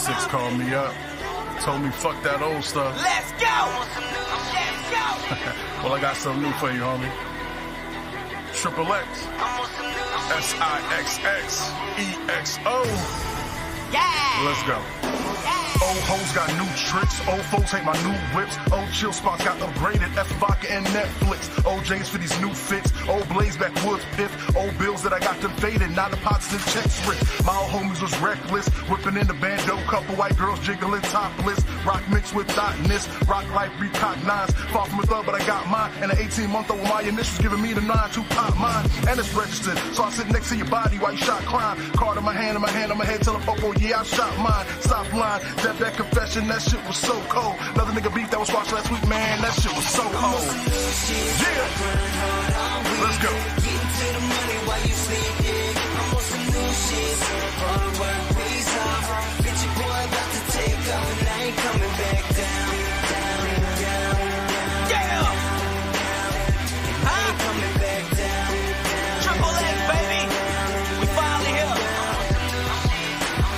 Six called me up, told me fuck that old stuff. Let's go! Let's go! Well, I got something new for you, homie. Triple X. SIXXEXO. Yeah! Let's go. Old hoes got new tricks. Old folks hate my new whips. Old chill spots got upgraded. F vodka and Netflix. Old James for these new fits. Old Blaze backwoods piff. Old bills that I got them faded. Now the pots and checks ripped. My old homies was reckless. Whipping in the bando. Couple white girls jiggling topless. Rock mixed with thoughtness. Rock life recognized. Far from a thug, but I got mine. And an 18-month-old with my initials giving me the 9 to pop mine. And it's registered. So I sit next to your body while you shot crime. Card in my hand, on my head. Tell them, oh yeah, I shot mine. Stop lying. That confession, that shit was so cold. Another nigga beef that was squashed last week, man, that shit was so cold. Yeah, let's go. Getting to the money while you sleep, yeah. I'm on some new shit. Hard work pays off. Bitch, your boy about to take off, and I ain't coming back down, down, down, down. Yeah! I ain't coming back down, down. Triple X, baby! We finally here.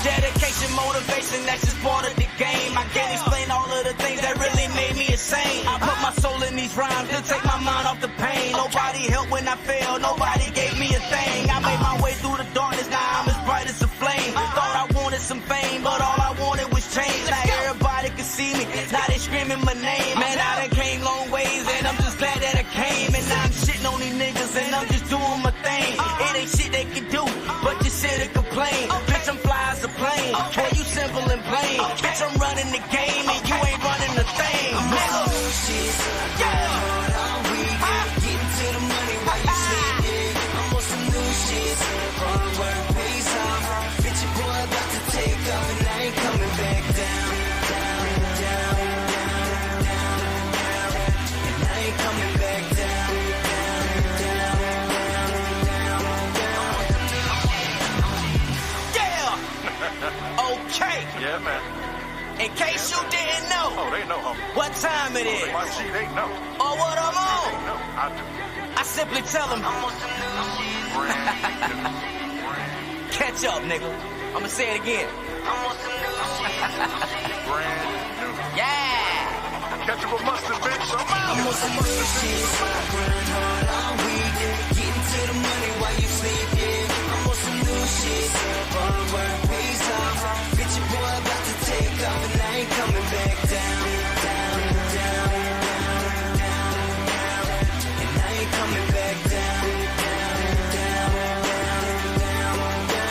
Dedication, motivation, that's just part of the game. I can't explain all of the things that really made me insane. I put my soul in these rhymes to take my mind off the pain. Nobody helped when I failed, nobody gave me a thing. I made my way through the darkness, now I'm as bright as a flame. Thought I wanted some fame, but all I wanted was change. Now everybody can see me, now they screaming my name. Man, I done came long ways, and I'm just glad that I came. And now I'm shitting on these niggas, and I'm just doing my thing. It ain't shit they can do, but you sit and complain. Bitch, I'm fly as a plane. Boy, you simple and plain. Bitch, I'm running the game, and you ain't running the thing. Nigga. Yeah. Getting to the money while you sleep, yeah. I'm on some new shit. Hard work pays off. Bitch, your boy about to take off, and I ain't coming back down, down, down, down, down, down. And I ain't coming back down, down, down, down, down. Yeah. Okay. Yeah, man. In case you didn't know Oh, they know, homie. what time it is My G, they know. or what I'm on, They know. I do. I simply tell them, catch up, nigga. I'ma say it again. Brand new. Yeah. Ketchup with mustard, bitch. I'm out. I'm on some new shit. Grind hard all week. Getting to the money while you sleep, yeah. I'm on some new shit. Hard work pays off. Bitch, your boy about to take off, and I ain't coming back down, down, down, down, down, down. And I ain't coming back down, down, down, down, down, down.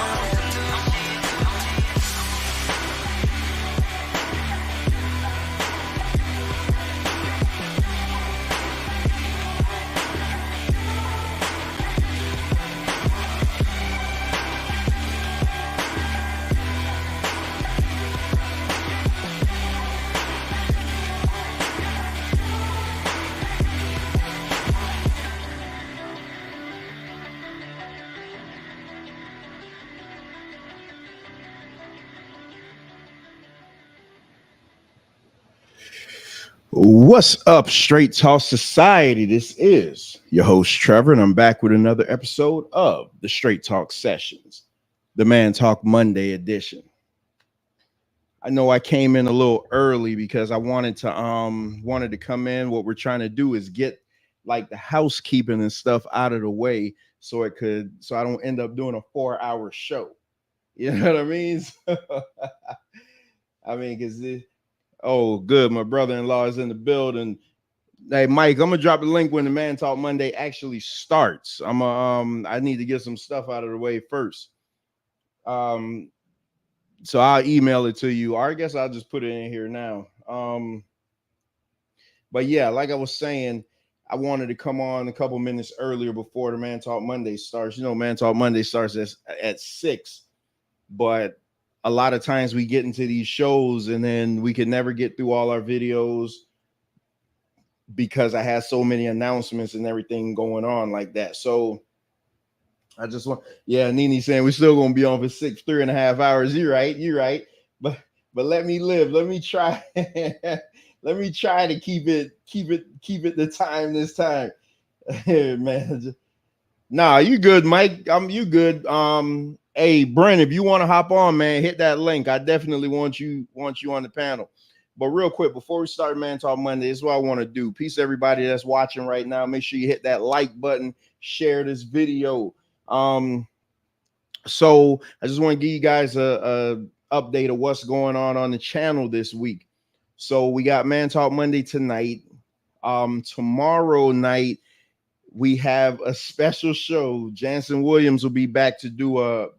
What's up, Straight Talk Society? This is your host, Trevor, and I'm back with another episode of the Straight Talk Sessions, the Man Talk Monday edition. I know I came in a little early because I wanted to come in. What we're trying to do is get like the housekeeping and stuff out of the way so I don't end up doing a 4-hour show. You know what I mean? I mean, because oh, good. My brother-in-law is in the building. Hey, Mike, I'm gonna drop the link when the Man Talk Monday actually starts. I need to get some stuff out of the way first. So I'll email it to you, or I guess I'll just put it in here now. But yeah, like I was saying, I wanted to come on a couple minutes earlier before the Man Talk Monday starts. You know, Man Talk Monday starts at 6, but a lot of times we get into these shows and then we can never get through all our videos because I had so many announcements and everything going on like that. So I just want, yeah, Nene saying we're still gonna be on for 3.5 hours. You're right. But let me live. Let me try. Let me try to keep it the time this time. Man. Nah, you good, Mike. You good. Hey, Brent, if you want to hop on, man, hit that link. I definitely want you on the panel. But real quick, before we start Man Talk Monday, this is what I want to do. Peace to everybody that's watching right now. Make sure you hit that like button, share this video. So I just want to give you guys a update of what's going on the channel this week. So we got Man Talk Monday tonight. Tomorrow night we have a special show. Jansen Williams will be back to do a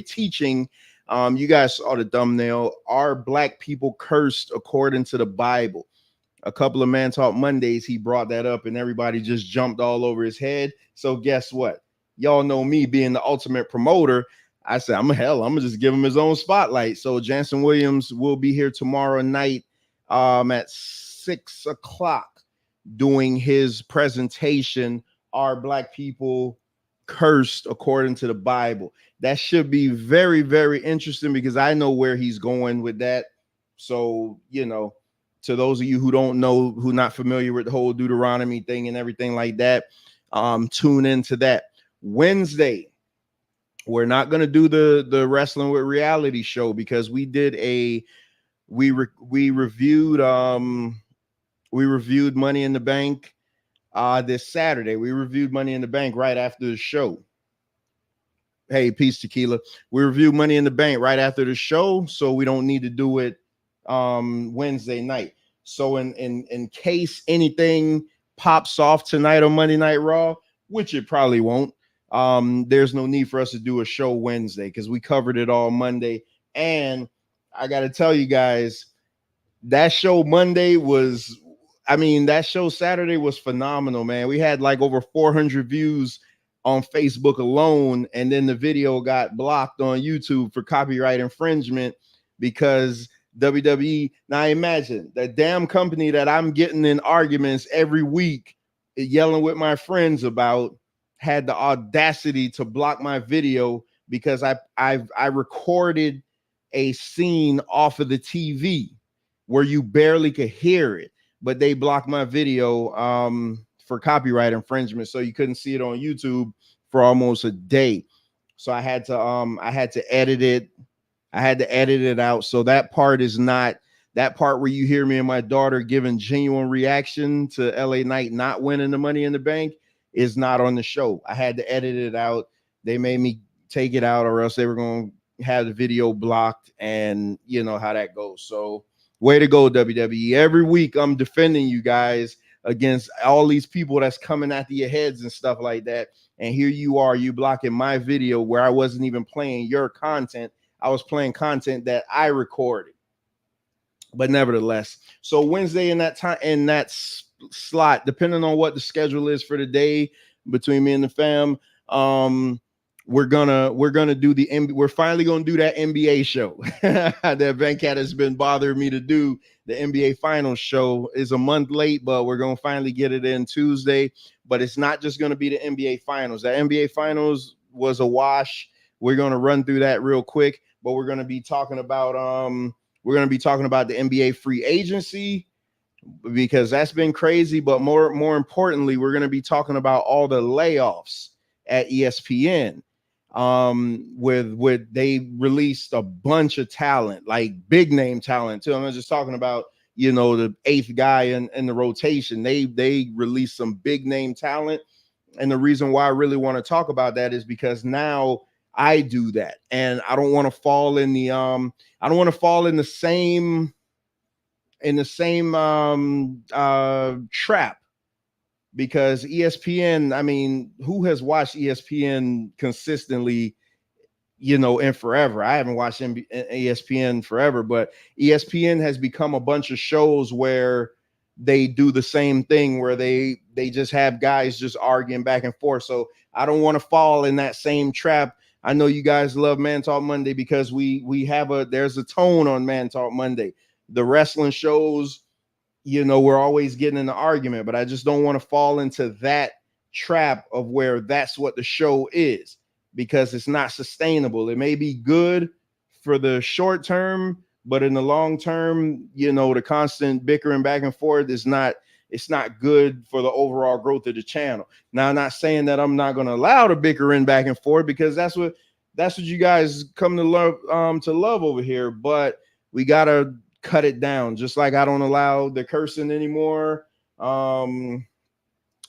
teaching. You guys saw the thumbnail. Are black people cursed according to the Bible? A couple of Man Talk Mondays, he brought that up and everybody just jumped all over his head. So guess what? Y'all know me being the ultimate promoter. I said, I'm gonna just give him his own spotlight. So Jansen Williams will be here tomorrow night at 6 o'clock doing his presentation. Are black people cursed according to the Bible? That should be very, very interesting because I know where he's going with that. So, you know, to those of you who don't know, who not familiar with the whole Deuteronomy thing and everything like that, tune into that. Wednesday, we're not going to do the Wrestling with Reality show because we did we reviewed Money in the Bank this Saturday. We reviewed Money in the Bank right after the show. Hey, peace, Tequila. We reviewed Money in the Bank right after the show, so we don't need to do it Wednesday night. So in case anything pops off tonight on Monday Night Raw, which it probably won't, there's no need for us to do a show Wednesday because we covered it all Monday. And I got to tell you guys, that show Monday that show Saturday was phenomenal, man. We had like over 400 views on Facebook alone, and then the video got blocked on YouTube for copyright infringement because WWE. Now imagine the damn company that I'm getting in arguments every week, yelling with my friends about, had the audacity to block my video because I recorded a scene off of the TV where you barely could hear it, but they blocked my video for copyright infringement, so you couldn't see it on YouTube for almost a day. So I had to edit it. I had to edit it out. So that part is not that part where you hear me and my daughter giving genuine reaction to LA Knight not winning the Money in the Bank is not on the show. I had to edit it out. They made me take it out or else they were going to have the video blocked, and you know how that goes. So way to go, WWE. Every week I'm defending you guys against all these people that's coming after your heads and stuff like that. And here you are, you blocking my video where I wasn't even playing your content. I was playing content that I recorded. But nevertheless, so Wednesday in that time, in that slot, depending on what the schedule is for the day between me and the fam, we're gonna do we're finally gonna do that NBA show that Venkat has been bothering me to do. The NBA Finals show is a month late, but we're gonna finally get it in Tuesday. But it's not just gonna be the NBA Finals. The NBA Finals was a wash. We're gonna run through that real quick, but we're gonna be talking about the NBA free agency because that's been crazy. But more importantly, we're gonna be talking about all the layoffs at ESPN. With they released a bunch of talent, like big name talent too. I'm not just talking about, you know, the eighth guy in the rotation. They released some big name talent, and the reason why I really want to talk about that is because now I do that, and I don't want to fall in the same trap. Because ESPN, I mean, who has watched ESPN consistently, you know, in forever? I haven't watched ESPN forever, but ESPN has become a bunch of shows where they do the same thing, where they just have guys just arguing back and forth. So I don't want to fall in that same trap. I know you guys love Man Talk Monday because there's a tone on Man Talk Monday. The wrestling shows, you know, we're always getting in the argument, but I just don't want to fall into that trap of where that's what the show is, because it's not sustainable. It may be good for the short term, but in the long term, you know, the constant bickering back and forth it's not good for the overall growth of the channel. Now, I'm not saying that I'm not going to allow the bickering back and forth, because that's what that's what you guys come to love over here. But we gotta cut it down. Just like I don't allow the cursing anymore.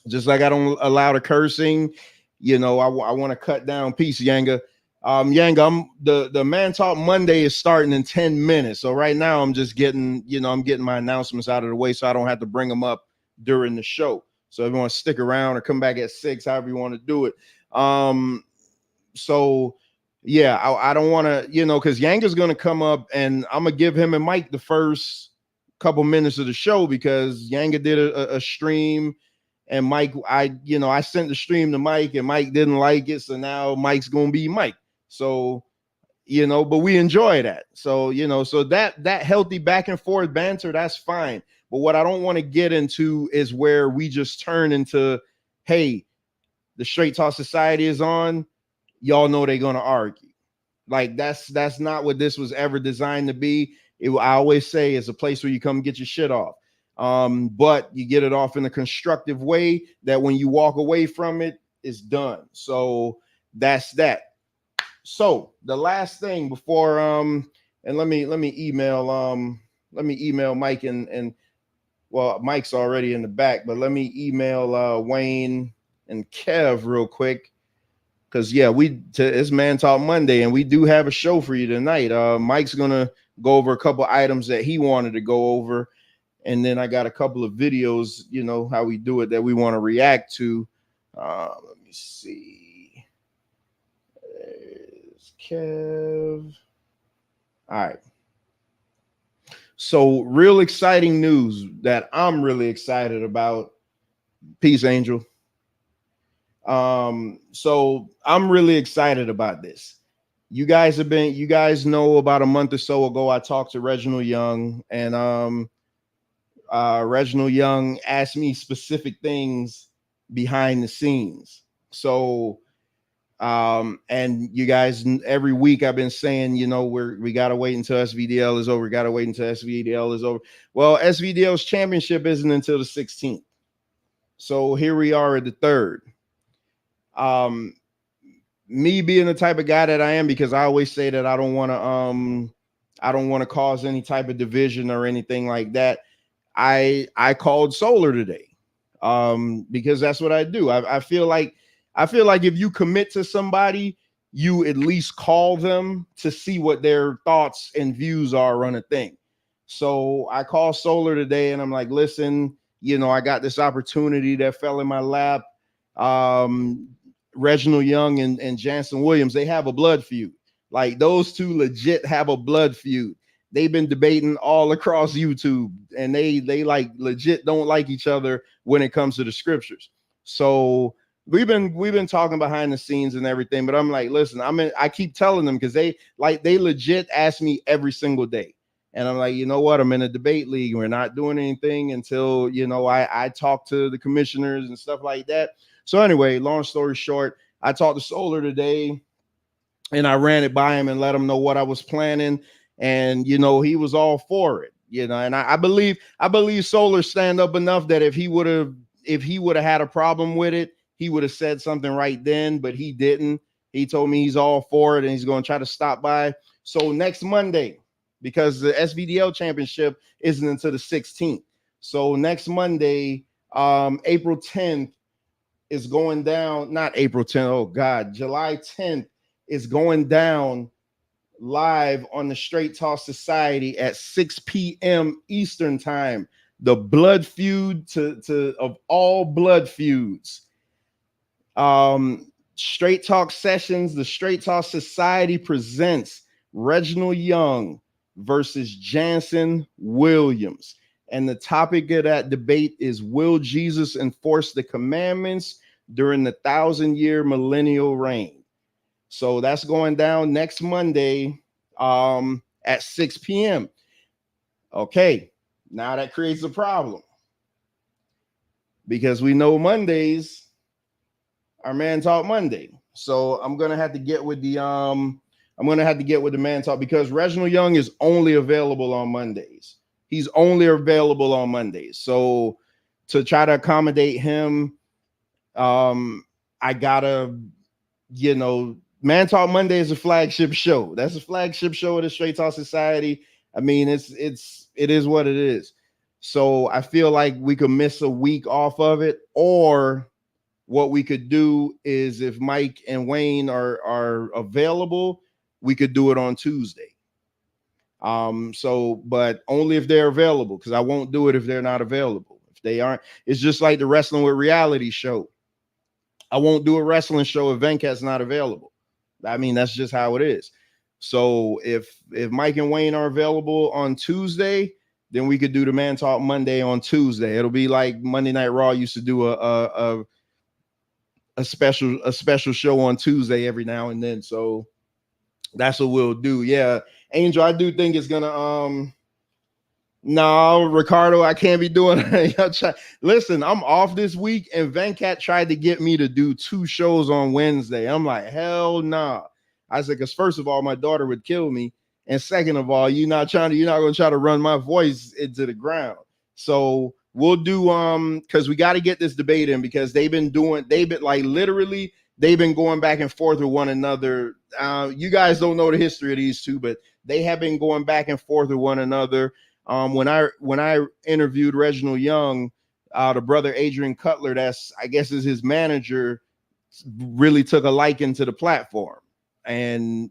Just like I don't allow the cursing. You know, I want to cut down. Peace, Yanga. Yanga, the Man Talk Monday is starting in 10 minutes. So right now I'm just getting, I'm getting my announcements out of the way so I don't have to bring them up during the show. So if you want to stick around or come back at 6, however you want to do it. So yeah, I don't want to, because Yanga's going to come up and I'm going to give him and Mike the first couple minutes of the show because Yanga did a stream. And Mike, I sent the stream to Mike and Mike didn't like it. So now Mike's going to be Mike. So, but we enjoy that. So, so that healthy back and forth banter, that's fine. But what I don't want to get into is where we just turn into, hey, the Straight Talk Society is on. Y'all know they're going to argue. Like that's not what this was ever designed to be. I always say it's a place where you come get your shit off. But you get it off in a constructive way that when you walk away from it, it's done. So that's that. So the last thing before and let me email Mike and well, Mike's already in the back, but let me email Wayne and Kev real quick. Cause yeah, it's Man Talk Monday and we do have a show for you tonight. Mike's gonna go over a couple items that he wanted to go over. And then I got a couple of videos, how we do it that we want to react to. Let me see. There's Kev. All right. So real exciting news that I'm really excited about. Peace, Angel. So I'm really excited about this. You guys know about a month or so ago, I talked to Reginald Young and Reginald Young asked me specific things behind the scenes. So, and you guys, every week I've been saying, we got to wait until SVDL is over. Got to wait until SVDL is over. Well, SVDL's championship isn't until the 16th. So here we are at the 3rd. Me being the type of guy that I am, because I always say that I don't want to cause any type of division or anything like that. I called Solar today because that's what I do. I feel like if you commit to somebody, you at least call them to see what their thoughts and views are on a thing. So I called Solar today and I'm like, listen, I got this opportunity that fell in my lap. Reginald Young and Jansen Williams, they have a blood feud. Like those two legit have a blood feud. They've been debating all across YouTube and they like legit don't like each other when it comes to the scriptures. So we've been talking behind the scenes and everything, but I'm like, listen, I keep telling them because they legit ask me every single day. And I'm like, you know what? I'm in a debate league. We're not doing anything until, I talk to the commissioners and stuff like that. So anyway, long story short, I talked to Solar today and I ran it by him and let him know what I was planning. And, he was all for it, and I believe Solar stand up enough that if he would have had a problem with it, he would have said something right then, but he didn't. He told me he's all for it and he's going to try to stop by. So next Monday, because the SVDL championship isn't until the 16th. So next Monday, April 10th is going down, not April 10th. Oh God, July 10th is going down live on the Straight Talk Society at 6 p.m. Eastern time. The blood feud of all blood feuds. Straight Talk Sessions, the Straight Talk Society presents Reginald Young versus Jansen Williams. And the topic of that debate is, will Jesus enforce the commandments during the 1,000-year millennial reign? So that's going down next Monday at 6 p.m. Okay, now that creates a problem because we know Mondays are Man Talk Monday. So I'm gonna have to get with the Man Talk because Reginald Young is only available on Mondays. He's only available on Mondays. So to try to accommodate him, I gotta, Man Talk Monday is a flagship show. That's a flagship show of the Straight Talk Society. I mean, it is what it is. So I feel like we could miss a week off of it, or what we could do is if Mike and Wayne are available, we could do it on Tuesday. But only if they're available, because I won't do it if they're not available. If they aren't, it's just like the Wrestling with Reality show. I won't do a wrestling show if Venkat's not available. I mean, that's just how it is. So if Mike and Wayne are available on Tuesday, then we could do the Man Talk Monday on Tuesday. It'll be like Monday Night Raw used to do a special show on Tuesday every now and then. So that's what we'll do. Yeah, Angel, I do think it's gonna no, Ricardo, I can't be doing it. Listen, I'm off this week, and Venkat tried to get me to do 2 shows on Wednesday. I'm like, hell nah. I said, because first of all, my daughter would kill me. And second of all, you're not going to try to run my voice into the ground. So we'll do because we got to get this debate in, because they've been going back and forth with one another. You guys don't know the history of these two, but they have been going back and forth with one another. When I interviewed Reginald Young, the brother Adrian Cutler, I guess is his manager, really took a liking to the platform. And,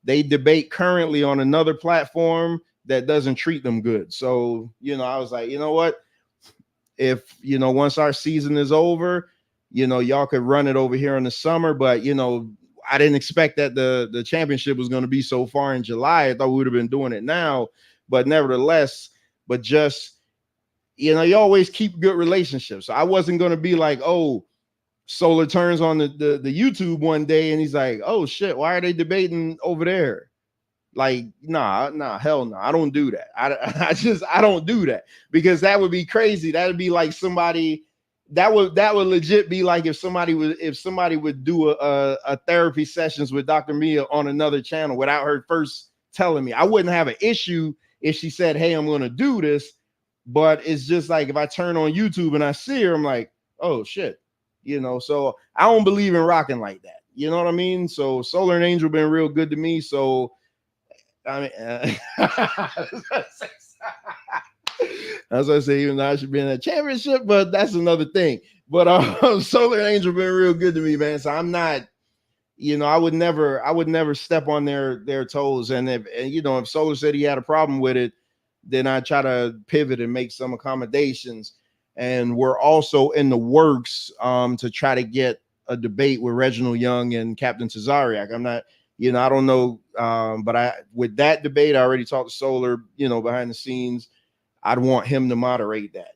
they debate currently on another platform that doesn't treat them good. So, I was like, you know what? If, once our season is over, y'all could run it over here in the summer. But, I didn't expect that the championship was going to be so far in July. I thought we would have been doing it now. But nevertheless, you always keep good relationships. So I wasn't going to be like, oh, Solar turns on the YouTube one day and he's like, oh shit, why are they debating over there? Like, nah, hell no, I don't do that. I don't do that, because that would be crazy. That would be like somebody that would legit be like if somebody would do a therapy sessions with Dr. Mia on another channel without her first telling me. I wouldn't have an issue if she said, hey, I'm going to do this. But it's just like if I turn on YouTube and I see her, I'm like, oh shit. So I don't believe in rocking like that. You know what I mean? So Solar and Angel been real good to me. So I mean, as I say, even though I should be in a championship, but that's another thing. But Solar and Angel been real good to me, man. So I'm not, I would never step on their toes. And if Solar said he had a problem with it, then I try to pivot and make some accommodations. And we're also in the works to try to get a debate with Reginald Young and Captain Tazariak. I'm not, I don't know. But with that debate, I already talked to Solar, behind the scenes. I'd want him to moderate that,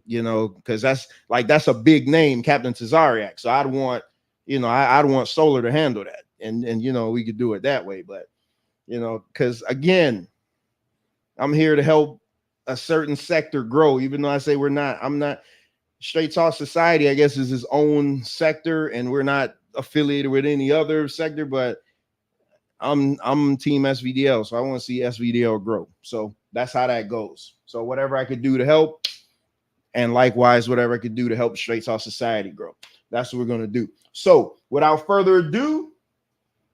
because that's a big name, Captain Tazariak. So I'd want, I'd want Solar to handle that. And we could do it that way. But, because again, I'm here to help a certain sector grow, even though I say I'm not. Straight Talk Society, I guess, is his own sector, and we're not affiliated with any other sector, but I'm team SVDL, so I want to see SVDL grow. So that's how that goes. So whatever I could do to help, and likewise, whatever I could do to help Straight Talk Society grow, that's what we're going to do. So without further ado,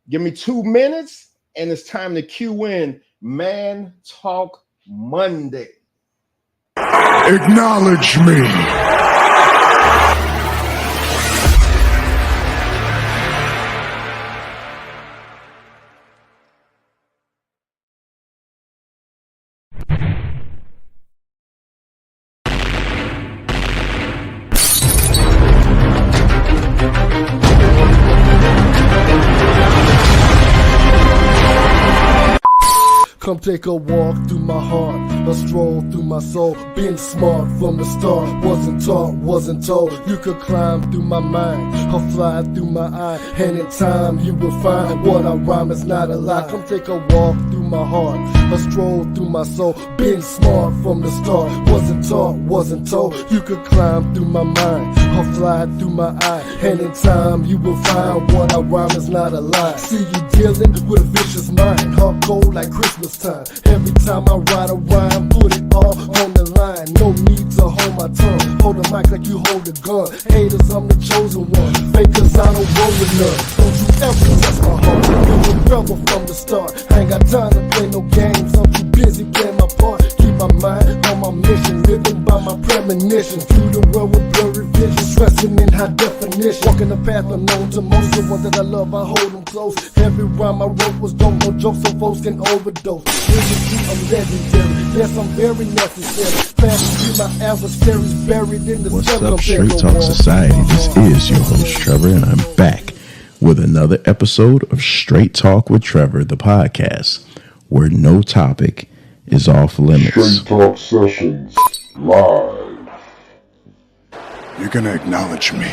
give me 2 minutes, and it's time to cue in Man Talk Monday. Acknowledge me. Come take a walk through my heart, a stroll through my soul. Being smart from the start, wasn't taught, wasn't told. You could climb through my mind, or fly through my eye. And in time you will find what I rhyme is not a lie. Come take a walk through my heart, a stroll through my soul. Been smart from the start, wasn't taught, wasn't told. You could climb through my mind, or fly through my eye. And in time you will find what I rhyme is not a lie. See you dealing with a vicious mind, heart cold like Christmas time. Every time I write a rhyme, put it all on the line. No need to hold my tongue, hold the mic like you hold a gun. Haters, I'm the chosen one, fakers, I don't roll with none. Don't you ever touch my heart, been a rebel from the start. I ain't got time to play no games, I'm too busy playing my part. Keep my mind on my mission, living by my premonition. Through the world with blurry vision, stressing in high definition. Walking the path unknown to most, the ones that I love, I hold them close. Every rhyme I wrote was dope, no jokes so folks can overdose. I'm legendary, yes I'm very necessary. Fantasy, my adversaries buried in the What's up, Straight Talk Society? This is your host, Trevor, and I'm back with another episode of Straight Talk with Trevor, the podcast, where no topic is off limits. Straight Talk Sessions, live. You're gonna acknowledge me.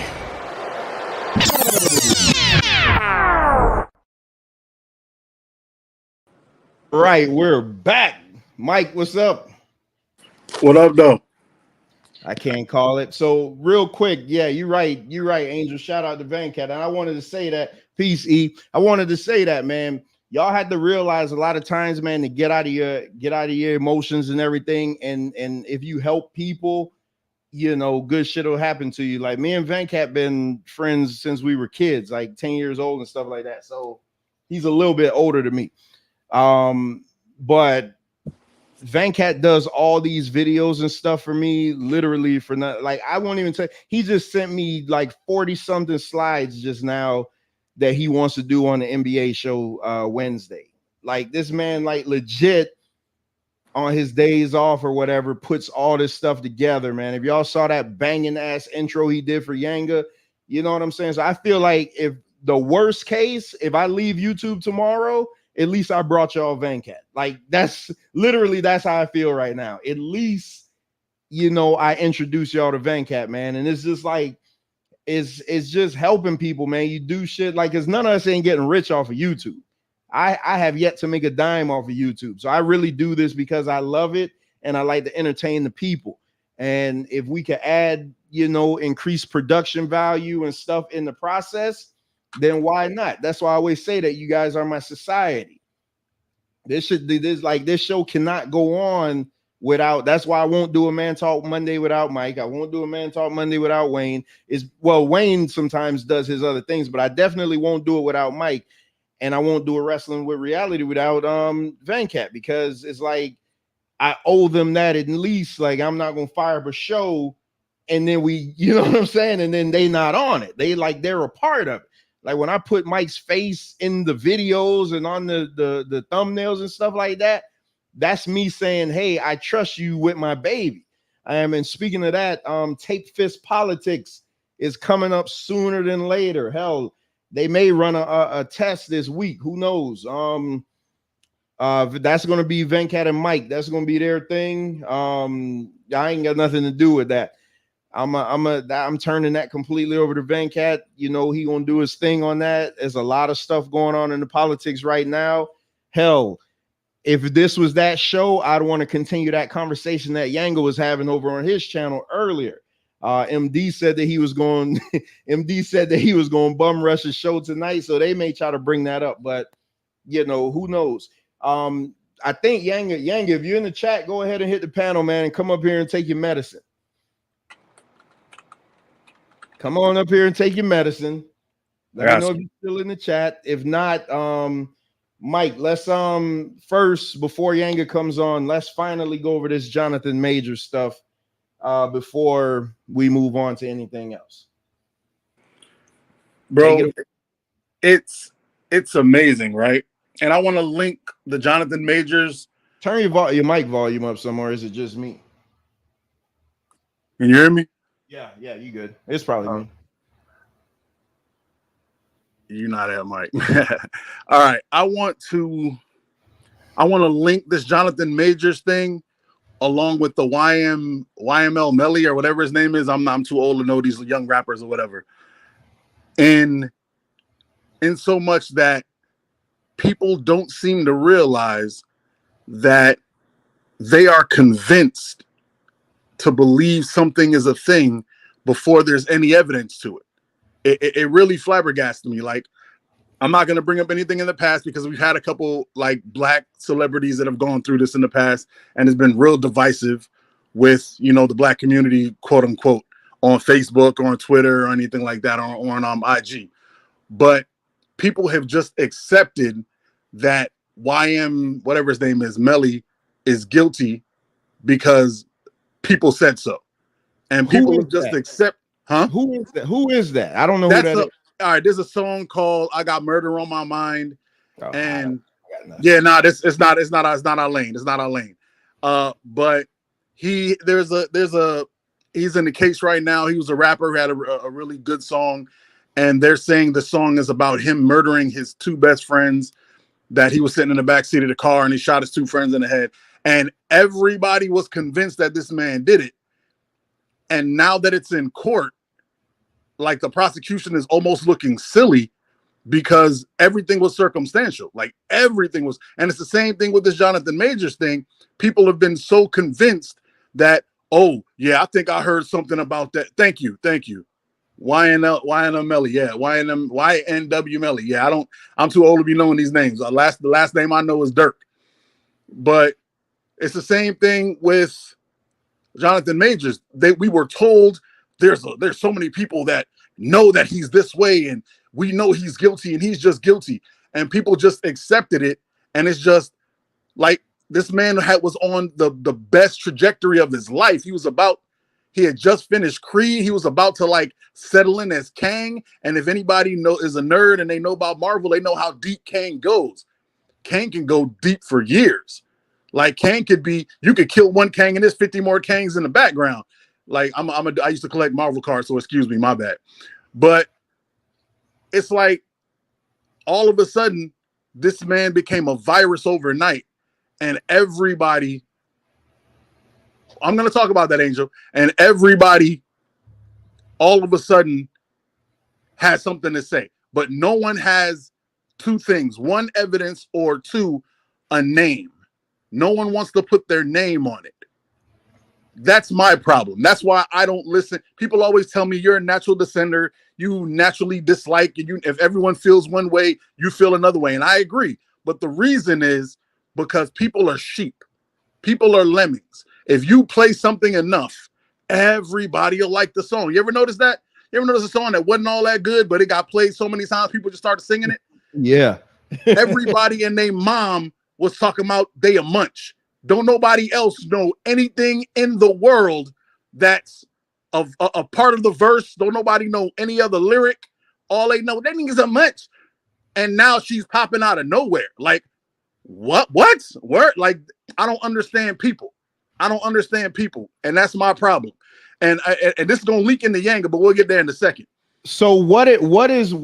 Right, we're back. Mike, what's up? What up, though? I can't call it. So real quick, yeah, you're right, Angel. Shout out to Vancat. And I wanted to say that, peace, E. I wanted to say that, man. Y'all had to realize a lot of times, man, to get out of your emotions and everything. And if you help people, you know, good shit will happen to you. Like me and Vancat been friends since we were kids, like 10 years old and stuff like that. So he's a little bit older than me. But Vancat does all these videos and stuff for me, literally for not, like, I won't even tell. He just sent me like 40 something slides just now that he wants to do on the NBA show Wednesday. Like this man, like legit on his days off or whatever, puts all this stuff together, man. If y'all saw that banging ass intro he did for Yanga, you know what I'm saying? So I feel like if the worst case, if I leave YouTube tomorrow, at least I brought y'all Vancat. Like that's how I feel right now. At least, you know, I introduced y'all to Vancat, man. And it's just like, it's just helping people, man. You do shit like, cause none of us ain't getting rich off of YouTube. I have yet to make a dime off of YouTube. So I really do this because I love it and I like to entertain the people. And if we could add, you know, increase production value and stuff in the process, then why not? That's why I always say that you guys are my society. This show cannot go on without. That's why I won't do a Man Talk Monday without Mike. I won't do a Man Talk Monday without Wayne. Wayne sometimes does his other things, but I definitely won't do it without Mike. And I won't do a Wrestling with Reality without Vancat, because it's like I owe them that at least. Like I'm not gonna fire up a show and then we, you know what I'm saying, and then they not on it. They're a part of it. Like when I put Mike's face in the videos and on the thumbnails and stuff like that, that's me saying, hey, I trust you with my baby. And speaking of that, Tape Fist Politics is coming up sooner than later. Hell, they may run a test this week. Who knows? That's going to be Vancat and Mike. That's going to be their thing. I ain't got nothing to do with that. I'm turning that completely over to Vancat. You know, he gonna do his thing on that. There's a lot of stuff going on in the politics right now. Hell, if this was that show, I'd want to continue that conversation that Yanga was having over on his channel earlier. MD said that he was going bum rush his show tonight, so they may try to bring that up, but you know, who knows? I think Yanga, if you're in the chat, go ahead and hit the panel, man, and come up here and take your medicine. Come on up here and take your medicine. Let me know if you're still in the chat. If not, Mike, let's first, before Yanga comes on, let's finally go over this Jonathan Major stuff before we move on to anything else. Bro, it's amazing, right? And I want to link the Jonathan Majors. Turn your mic volume up somewhere. Is it just me? Can you hear me? Yeah, you good. It's probably me. You're not at Mike. All right. I want to link this Jonathan Majors thing along with the YML Melly or whatever his name is. I'm too old to know these young rappers or whatever. In so much that people don't seem to realize that they are convinced to believe something is a thing before there's any evidence to it. It really flabbergasted me. Like, I'm not going to bring up anything in the past because we've had a couple like black celebrities that have gone through this in the past, and it's been real divisive with, you know, the black community, quote unquote, on Facebook or on Twitter or anything like that, or on IG. But people have just accepted that YM, whatever his name is, Melly, is guilty because people said so. And people have just accept, huh? Who is that? Who is that? I don't know That's who that is. All right, there's a song called "I Got Murder on My Mind," Oh, and I got yeah, no, it's not our lane. It's not our lane. But he's in the case right now. He was a rapper who had a really good song, and they're saying the song is about him murdering his two best friends. That he was sitting in the back seat of the car and he shot his two friends in the head, and everybody was convinced that this man did it. And now that it's in court, like the prosecution is almost looking silly because everything was circumstantial. Like everything was, and it's the same thing with this Jonathan Majors thing. People have been so convinced that, oh yeah, I think I heard something about that. Thank you. YNW Melly, yeah, YNW Melly, yeah. I'm too old to be knowing these names. The last name I know is Dirk. But it's the same thing with Jonathan Majors. We were told there's so many people that know that he's this way, and we know he's guilty, and he's just guilty, and people just accepted it. And it's just like this man was on the best trajectory of his life. He had just finished Creed. He was about to like settle in as Kang. And if anybody is a nerd and they know about Marvel, they know how deep Kang goes. Kang can go deep for years. Like Kang you could kill one Kang and there's 50 more Kangs in the background. Like I used to collect Marvel cards, so excuse me, my bad. But it's like all of a sudden this man became a virus overnight, and everybody, I'm going to talk about that, Angel, and everybody all of a sudden has something to say, but no one has two things: one, evidence, or two, a name. No one wants to put their name on it. That's my problem. That's why I don't listen. People always tell me you're a natural dissenter. You naturally dislike, if everyone feels one way, you feel another way. And I agree. But the reason is because people are sheep. People are lemmings. If you play something enough, everybody will like the song. You ever notice that? You ever notice a song that wasn't all that good, but it got played so many times, people just started singing it? Yeah. Everybody and their mom was talking about they a munch. Don't nobody else know anything in the world that's a part of the verse. Don't nobody know any other lyric. All they know, that nigga's a munch. And now she's popping out of nowhere. Like, what? Word? Like, I don't understand people. And that's my problem. And this is gonna leak into Yanga, but we'll get there in a second. So what is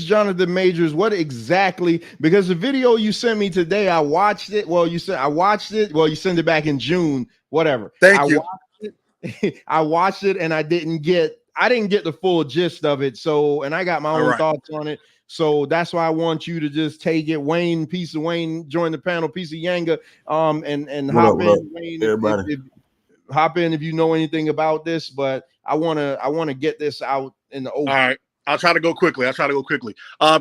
Jonathan Majors? What exactly? Because the video you sent me today, I watched it. Well, you sent it back in June, whatever. Thank you. I watched it and I didn't get the full gist of it. So, and I got my own thoughts on it. So that's why I want you to just take it. Wayne, piece of Wayne, join the panel, piece of Yanga, and hop in. Wayne, everybody. Hop in if you know anything about this, but I want to get this out in the open. All right, I'll try to go quickly.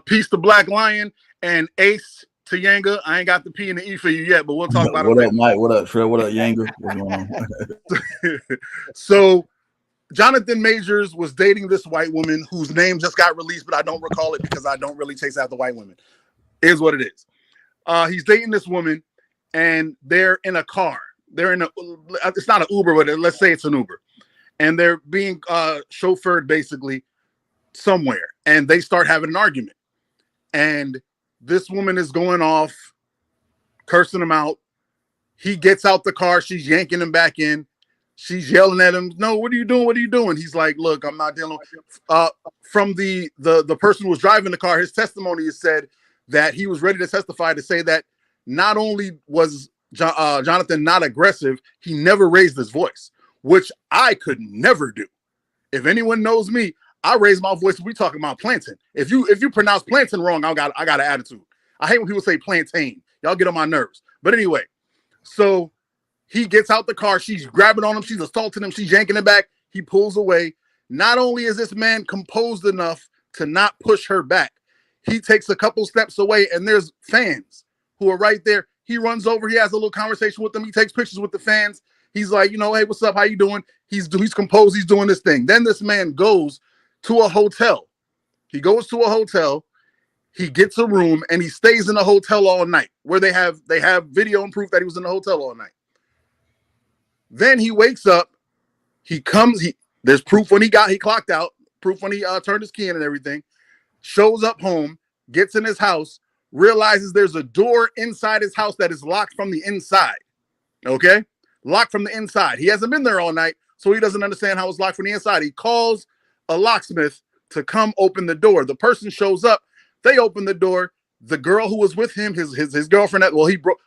Peace to Black Lion and Ace to Yanga. I ain't got the P and the E for you yet, but we'll talk about it. What up, Mike? What up, Trev? What up, Yanga? What's going on? So Jonathan Majors was dating this white woman whose name just got released, but I don't recall it because I don't really chase after white women. Here's what it is. He's dating this woman, and they're in a car. It's not an Uber, but let's say it's an Uber. And they're being chauffeured basically somewhere. And they start having an argument. And this woman is going off, cursing him out. He gets out the car. She's yanking him back in. She's yelling at him. No, what are you doing? What are you doing? He's like, look, I'm not dealing with. From the person who was driving the car, his testimony is said that he was ready to testify to say that not only was Jonathan not aggressive, he never raised his voice, which I could never do. If anyone knows me, I raise my voice when we talking about plantain. If you pronounce plantain wrong, I got an attitude. I hate when people say plantain. Y'all get on my nerves. But anyway, so he gets out the car. She's grabbing on him. She's assaulting him. She's yanking it back. He pulls away. Not only is this man composed enough to not push her back, he takes a couple steps away, and there's fans who are right there. He runs over. He has a little conversation with them. He takes pictures with the fans. He's like, you know, hey, what's up? How you doing? He's composed. He's doing this thing. Then this man goes to a hotel. He goes to a hotel. He gets a room, and he stays in the hotel all night, where they have video and proof that he was in the hotel all night. Then he wakes up. He comes. There's proof when he clocked out. Proof when he turned his key in and everything. Shows up home. Gets in his house. Realizes there's a door inside his house that is locked from the inside. Okay, locked from the inside. He hasn't been there all night, so he doesn't understand how it's locked from the inside. He calls a locksmith to come open the door. The person shows up. They open the door. The girl who was with him, his girlfriend.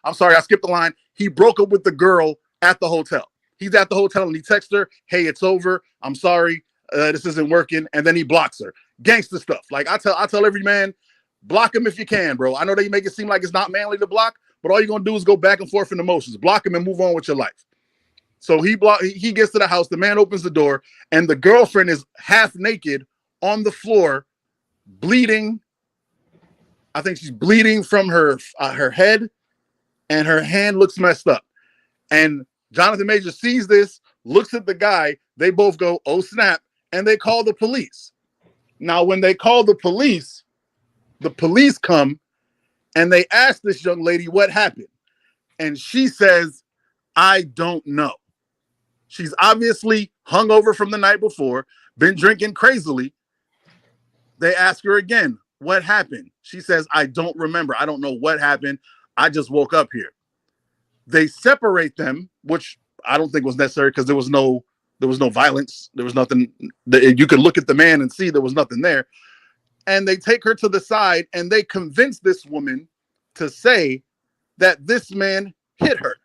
I'm sorry, I skipped the line. He broke up with the girl at the hotel. He's at the hotel and he texts her, "Hey, it's over. I'm sorry, this isn't working." And then he blocks her. Gangster stuff. Like I tell every man, block him if you can, bro. I know they make it seem like it's not manly to block, but all you're gonna do is go back and forth in emotions. Block him and move on with your life. So he gets to the house. The man opens the door, and the girlfriend is half naked on the floor, bleeding. I think she's bleeding from her head, and her hand looks messed up. And Jonathan Major sees this, looks at the guy. They both go, "Oh snap!" and they call the police. Now, when they call the police come and they ask this young lady what happened, and she says, "I don't know." She's obviously hungover from the night before, been drinking crazily. They ask her again, "What happened?" She says, "I don't remember. I don't know what happened. I just woke up here." They separate them, which I don't think was necessary because there was no violence. There was nothing. You could look at the man and see there was nothing there. And they take her to the side and they convince this woman to say that this man hit her.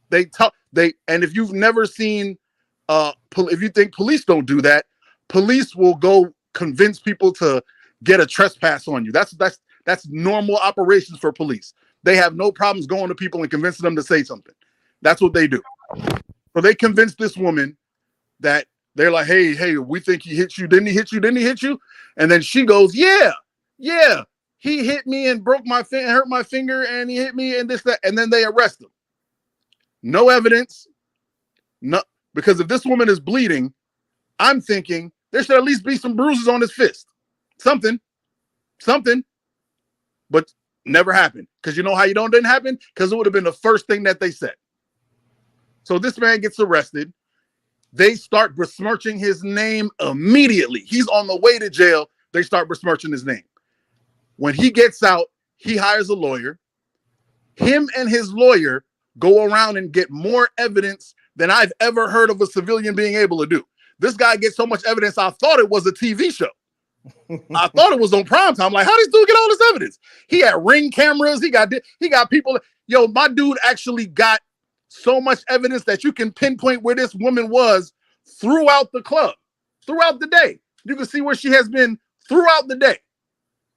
And if you've never seen, if you think police don't do that, police will go convince people to get a trespass on you. That's normal operations for police. They have no problems going to people and convincing them to say something. That's what they do. So they convince this woman that they're like, hey, we think he hit you. Didn't he hit you? Didn't he hit you? And then she goes, yeah, he hit me and broke my finger, hurt my finger, and he hit me and this, that. And then they arrest him. No evidence. No, because if this woman is bleeding, I'm thinking there should at least be some bruises on his fist. Something. But never happened. Because you know how didn't happen? Because it would have been the first thing that they said. So this man gets arrested. They start besmirching his name immediately. He's on the way to jail. They start besmirching his name. When he gets out, he hires a lawyer. Him and his lawyer go around and get more evidence than I've ever heard of a civilian being able to do. This guy gets so much evidence, I thought it was a TV show. I thought it was on primetime. I'm like, how does this dude get all this evidence? He had Ring cameras. He got people. Yo, my dude actually got so much evidence that you can pinpoint where this woman was throughout the club, throughout the day. You can see where she has been throughout the day.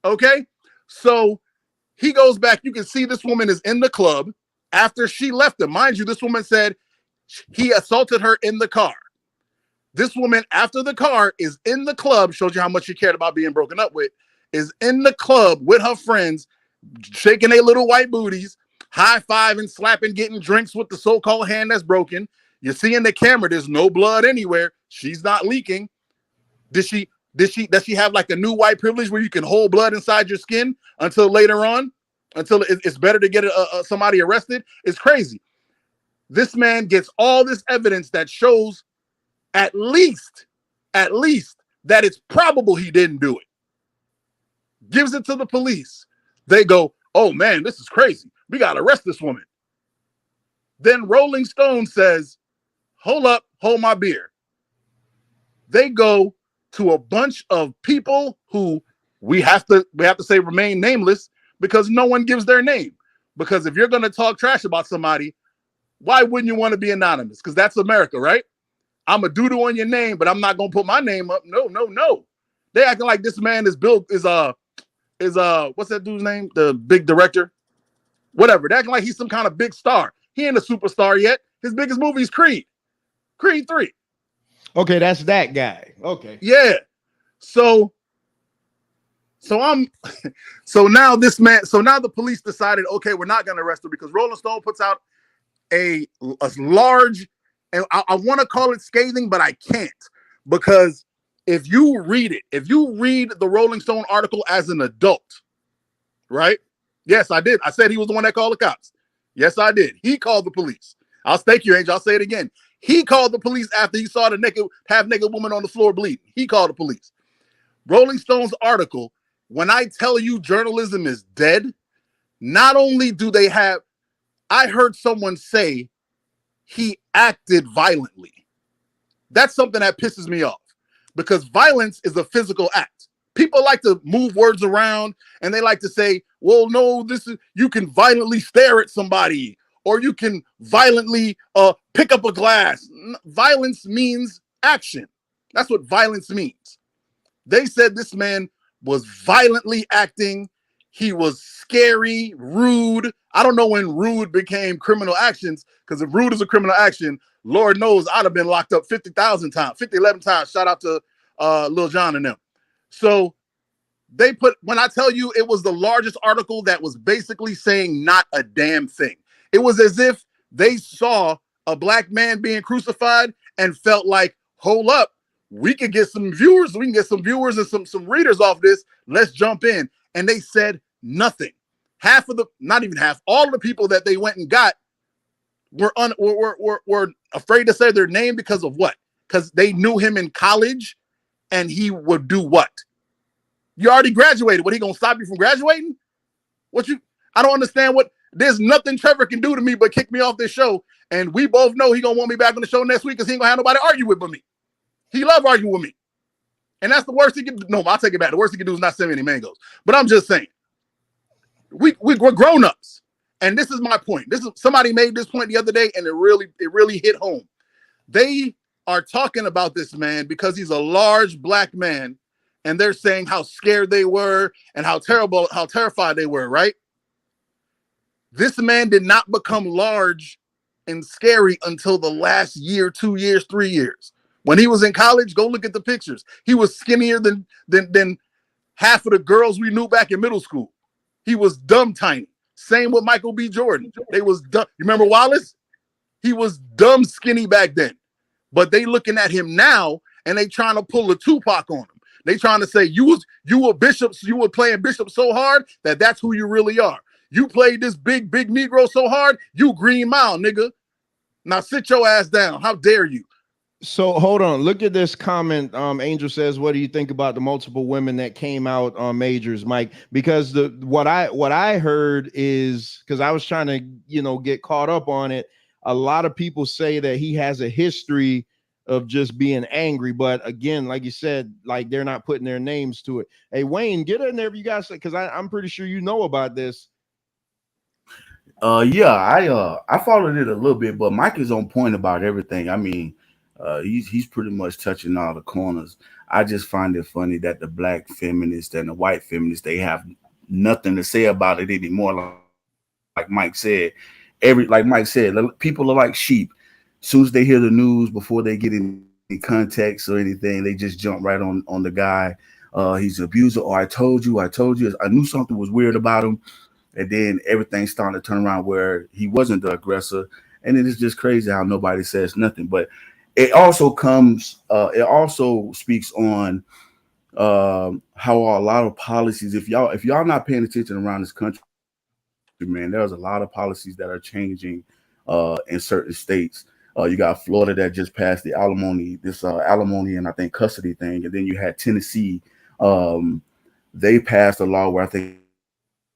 Okay? So he goes back. You can see this woman is in the club after she left him. Mind you, this woman said he assaulted her in the car. This woman, after the car, is in the club, shows you how much she cared about being broken up with, is in the club with her friends, shaking their little white booties, high-fiving, slapping, getting drinks with the so-called hand that's broken. You see in the camera, there's no blood anywhere. She's not leaking. Does she have like a new white privilege where you can hold blood inside your skin until later on, until it's better to get somebody arrested? It's crazy. This man gets all this evidence that shows at least that it's probable he didn't do it. Gives it to the police. They go, "Oh man, this is crazy. We got to arrest this woman." Then Rolling Stone says, "Hold up, hold my beer." They go to a bunch of people who we have to say remain nameless because no one gives their name. Because if you're going to talk trash about somebody, why wouldn't you want to be anonymous? Because that's America, right? I'm a doodle on your name, but I'm not gonna put my name up. No. They acting like this man is what's that dude's name? The big director. Whatever. They're acting like he's some kind of big star. He ain't a superstar yet. His biggest movie is Creed 3. Okay, that's that guy. Okay. Yeah. So now the police decided, okay, we're not going to arrest him because Rolling Stone puts out a large, and I want to call it scathing, but I can't, because if you read the Rolling Stone article as an adult, right? Yes, I did. I said he was the one that called the cops. Yes, I did. He called the police. I'll thank you, Angel. I'll say it again. He called the police after he saw the half-naked woman on the floor bleeding. He called the police. Rolling Stone's article, when I tell you journalism is dead, not only do they have, I heard someone say he acted violently. That's something that pisses me off, because violence is a physical act. People like to move words around and they like to say, well, no, you can violently stare at somebody, or you can violently pick up a glass. Violence means action. That's what violence means. They said this man was violently acting. He was scary, rude. I don't know when rude became criminal actions, because if rude is a criminal action, Lord knows I'd have been locked up 50,000 times, 11 times. Shout out to Lil Jon and them. So when I tell you it was the largest article that was basically saying not a damn thing. It was as if they saw a black man being crucified and felt like, hold up, we could get some viewers. We can get some viewers and some readers off this. Let's jump in. And they said nothing. Not even half, all of the people that they went and got were afraid to say their name because of what? Because they knew him in college and he would do what? You already graduated. What, he gonna stop you from graduating? I don't understand there's nothing Trevor can do to me but kick me off this show. And we both know he gonna want me back on the show next week because he ain't gonna have nobody argue with but me. He love arguing with me. And that's the worst he can do. No, I'll take it back. The worst he can do is not send me any mangoes. But I'm just saying, we're grown-ups. And this is my point. Somebody made this point the other day, and it really hit home. They are talking about this man because he's a large black man, and they're saying how scared they were and how terrified they were, right? This man did not become large and scary until the last year, 2 years, 3 years. When he was in college, go look at the pictures. He was skinnier than half of the girls we knew back in middle school. He was dumb tiny. Same with Michael B. Jordan. They was dumb. You remember Wallace? He was dumb skinny back then. But they looking at him now and they trying to pull a Tupac on him. They trying to say you were Bishops, you were playing Bishop so hard that's who you really are. You played this big Negro so hard, you Green Mile, nigga. Now sit your ass down. How dare you? So hold on. Look at this comment. Angel says, "What do you think about the multiple women that came out on Majors, Mike?" Because what I heard is, because I was trying to get caught up on it. A lot of people say that he has a history of just being angry, but again, like you said, like they're not putting their names to it. Hey Wayne, get in there if you guys, because I'm pretty sure you know about this. Yeah, I followed it a little bit, but Mike is on point about everything. I mean, he's pretty much touching all the corners. I just find it funny that the black feminists and the white feminists, they have nothing to say about it anymore. Like Mike said, people are like sheep. As soon as they hear the news, before they get any context or anything, they just jump right on the guy. He's an abuser, or I told you, I knew something was weird about him. And then everything started to turn around where he wasn't the aggressor. And it is just crazy how nobody says nothing. But it also speaks on how a lot of policies, if y'all not paying attention around this country, man, there's a lot of policies that are changing in certain states. You got Florida that just passed the alimony and I think custody thing. And then you had Tennessee. They passed a law where I think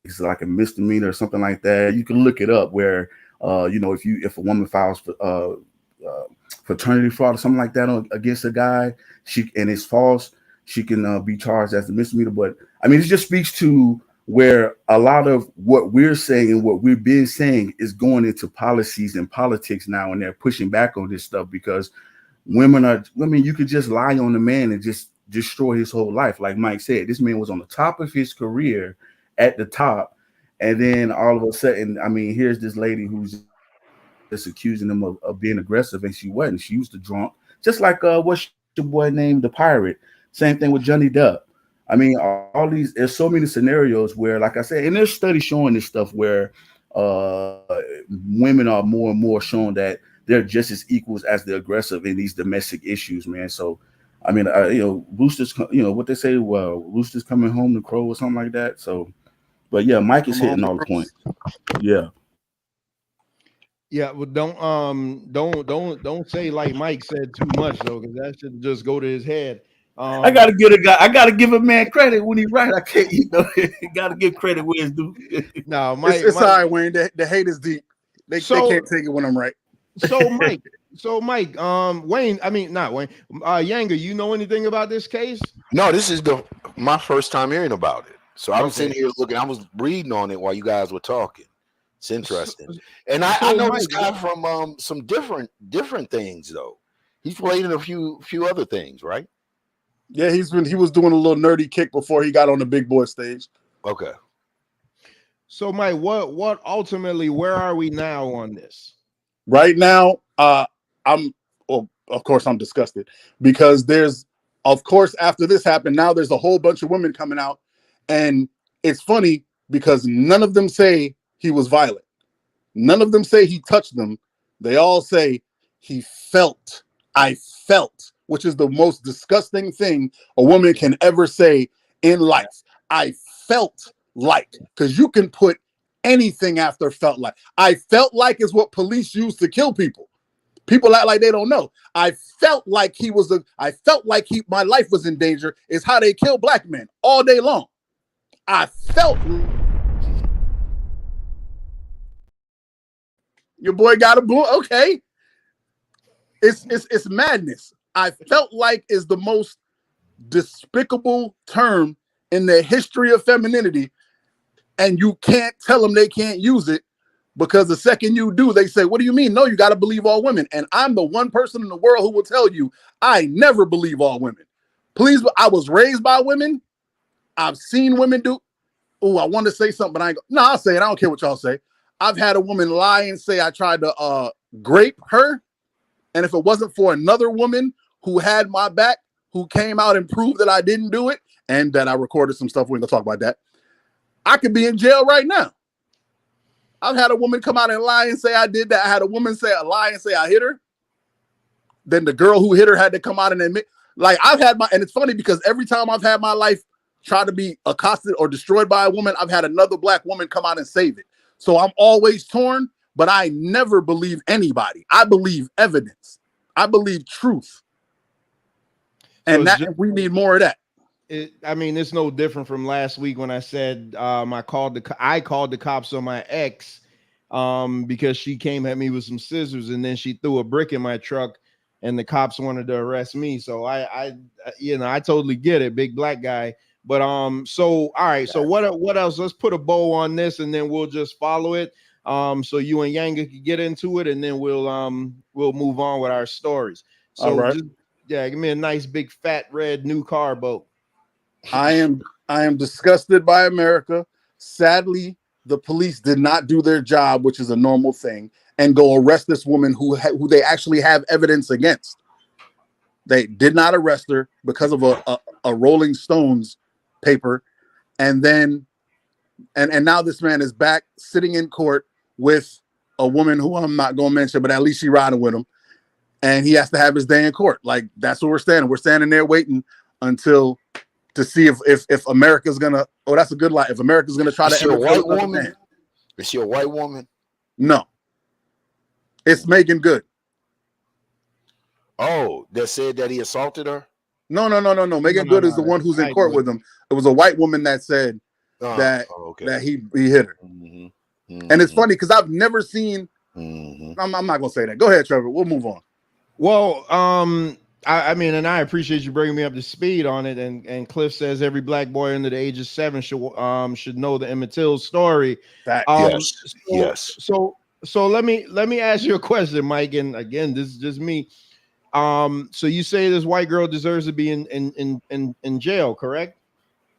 it's like a misdemeanor or something like that. You can look it up where, if a woman files for fraternity fraud or something like that against a guy, and it's false, she can be charged as a misdemeanor. But I mean, it just speaks to where a lot of what we're saying and what we've been saying is going into policies and politics now, and they're pushing back on this stuff because you could just lie on the man and just destroy his whole life. Like Mike said, this man was on the top of his career, at the top, And then all of a sudden, I mean, here's this lady who's just accusing him of being aggressive, and she wasn't. She used to drunk, just like what's your boy named the Pirate. Same thing with Johnny Depp. I mean, all these, there's so many scenarios where, like I said, and there's studies showing this stuff where women are more and more shown that they're just as equals as the aggressive in these domestic issues, man. So, I mean, roosters, what they say, well, roosters coming home to crow or something like that. So, but yeah, Mike is hitting all the points. Yeah. Yeah, well, don't say like Mike said too much though, because that should just go to his head. I gotta give a man credit when he's right. I can't, gotta give credit where it's due. No, Mike, it's all right, Wayne. The hate is deep. They can't take it when I'm right. So Mike, Wayne, I mean not Wayne, Yanga, you know anything about this case? No, this is my first time hearing about it. So I was sitting here looking, I was reading on it while you guys were talking. It's interesting. And I know this guy from some different things though. He's played in a few other things, right? Yeah, he was doing a little nerdy kick before he got on the big boy stage. Okay. So Mike, what ultimately, where are we now on this? Right now, of course I'm disgusted because of course after this happened, now there's a whole bunch of women coming out, and it's funny because none of them say he was violent. None of them say he touched them. They all say I felt, which is the most disgusting thing a woman can ever say in life. I felt like, because you can put anything after felt like. I felt like is what police use to kill people. People act like they don't know. I felt like my life was in danger is how they kill black men all day long. I felt. Your boy got a blue. Okay. It's madness. I felt like is the most despicable term in the history of femininity. And you can't tell them they can't use it because the second you do, they say, what do you mean? No, you got to believe all women. And I'm the one person in the world who will tell you, I never believe all women. Please, I was raised by women. I've seen women do. Oh, I want to say something, but I'll say it. I don't care what y'all say. I've had a woman lie and say I tried to grape her. And if it wasn't for another woman who had my back, who came out and proved that I didn't do it, and that I recorded some stuff, we're going to talk about that, I could be in jail right now. I've had a woman come out and lie and say I did that. I had a woman lie and say I hit her. Then the girl who hit her had to come out and admit. Like and it's funny because every time I've had my life try to be accosted or destroyed by a woman, I've had another black woman come out and save it. So I'm always torn, but I never believe anybody. I believe evidence. I believe truth. And we need more of that. It's no different from last week when I said I called the cops on my ex because she came at me with some scissors and then she threw a brick in my truck and the cops wanted to arrest me. So I totally get it, big black guy. But so all right, so what else? Let's put a bow on this and then we'll just follow it. So you and Yanga can get into it and then we'll move on with our stories. So all right. Give me a nice big fat red new car boat. I am disgusted by America. Sadly, the police did not do their job, which is a normal thing, and go arrest this woman who they actually have evidence against. They did not arrest her because of a Rolling Stones paper, and then and now this man is back sitting in court with a woman who I'm not going to mention, but at least she riding with him, and he has to have his day in court. Like that's where we're standing. We're standing there waiting until. To see if America's gonna. Oh, that's a good lie. If America's gonna try to. Is she a white woman? Is she a white woman? No. It's Megan Good. Oh, that said that he assaulted her? No. Megan Good is the one who's in court with him. It was a white woman that said that he hit her. Mm-hmm. Mm-hmm. And it's funny because I've never seen. Mm-hmm. I'm not gonna say that. Go ahead, Trevor. We'll move on. Well, I mean, and I appreciate you bringing me up to speed on it. And Cliff says every black boy under the age of 7 should know the Emmett Till story. Yes. So let me ask you a question, Mike. And again, this is just me. So you say this white girl deserves to be in jail, correct?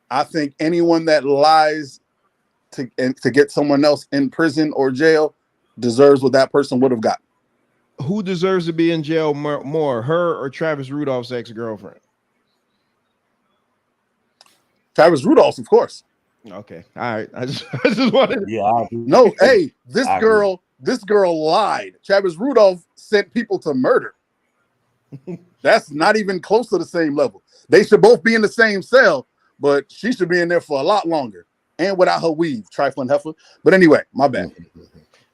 I think anyone that lies to get someone else in prison or jail deserves what that person would have got. Who deserves to be in jail more, her or Travis Rudolph's ex-girlfriend? Travis Rudolph, of course. Okay, all right. I just wanted. No, hey, this girl lied. Travis Rudolph sent people to murder. That's not even close to the same level. They should both be in the same cell, but she should be in there for a lot longer and without her weave, trifling heifer. But anyway, my bad.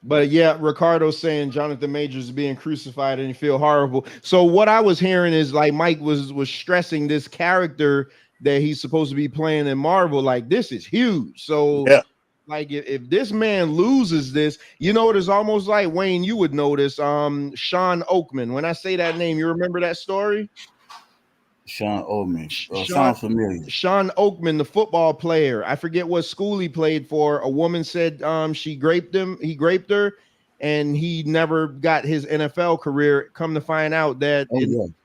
But yeah, Ricardo's saying Jonathan Majors is being crucified and you feel horrible. So what I was hearing is like Mike was stressing this character that he's supposed to be playing in Marvel. Like, this is huge. So yeah. Like if this man loses this, you know, it is almost like Wayne, you would notice Sean Oakman. When I say that name, you remember that story? Sean Oakman. Sounds familiar. Sean Oakman, the football player. I forget what school he played for. A woman said he raped her, and he never got his NFL career. Come to find out that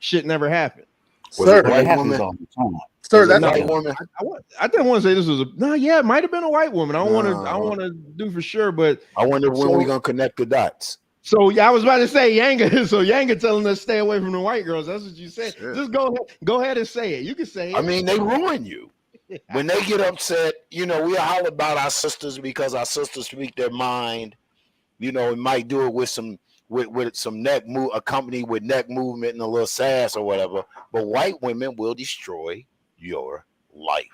shit never happened. Sir, that happens all the time. Sir, that's a woman. I didn't want to say this was it might have been a white woman. I don't want to do for sure, but I wonder when we're gonna connect the dots. So yeah, I was about to say Yanga. So Yanga telling us stay away from the white girls. That's what you said. Sure. Just go ahead and say it. You can say it. I mean, they ruin you when they get upset. You know, we holler about our sisters because our sisters speak their mind. You know, we might do it with some neck move, accompanied with neck movement and a little sass or whatever. But white women will destroy your life.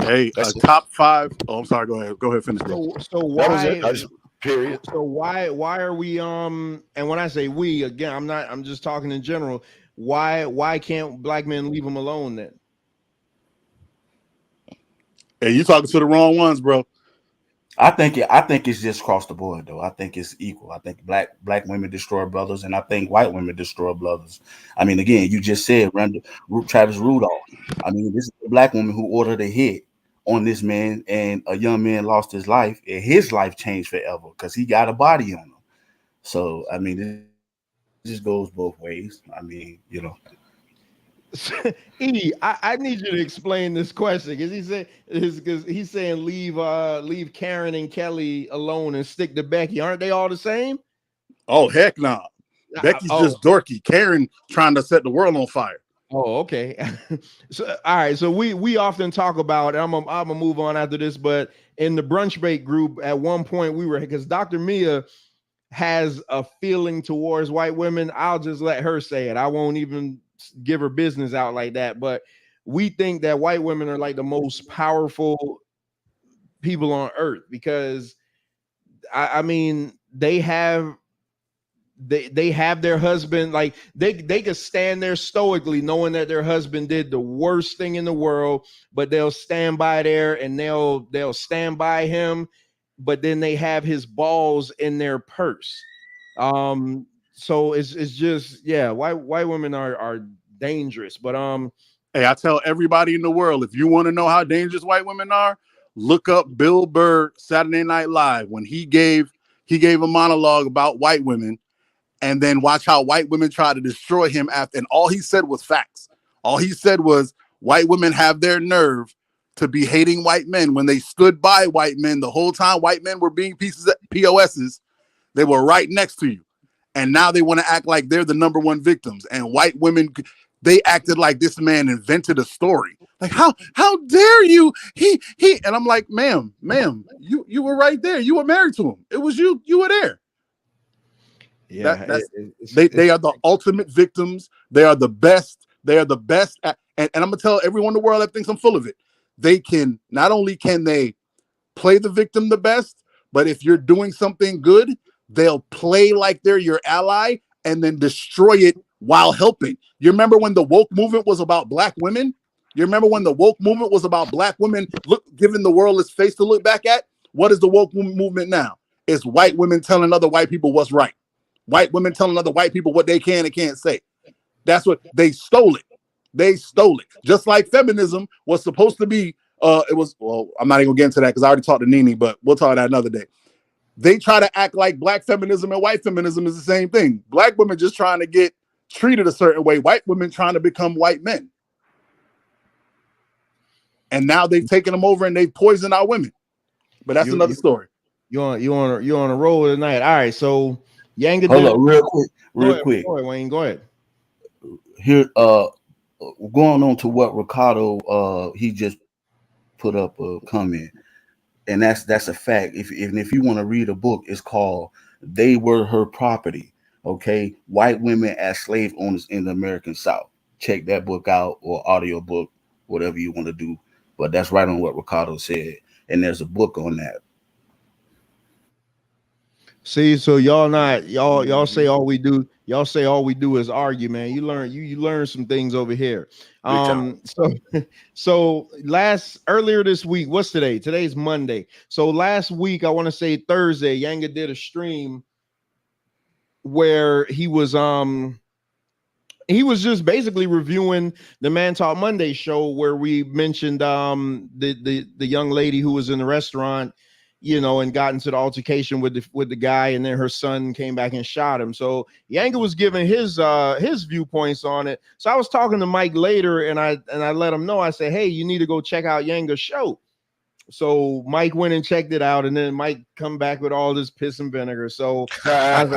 Hey, top 5. Oh, I'm sorry. Go ahead. Finish. So why? Period. So why are we and when I say we, again, I'm just talking in general. Why can't black men leave them alone then? Hey, you talking to the wrong ones, bro. I think it's just across the board though. I think it's equal. I think black women destroy brothers, and I think white women destroy brothers. I mean, again, you just said Travis Rudolph. I mean, this is a black woman who ordered a hit on this man, and a young man lost his life, and his life changed forever because he got a body on him. So I mean, it just goes both ways. I mean, you know. I need you to explain this question because he's saying leave Karen and Kelly alone and stick to Becky. Aren't they all the same? Oh heck no. Nah. Becky's just dorky. Karen trying to set the world on fire. Oh, okay. So all right. So we often talk about, I'm gonna move on after this, but in the Brunch Break group at one point we were, because Dr. Mia has a feeling towards white women. I'll just let her say it. I won't even give her business out like that, but we think that white women are like the most powerful people on earth because I mean they have their husband, like they could stand there stoically knowing that their husband did the worst thing in the world, but they'll stand by there and they'll stand by him, but then they have his balls in their purse. So it's just, yeah, white women are dangerous. But hey, I tell everybody in the world, if you want to know how dangerous white women are, look up Bill Burr Saturday Night Live when he gave a monologue about white women, and then watch how white women try to destroy him after. And all he said was facts. All he said was white women have their nerve to be hating white men when they stood by white men the whole time white men were being POSs. They were right next to you. And now they want to act like they're the number one victims. And white women, they acted like this man invented a story. Like, how dare you? He and I'm like, ma'am, you were right there. You were married to him. It was you. You were there. Yeah, they are the ultimate victims. They are the best. They are the best. And I'm gonna tell everyone in the world that thinks I'm full of it. They can not only can they play the victim the best, but if you're doing something good, they'll play like they're your ally and then destroy it while helping. You remember when the woke movement was about black women? You remember when the woke movement was about black women giving the world its face to look back at? What is the woke movement now? It's white women telling other white people what's right. White women telling other white people what they can and can't say. That's what they stole it. They stole it. Just like feminism was supposed to be, I'm not even gonna get into that because I already talked to Nene, but we'll talk about that another day. They try to act like black feminism and white feminism is the same thing. Black women just trying to get treated a certain way. White women trying to become white men. And now they've taken them over and they've poisoned our women. But that's another story. You on a roll tonight. All right, so Yanga. Hold up, real quick. Go ahead, Wayne. Go ahead. Here, going on to what Ricardo he just put up a comment, and that's a fact. If you want to read a book, it's called "They Were Her Property." Okay, white women as slave owners in the American South. Check that book out, or audio book, whatever you want to do. But that's right on what Ricardo said, and there's a book on that. See, so y'all say all we do is argue, man. You learn some things over here. So earlier this week, what's today? Today's Monday. So last week, I want to say Thursday, Yanga did a stream where he was just basically reviewing the Man Talk Monday show, where we mentioned the young lady who was in the restaurant, you know, and got into the altercation with the guy, and then her son came back and shot him. So Yanga was giving his viewpoints on it. So I was talking to Mike later, and I let him know. I said, hey, you need to go check out Yanga's show. So Mike went and checked it out, and then Mike come back with all this piss and vinegar. So I was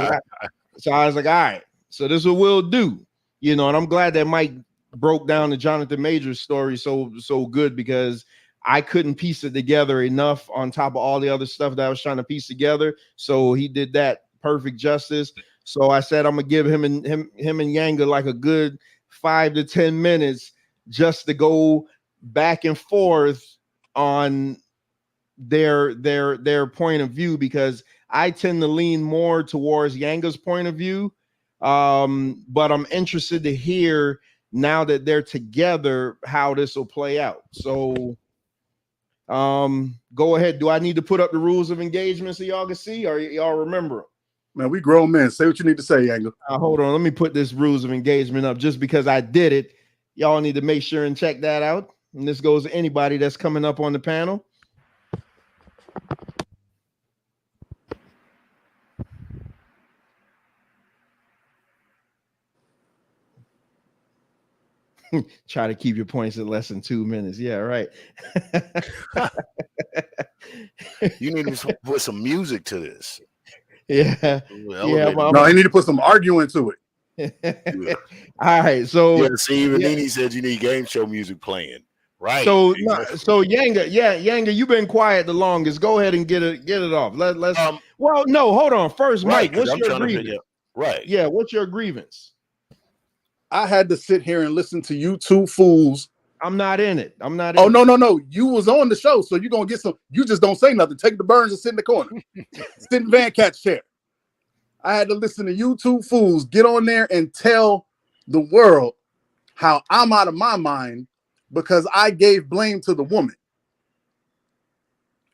like, all right, so this is what we'll do, you know. And I'm glad that Mike broke down the Jonathan Majors story so good, because I couldn't piece it together enough on top of all the other stuff that I was trying to piece together. So he did that perfect justice. So I said I'm gonna give him and Yanga like a good 5 to 10 minutes just to go back and forth on their point of view, because I tend to lean more towards Yanga's point of view. But I'm interested to hear, now that they're together, how this will play out. So go ahead. Do I need to put up the rules of engagement so y'all can see, or y'all remember them? Man, we grown men. Say what you need to say, Yanga. Hold on. Let me put this rules of engagement up. Just because I did it, y'all need to make sure and check that out. And this goes to anybody that's coming up on the panel. Try to keep your points at less than 2 minutes. Yeah, right. You need to put some music to this. Yeah. No, I need to put some arguing to it. All right. So see, even Nene said you need game show music playing. Right. So Yanga, you've been quiet the longest. Go ahead and get it off. Let's well, no, hold on. First, Mike, what's your grievance? Right. Yeah, what's your grievance? I had to sit here and listen to you two fools. I'm not in it. No. You was on the show, so you're gonna get some. You just don't say nothing. Take the burns and sit in the corner. Sit in Van Cat's chair. I had to listen to you two fools get on there and tell the world how I'm out of my mind because I gave blame to the woman.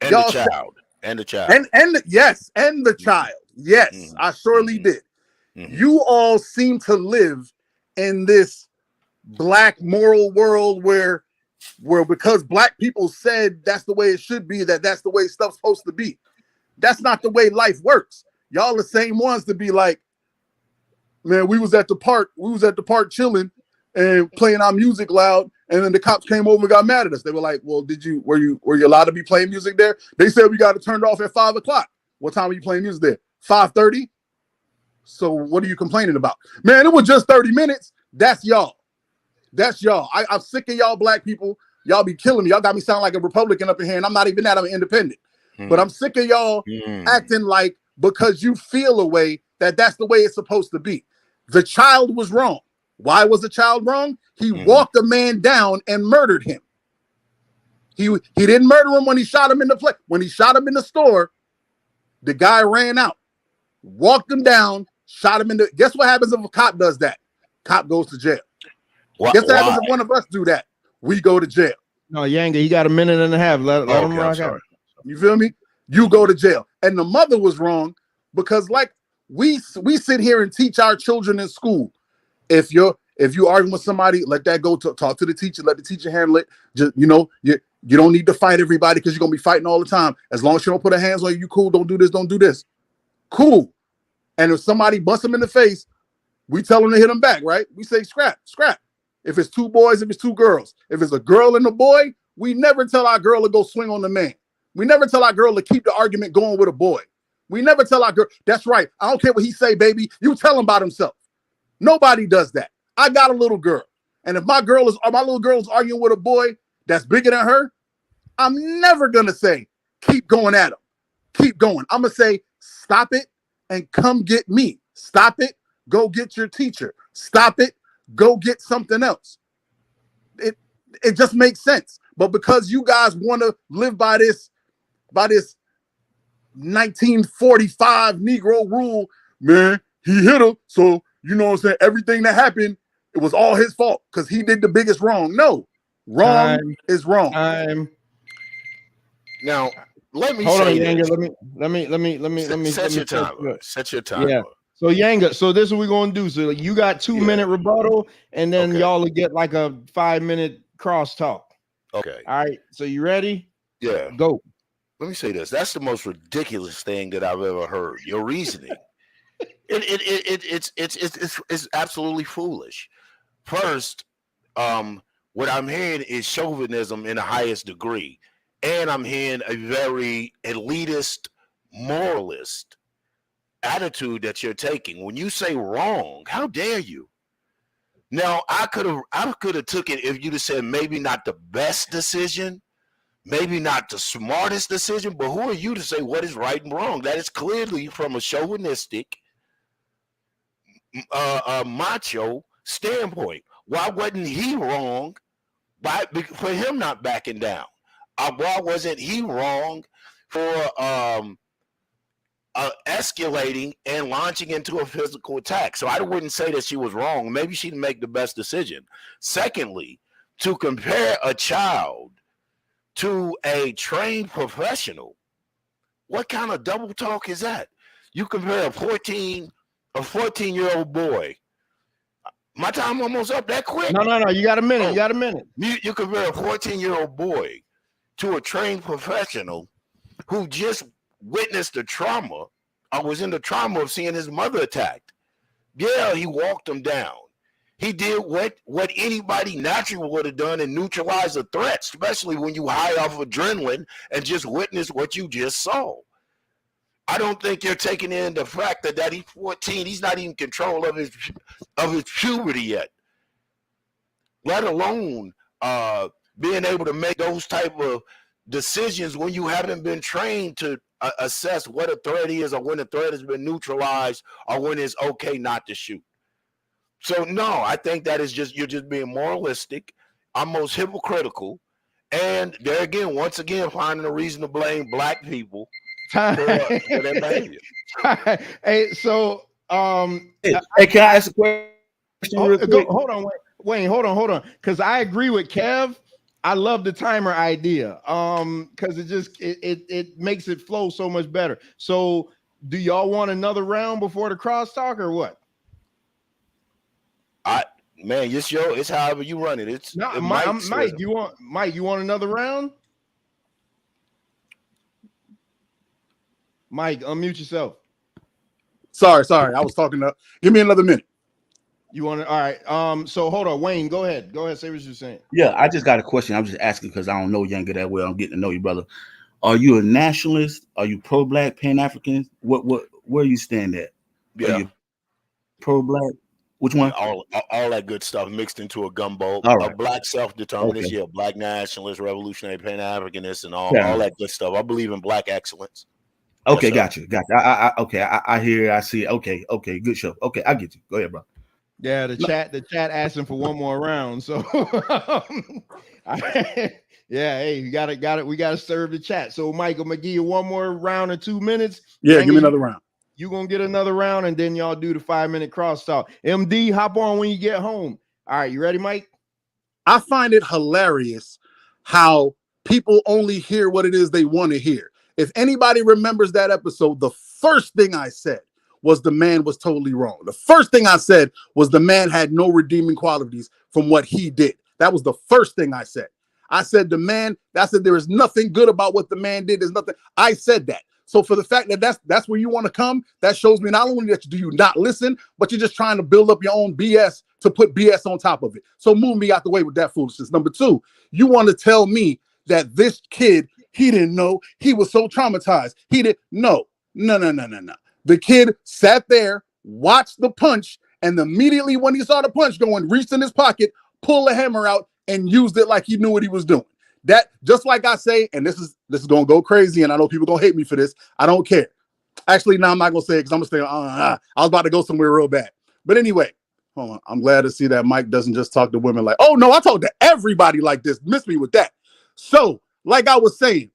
And the child. And the child. And the child. Yes, I surely did. You all seem to live in this black moral world where because black people said that's the way it should be, that's the way stuff's supposed to be. That's not the way life works. Y'all the same ones to be like, man, we was at the park chilling and playing our music loud, and then the cops came over and got mad at us. They were like, well, were you allowed to be playing music there? They said we got to turn it off at 5 o'clock. What time are you playing music there? 5:30? So what are you complaining about? Man, it was just 30 minutes. That's y'all. I'm sick of y'all black people. Y'all be killing me. Y'all got me sound like a Republican up in here, and I'm not even that. I'm independent. But I'm sick of y'all acting like because you feel a way that's the way it's supposed to be. The child was wrong. Why was the child wrong? He walked a man down and murdered him. He didn't murder him when he shot him in the place. When he shot him in the store, the guy ran out, walked him down, shot him in the. Guess what happens if a cop does that? Cop goes to jail. Guess what happens if one of us do that? We go to jail. No, Yanga, he got a minute and a half. Let him rock out. You feel me? You go to jail. And the mother was wrong because, like, we sit here and teach our children in school. If you argue with somebody, let that go. Talk to the teacher. Let the teacher handle it. Just you don't need to fight everybody because you're gonna be fighting all the time. As long as you don't put her hands on you, cool. Don't do this. Don't do this. Cool. And if somebody busts them in the face, we tell them to hit them back, right? We say scrap. If it's 2 boys, if it's 2 girls, if it's a girl and a boy, we never tell our girl to go swing on the man. We never tell our girl to keep the argument going with a boy. We never tell our girl, that's right. I don't care what he say, baby. You tell him about himself. Nobody does that. I got a little girl. And if my little girl is arguing with a boy that's bigger than her, I'm never going to say, keep going at him. Keep going. I'm going to say, stop it and come get me. Stop it. Go get your teacher. Stop it. Go get something else. It just makes sense. But because you guys want to live by this 1945 Negro rule, man, he hit her. So, you know what I'm saying? Everything that happened, it was all his fault because he did the biggest wrong. No, wrong is wrong. Now, let me hold on, say Yanga. this. Let me set your timer. Set your timer. Yeah. So Yanga, so this is what we're gonna do. So you got 2-minute rebuttal, and then y'all will get like a 5-minute crosstalk. Okay. All right. So you ready? Yeah. Go. Let me say this. That's the most ridiculous thing that I've ever heard. Your reasoning. It's absolutely foolish. First, what I'm hearing is chauvinism in the highest degree. And I'm hearing a very elitist, moralist attitude that you're taking. When you say wrong, how dare you? Now, I could have took it if you'd have said maybe not the best decision, maybe not the smartest decision, but who are you to say what is right and wrong? That is clearly from a chauvinistic, macho standpoint. Why wasn't he wrong for him not backing down? Why wasn't he wrong for escalating and launching into a physical attack? So I wouldn't say that she was wrong. Maybe she didn't make the best decision. Secondly, to compare a child to a trained professional, what kind of double talk is that? You compare a 14-year-old boy. My time almost up that quick. No. You got a minute. Oh, you got a minute. You compare a 14-year-old boy to a trained professional who just witnessed the trauma or was in the trauma of seeing his mother attacked. Yeah, he walked him down. He did what anybody naturally would have done and neutralized a threat, especially when you high off adrenaline and just witness what you just saw. I don't think you're taking in the fact that he's 14. He's not even in control of his puberty yet, let alone being able to make those type of decisions when you haven't been trained to assess what a threat is or when a threat has been neutralized or when it's okay not to shoot. So no, I think that is you're just being moralistic, almost hypocritical, and there again, once again, finding a reason to blame black people for their behavior. Hey, so hey, can I ask a question? Hold on, Wayne, hold on, because I agree with Kev. I love the timer idea, because it makes it flow so much better. So, do y'all want another round before the crosstalk or what? Man, it's however you run it. It's no, Mike. You want another round? Mike, unmute yourself. Sorry. I was talking to. Give me another minute. You want to? All right. So hold on, Wayne. Go ahead. Say what you're saying. Yeah, I just got a question. I'm just asking because I don't know Younger that well. I'm getting to know you, brother. Are you a nationalist? Are you pro-black, Pan-African? Where you stand at? Yeah. Are you pro-black? Which one? All that good stuff mixed into a gumbo. All right. A black self-determinist, Okay. yeah, black nationalist, revolutionary, Pan-Africanist, and all that good stuff. I believe in black excellence. Okay, Yes, got you. I hear, I see. Okay, good show. Okay, I get you. Go ahead, bro. Yeah, the chat asking for one more round. So yeah, hey, we gotta serve the chat. So Mike, I'm gonna give you one more round in 2 minutes. Yeah, give me another round. You're gonna get another round, and then y'all do the 5-minute crosstalk. MD, hop on when you get home. All right, you ready, Mike? I find it hilarious how people only hear what it is they want to hear. If anybody remembers that episode, the first thing I said was the man was totally wrong. The first thing I said was the man had no redeeming qualities from what he did. That was the first thing I said. I said there is nothing good about what the man did. There's nothing. I said that. So for the fact that that's where you want to come, that shows me not only that you not listen, but you're just trying to build up your own BS to put BS on top of it. So move me out the way with that foolishness. Number two, you want to tell me that this kid He didn't know. He was so traumatized. He didn't. No. The kid sat there, watched the punch, and immediately when he saw the punch going, reached in his pocket, pulled a hammer out, and used it like he knew what he was doing. That, just like I say, and this is gonna go crazy, and I know people gonna hate me for this. I don't care. Actually, no, I'm not gonna say it because I'm gonna say I was about to go somewhere real bad. But anyway, hold on. I'm glad to see that Mike doesn't just talk to women like, oh no, I talk to everybody like this. Miss me with that. So, like I was saying,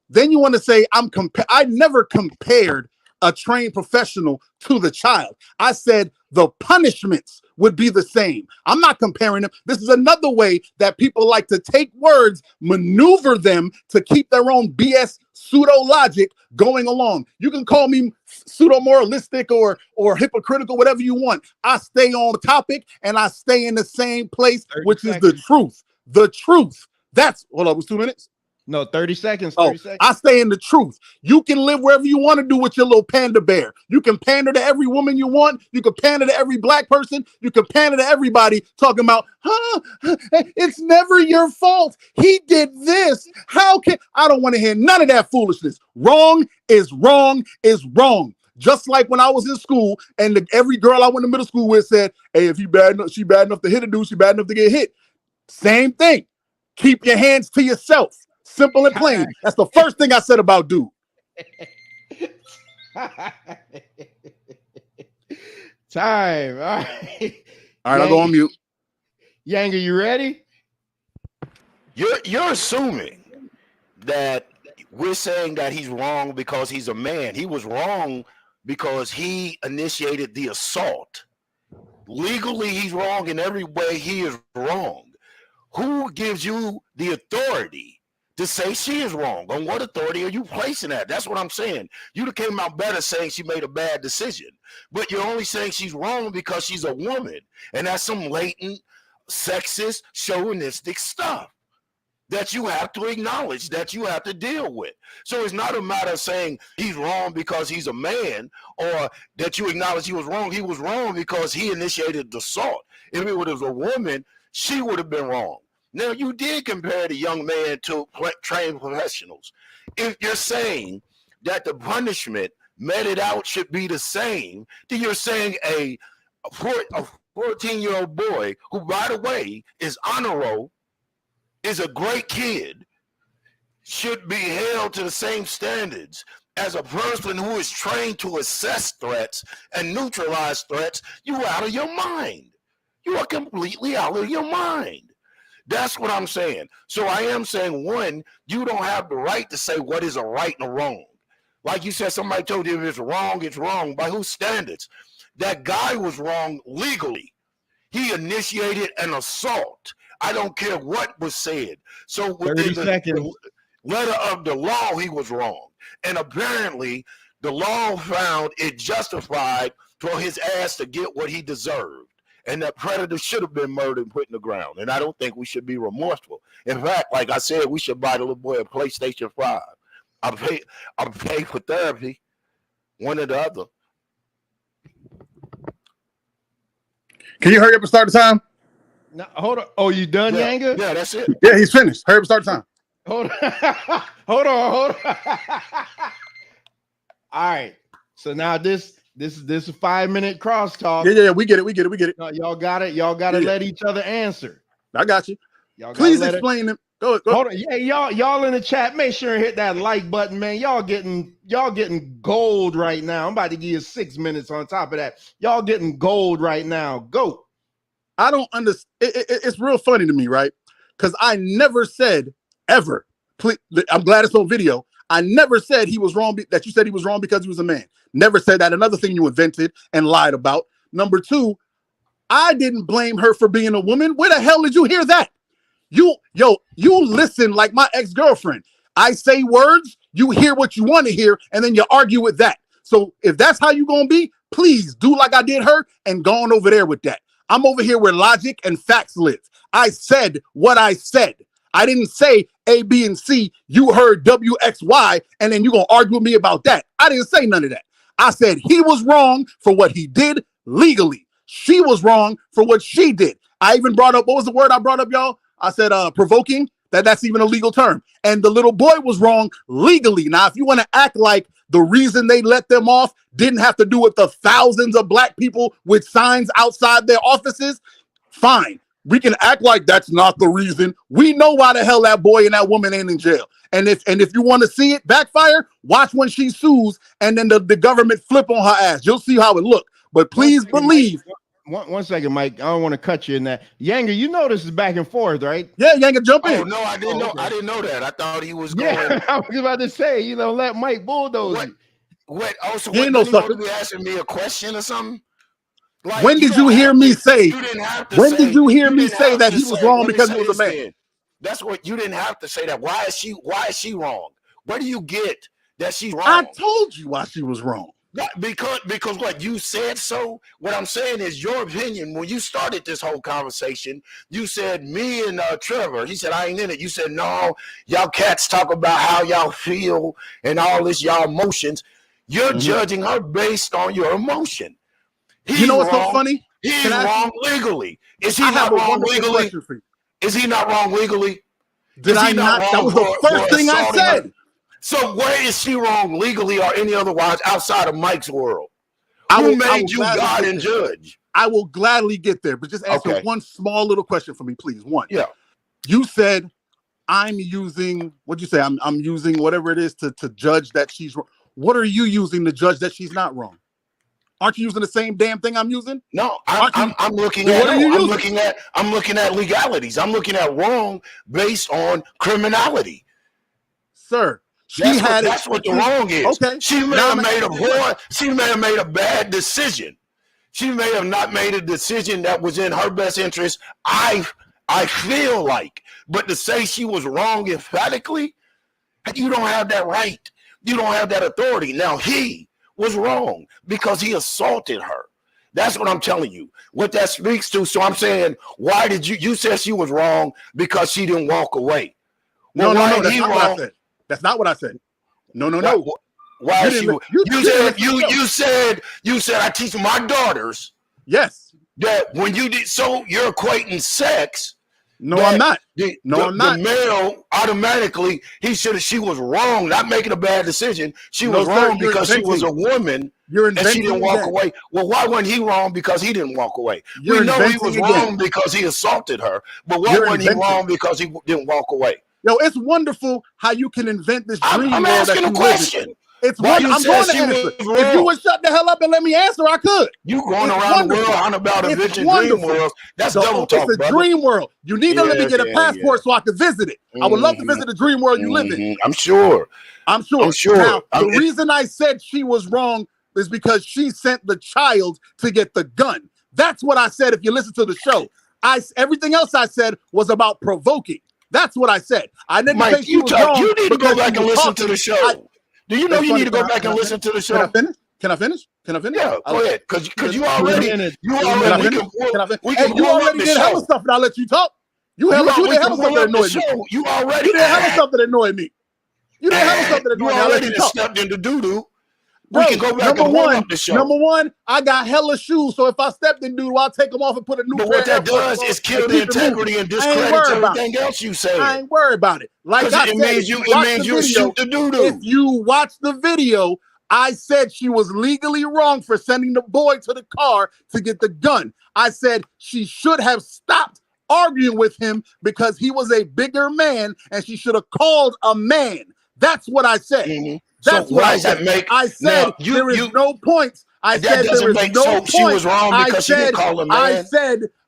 then you want to say I never compared a trained professional to the child. I said the punishments would be the same. I'm not comparing them. This is another way that people like to take words, maneuver them to keep their own BS pseudo logic going along. You can call me pseudo moralistic or hypocritical, whatever you want. I stay on topic and I stay in the same place, which is the truth. The truth. That's hold on, it was 2 minutes. No, 30 seconds. 30 seconds. I stay in the truth. You can live wherever you want to do with your little panda bear. You can pander to every woman you want. You can pander to every black person. You can pander to everybody talking about, it's never your fault. He did this. How can I don't want to hear none of that foolishness. Wrong is wrong is wrong. Just like when I was in school and every girl I went to middle school with said, hey, if she bad enough to hit a dude, she bad enough to get hit. Same thing. Keep your hands to yourself. Simple and plain. That's the first thing I said about dude. Time. All right. I'll go on mute. Yanga, you ready? You're assuming that we're saying that he's wrong because he's a man. He was wrong because he initiated the assault. Legally, he's wrong in every way. He is wrong. Who gives you the authority to say she is wrong? On what authority are you placing that? That's what I'm saying. You'd have came out better saying she made a bad decision, but you're only saying she's wrong because she's a woman, and that's some latent sexist, chauvinistic stuff that you have to acknowledge, that you have to deal with. So it's not a matter of saying he's wrong because he's a man, or that you acknowledge he was wrong. He was wrong because he initiated the assault. If it was a woman, she would have been wrong. Now, you did compare the young man to trained professionals. If you're saying that the punishment meted out should be the same, then you're saying a 14-year-old boy, who, by the way, is honor roll, is a great kid, should be held to the same standards as a person who is trained to assess threats and neutralize threats. You are out of your mind. You are completely out of your mind. That's what I'm saying. So I am saying, one, you don't have the right to say what is a right and a wrong. Like you said, somebody told you if it's wrong, it's wrong. By whose standards? That guy was wrong legally. He initiated an assault. I don't care what was said. So within the letter of the law, he was wrong. And apparently, the law found it justified for his ass to get what he deserved. And that predator should have been murdered and put in the ground. And I don't think we should be remorseful. In fact, like I said, we should buy the little boy a PlayStation 5. I'll pay for therapy, one or the other. Can you hurry up and start the time? No, hold on. Oh, you done, Yanga? Yeah, that's it. Yeah, he's finished. Hurry up and start the time. Hold on. hold on. All right. So now this is a 5-minute crosstalk. Yeah, we get it. No, y'all got it. Y'all got to let each other answer. I got you. Please explain them. Go. Hold on. Yeah, y'all in the chat, make sure and hit that like button, man. Y'all getting gold right now. I'm about to give you 6 minutes on top of that. Y'all getting gold right now. Go. I don't understand. It's real funny to me, right? Because I never said ever. Please, I'm glad it's on video. I never said he was wrong. That you said he was wrong because he was a man. Never said that. Another thing you invented and lied about. Number two, I didn't blame her for being a woman. Where the hell did you hear that? You listen like my ex-girlfriend. I say words, you hear what you want to hear, and then you argue with that. So if that's how you gonna be, please do like I did her and go on over there with that. I'm over here where logic and facts live. I said what I said. I didn't say A, B, and C. You heard W, X, Y, and then you're going to argue with me about that. I didn't say none of that. I said he was wrong for what he did legally. She was wrong for what she did. I even brought up, what was the word I brought up, y'all? I said provoking. that's even a legal term. And the little boy was wrong legally. Now, if you want to act like the reason they let them off didn't have to do with the thousands of black people with signs outside their offices, fine. We can act like that's not the reason. We know why the hell that boy and that woman ain't in jail. And if you want to see it backfire, watch when she sues and then the government flip on her ass. You'll see how it look. But please believe. One second, Mike. I don't want to cut you in that. Yanger, you know this is back and forth, right? Yeah, Yanger, jump in. Oh no, I didn't know. Okay. I didn't know that. I thought he was going. Yeah, I was about to say, let Mike bulldoze you. What? Also, you what, you be asking me a question or something? Like, when did you hear me say? When did you hear me say that he was wrong because he was a man? That's what you didn't have to say that. Why is she wrong? Where do you get that she's wrong? I told you why she was wrong. Because what you said so. What I'm saying is your opinion. When you started this whole conversation, you said me and Trevor. He said I ain't in it. You said no. Y'all cats talk about how y'all feel and all this y'all emotions. You're judging her based on your emotion. You know what's so funny? He's wrong legally. Is he not wrong legally? Is he not wrong legally? Did I not? That was the first thing I said. So where is she wrong legally or any otherwise outside of Mike's world? Who made you God and judge? I will gladly get there, but just answer one small little question for me, please. One. Yeah. You said I'm using, what'd you say? I'm using whatever it is to judge that she's wrong. What are you using to judge that she's not wrong? Aren't you using the same damn thing I'm using? No, I'm looking at I'm looking at legalities. I'm looking at wrong based on criminality. Sir, that's what the wrong is. Okay. She may have made a bad decision. She may have not made a decision that was in her best interest. I feel like, but to say she was wrong emphatically, you don't have that right. You don't have that authority. Now he was wrong because he assaulted her. That's what I'm telling you. What that speaks to. So I'm saying, why did you said she was wrong because she didn't walk away? Well, no, that's not what I said. That's not what I said. No. Why you said I teach my daughters. Yes. That when you did so, you're equating sex. No, I'm not. I'm not. The male automatically she was wrong, not making a bad decision. She was wrong because she was a woman and she didn't walk away. Well, why wasn't he wrong because he didn't walk away? We know he was wrong because he assaulted her, but why wasn't he wrong because he didn't walk away? Yo, it's wonderful how you can invent this dream. I'm asking a question. It's wonderful. I'm going to answer. If you would shut the hell up and let me answer, I could. You going around the world on about a vision dream world. That's double talk, It's a dream world. You need to let me get a passport so I can visit it. I would love to visit the dream world you live in. I'm sure. Now, the reason I said she was wrong is because she sent the child to get the gun. That's what I said if you listen to the show. Everything else I said was about provoking. That's what I said. I didn't say she was wrong. You need to go back and listen to the show. Do you know you need to go back and listen to the show? Can I finish? Yeah, go ahead. Because you already did hella stuff and I'll let you talk. You did hella stuff that annoyed me. You already did hella stuff that annoyed me. You did hella stuff that annoyed me. You already stepped into doo-doo. We can go back and warm up the show. Number one, I got hella shoes, so if I stepped in doo-doo, I'll take them off and put a new pair. But what that does is kill the integrity and discredit everything else you say. I ain't worried about it. Like I said, it means you shoot the doo-doo. If you watch the video, I said she was legally wrong for sending the boy to the car to get the gun. I said she should have stopped arguing with him because he was a bigger man and she should have called a man. That's what I said. That's so why does that make? I said there is no points. I said there is no points. She was wrong because she didn't call a man.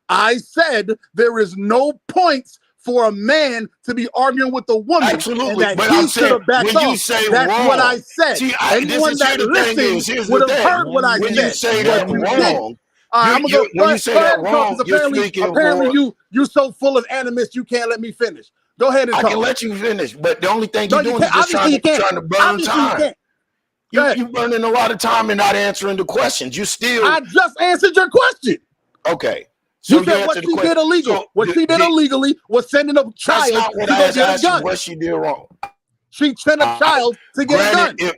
I said there is no points for a man to be arguing with a woman. Absolutely, and that he should have backed off. That's wrong, what I said. See, anyone that listened would have heard what I said. When you say that wrong, I'm gonna go. When you say that wrong, apparently you so full of animus you can't let me finish. Go ahead and talk. I can let you finish, but the only thing you're doing is just trying to burn time. You're burning a lot of time and not answering the questions. I just answered your question. Okay. So you said what she did illegal. What she did illegally was sending a child to go get a gun. What she did wrong. She sent a child to get a gun.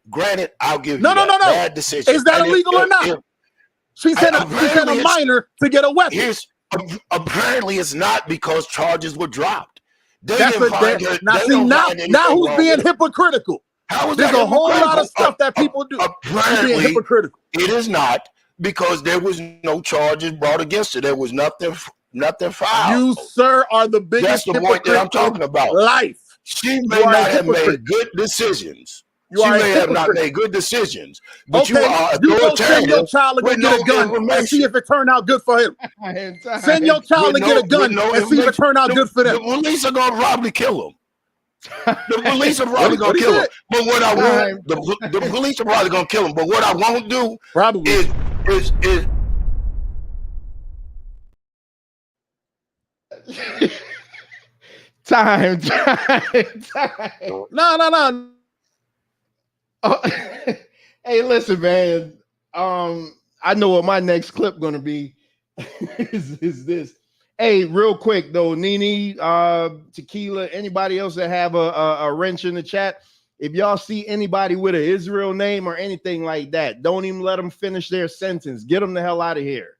Granted, I'll give you no. bad decision. Is that illegal or not? She sent a minor to get a weapon. Apparently, it's not because charges were dropped. They That's didn't find a, it. now They see don't now find anything now who's wrong being with it. hypocritical? How is There's that a whole lot of hypocritical? stuff that people do. Apparently, Being hypocritical. it is not because there was no charges brought against her. There was nothing filed. You, sir, are the biggest That's the point that I'm hypocrite talking in about. life. She may You are a not have hypocrite. made good decisions. You She are a may have not hypocrite. made good decisions, but Okay, you are you go send your authoritative child to go with get no a gun and see information. if it turned out good for him. Send your child to get a gun and see if it turned out good for them. The police are gonna probably kill him. The police are probably What gonna he kill him. said? But what I won't, the police are probably gonna kill him. But what I won't do Probably. is Time. No. Oh, hey, listen, man. I know what my next clip gonna be. is this? Hey, real quick though, Nene, Tequila, anybody else that have a wrench in the chat? If y'all see anybody with an Israel name or anything like that, don't even let them finish their sentence. Get them the hell out of here.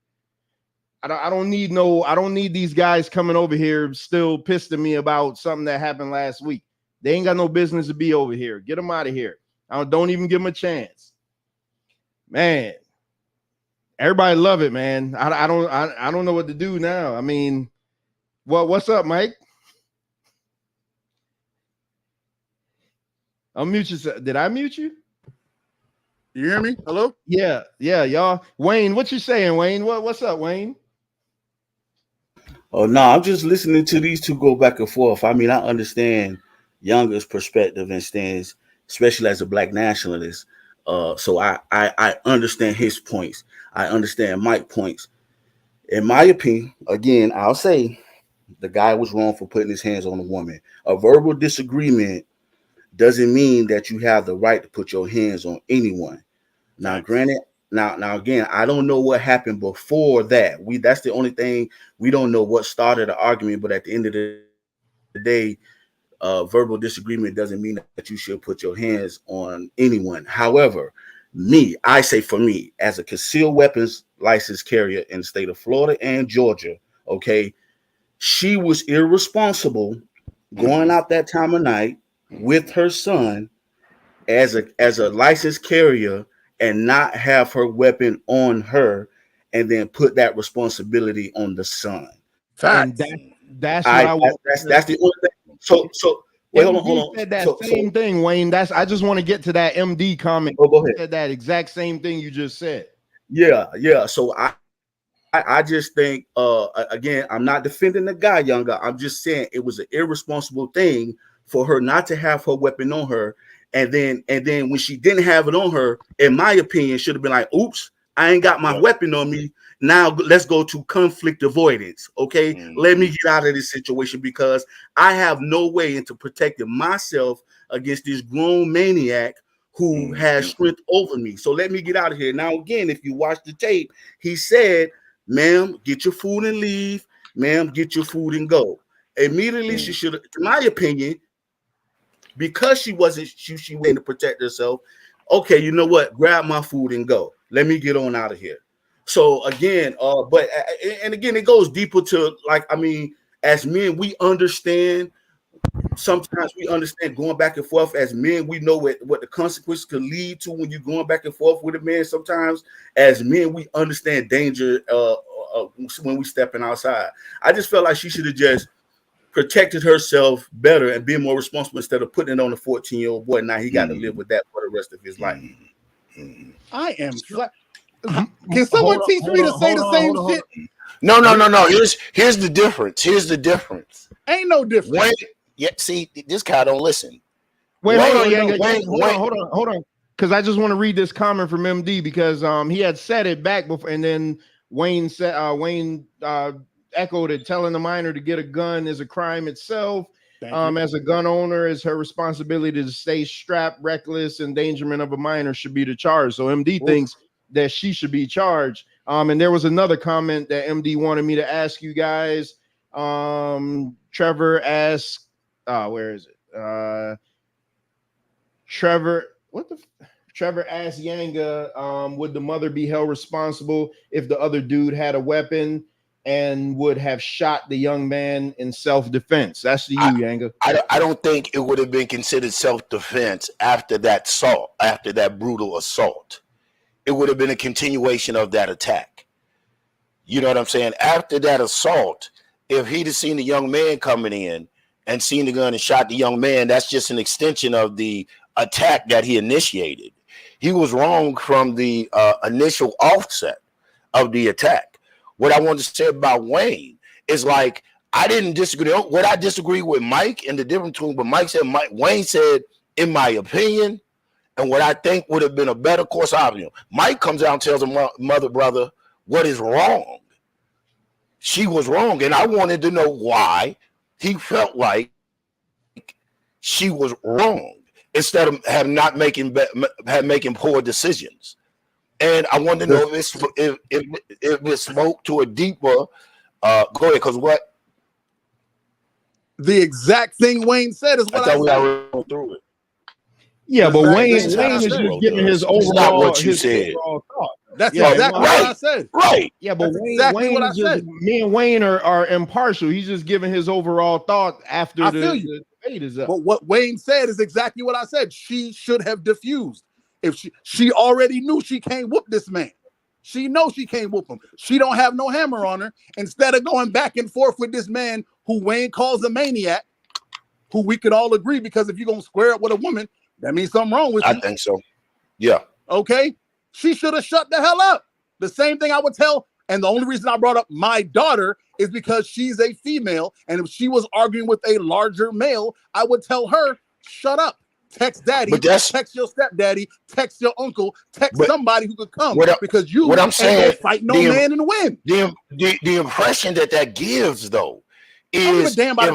I don't need these guys coming over here still pissed at me about something that happened last week. They ain't got no business to be over here. Get them out of here. Don't even give them a chance. Man, everybody love it, man. I don't know what to do now. I mean, what's up, Mike? I'll mute you. Did I mute you? You hear me? Hello? Yeah, y'all. Wayne, what you saying, Wayne? What's up, Wayne? Oh no, I'm just listening to these two go back and forth. I mean, I understand Younger's perspective and stance, especially as a black nationalist. So I understand his points. I understand Mike's points. In my opinion, again, I'll say the guy was wrong for putting his hands on a woman. A verbal disagreement doesn't mean that you have the right to put your hands on anyone. Now, granted, now again, I don't know what happened before that. That's the only thing. We don't know what started the argument, but at the end of the day, verbal disagreement doesn't mean that you should put your hands on anyone. However, I say for me, as a concealed weapons license carrier in the state of Florida and Georgia, okay, she was irresponsible going out that time of night with her son as a licensed carrier and not have her weapon on her and then put that responsibility on the son. And that's the only thing. So wait, hold on. Said that same thing, Wayne. I just want to get to that MD comment. Oh, go ahead. Said that exact same thing you just said. Yeah. So I just think again, I'm not defending the guy, Younger. I'm just saying it was an irresponsible thing for her not to have her weapon on her. And then when she didn't have it on her, in my opinion, should have been like, oops, I ain't got my weapon on me. Now let's go to conflict avoidance. Okay. Let me get out of this situation because I have no way into protecting myself against this grown maniac who has strength over me. So let me get out of here. Now, again, if you watch the tape, he said, ma'am, get your food and leave. Ma'am, get your food and go. Immediately, she should, in my opinion, because she wasn't to protect herself. Okay, you know what? Grab my food and go. Let me get on out of here. So again, and again, it goes deeper to as men, we understand. Sometimes we understand going back and forth as men. We know what the consequences could lead to when you're going back and forth with a man. Sometimes as men, we understand danger when we stepping outside. I just felt like she should have just protected herself better and been more responsible instead of putting it on a 14-year-old boy. Now he got to live with that for the rest of his life. I am flat. Can someone teach me to say the same shit? No. Here's the difference. Ain't no difference. See, this guy don't listen. Hold on. Because I just want to read this comment from MD because he had said it back before, and then Wayne said echoed it, telling the minor to get a gun is a crime itself. As a gun owner, it's her responsibility to stay strapped. Reckless endangerment of a minor should be the charge. So MD thinks that she should be charged. And there was another comment that MD wanted me to ask you guys. Trevor asked, where is it? Trevor asked Yanga, would the mother be held responsible if the other dude had a weapon? and would have shot the young man in self-defense? That's to you, Yanga. I don't think it would have been considered self-defense after that assault, after that brutal assault. It would have been a continuation of that attack. You know what I'm saying? After that assault, if he'd have seen the young man coming in and seen the gun and shot the young man, that's just an extension of the attack that he initiated. He was wrong from the initial offset of the attack. What I wanted to say about Wayne is like, I didn't disagree. What I disagree with Mike and the difference between what Mike said, Wayne said, in my opinion, and what I think would have been a better course of action. Mike comes out and tells him, mother, brother, what is wrong? She was wrong. And I wanted to know why he felt like she was wrong instead of making poor decisions. And I wanted to know if it spoke to a deeper. Go ahead, because what the exact thing Wayne said is what I thought we already went through it. Yeah, but Wayne is just giving his overall. Not what you said. That's exactly what I said. Right. Yeah, but Wayne what I said. Me and Wayne are impartial. He's just giving his overall thought after the debate is up. But what Wayne said is exactly what I said. She should have diffused. If she already knew she can't whoop this man. She knows she can't whoop him. She don't have no hammer on her. Instead of going back and forth with this man who Wayne calls a maniac, who we could all agree, because if you're going to square up with a woman, that means something wrong with you. I think so. Yeah. Okay. She should have shut the hell up. The same thing I would tell. And the only reason I brought up my daughter is because she's a female. And if she was arguing with a larger male, I would tell her, shut up. Text daddy, text your stepdaddy, text your uncle, text somebody who could come, because you what I'm saying, fight no man and win. The impression that gives though is if my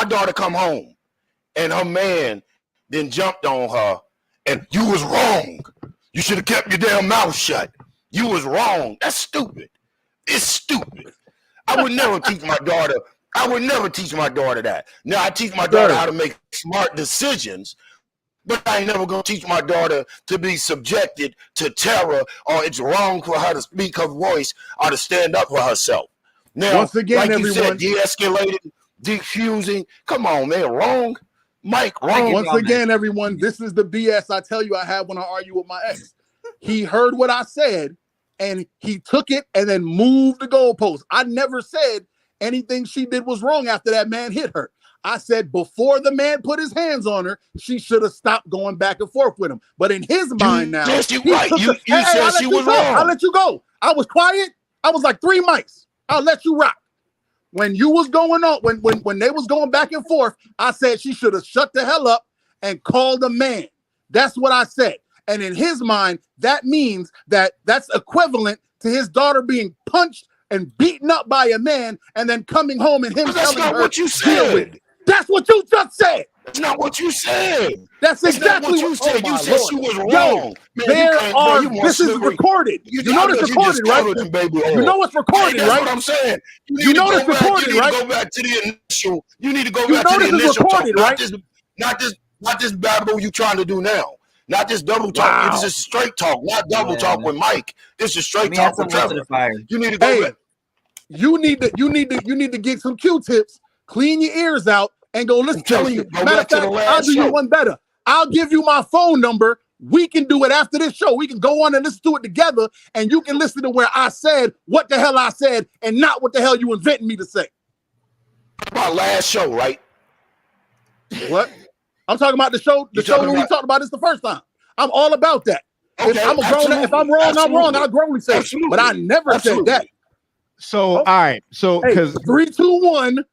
daughter come home and her man then jumped on her and you was wrong, you should have kept your damn mouth shut. You was wrong. That's stupid. It's stupid. I would never teach my daughter. I would never teach my daughter that. Now I teach my daughter how to make smart decisions, but I ain't never gonna teach my daughter to be subjected to terror, or it's wrong for her to speak her voice or to stand up for herself. Now, once again, like you said, de-escalating, defusing. Come on, man, wrong. Mike, wrong. Once again, everyone, this is the BS I tell you I have when I argue with my ex. He heard what I said and he took it and then moved the goalpost. I never said anything she did was wrong after that man hit her. I said before the man put his hands on her, she should have stopped going back and forth with him. But in his mind now, yes, you're right. You said she was wrong. I'll let you go. I was quiet. I was like 3 mics. I'll let you rock. When you was going on, when they was going back and forth, I said she should have shut the hell up and called a man. That's what I said. And in his mind, that means that's equivalent to his daughter being punched and beaten up by a man and then coming home and him telling her what you said. That's what you just said. That's not what you said. That's exactly what you said. Oh, you said she was wrong. Man, this is recorded. You know it's recorded, right? You know it's recorded, right? That's what I'm saying. You know it's recorded, right? Go back to the initial. You need to go back to the initial talk, not this babble you trying to do now. Not this double talk. This is straight talk, not double talk with Mike. This is straight talk with Trevor. You need to go back. You need to get some Q-tips, clean your ears out, and go listen to it. Matter of fact, I'll do you one better. I'll give you my phone number. We can do it after this show. We can go on and listen to it together, and you can listen to where I said what the hell I said and not what the hell you inventing me to say. My last show, right? What? I'm talking about the show when we talked about this the first time. I'm all about that. Okay, if I'm wrong, I'm wrong. I'll groanly say it. But I never said that. So all right, so because 321-506.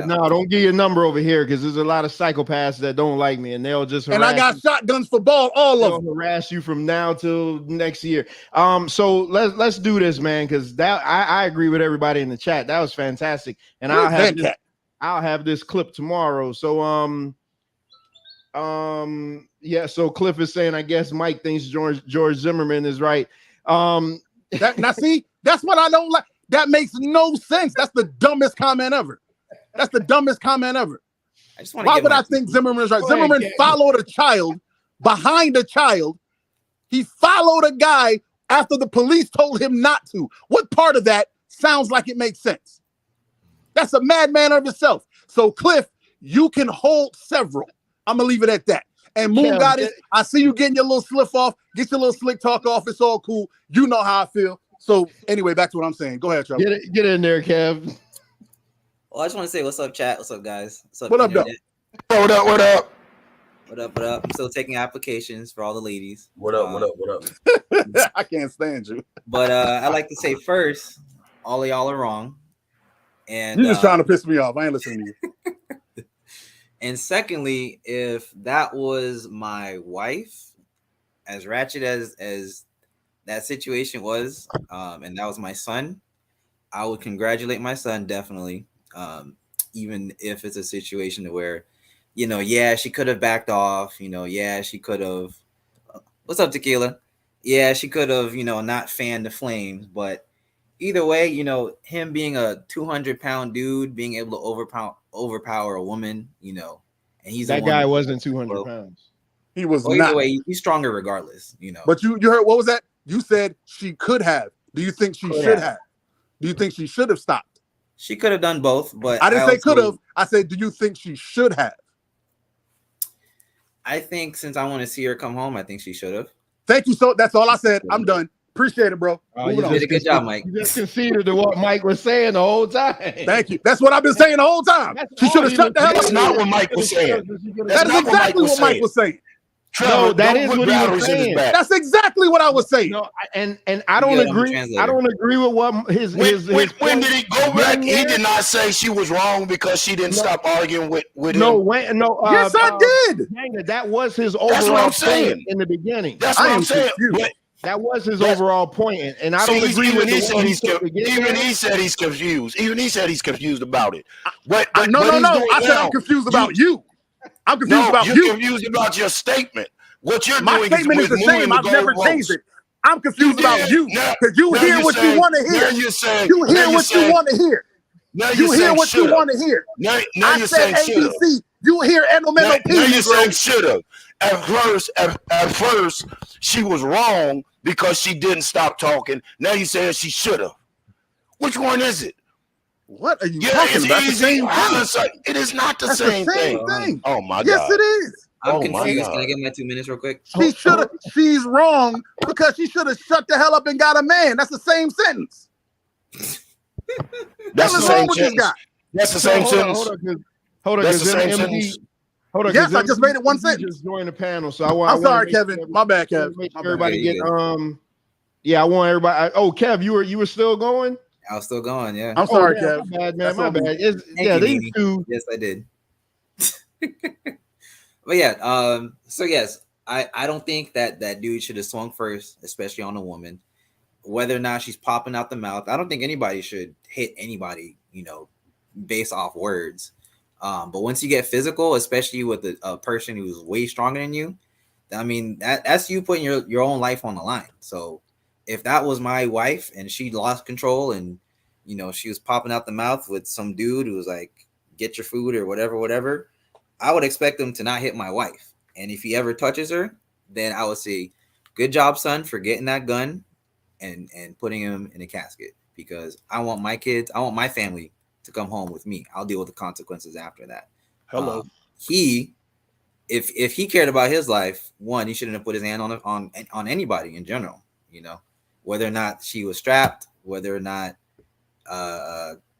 Don't get your number over here, because there's a lot of psychopaths that don't like me, and they'll just I got shotguns for ball, all of them. Harass you from now till next year. So let's do this, man, because that I agree with everybody in the chat. That was fantastic, and I'll have this clip tomorrow. So yeah, so Cliff is saying, I guess Mike thinks George Zimmerman is right. Now see, that's what I don't like. That makes no sense. That's the dumbest comment ever. Why would I think Zimmerman is right? Zimmerman followed a child behind a child He followed a guy after the police told him not to. What part of that sounds like it makes sense? That's a madman of itself. So, Cliff, you can hold several. I'm going to leave it at that. And Moon Goddess, I see you getting your little slip off. Get your little slick talk off. It's all cool. You know how I feel. So, anyway, back to what I'm saying. Go ahead, Trevor. Get in there, Kev. Well, I just want to say what's up, chat. What's up, guys? What's up? What up, though? What up? What up? What up? I'm still taking applications for all the ladies. What up? I can't stand you. But I like to say first, all of y'all are wrong. And you're just trying to piss me off. I ain't listening to you. And secondly, if that was my wife, as ratchet as that situation was, and that was my son, I would congratulate my son definitely. Even if it's a situation where, you know, yeah, she could have backed off, you know, yeah, she could have. What's up, Tequila? Yeah, she could have, you know, not fanned the flames, but either way, you know, him being a 200-pound dude, being able to overpower a woman, you know, and he's that guy wasn't 200 pounds. He was well, not. Either way, he's stronger regardless, you know. But you heard, what was that? You said she could have. Do you think she should have? Do you think she should have stopped? She could have done both, but I didn't say could have. I said, do you think she should have? I think since I want to see her come home, I think she should have. Thank you. So that's all I said. I'm done. Appreciate it, bro. You did a good job, Mike. You just conceded to what Mike was saying the whole time. Thank you. That's what I've been saying the whole time. She should have shut the hell up. That's not what Mike was saying. That is exactly what Mike was saying. No, that is what he was saying. That's exactly what I was saying. No, and I don't agree. I don't agree with what his when did he go back? He did not say she was wrong because she didn't stop arguing with him. Yes, I did. That was his overall point in the beginning. That's what I'm saying. That was his overall point, and I don't agree with he said he's confused. Even he said he's confused about it. But no. I said I'm confused about you. I'm confused about you. You're confused about your statement. What you're doing statement is the same. I've never changed it. I'm confused about you because you hear what you want to hear. You hear what you want to hear. You hear what you want to hear. Now I you're said saying ABC. You hear Endomeno P. Now you're saying should have. At first, she was wrong because she didn't stop talking. Now you saying she should have. Which one is it? What are you talking about? It is not the same thing. Oh my God. Yes, it is. I'm confused. Can I get my 2 minutes real quick? She should have. She's wrong because she should have shut the hell up and got a man. That's the same sentence. That's the same sentence. That's the same sentence. Hold on. That's the same sentence. Hold on. Yes, I just made it one sentence. Just joined the panel, so I'm sorry, Kevin. My bad, Kev. Make sure everybody get Yeah, I want everybody. Kev, you were still going. I was still going, yeah. I'm sorry, Kev. My bad, man. My bad. These two. Yes, I did. But yeah, so yes, I don't think that dude should have swung first, especially on a woman. Whether or not she's popping out the mouth, I don't think anybody should hit anybody, you know, based off words. But once you get physical, especially with a person who's way stronger than you, I mean, that's you putting your own life on the line. So if that was my wife and she lost control and, you know, she was popping out the mouth with some dude who was like, get your food or whatever, I would expect him to not hit my wife. And if he ever touches her, then I would say, good job, son, for getting that gun and putting him in a casket, because I want my kids, I want my family to come home with me. I'll deal with the consequences after that. Hello. If he cared about his life, one, he shouldn't have put his hand on anybody in general, you know, whether or not she was strapped, whether or not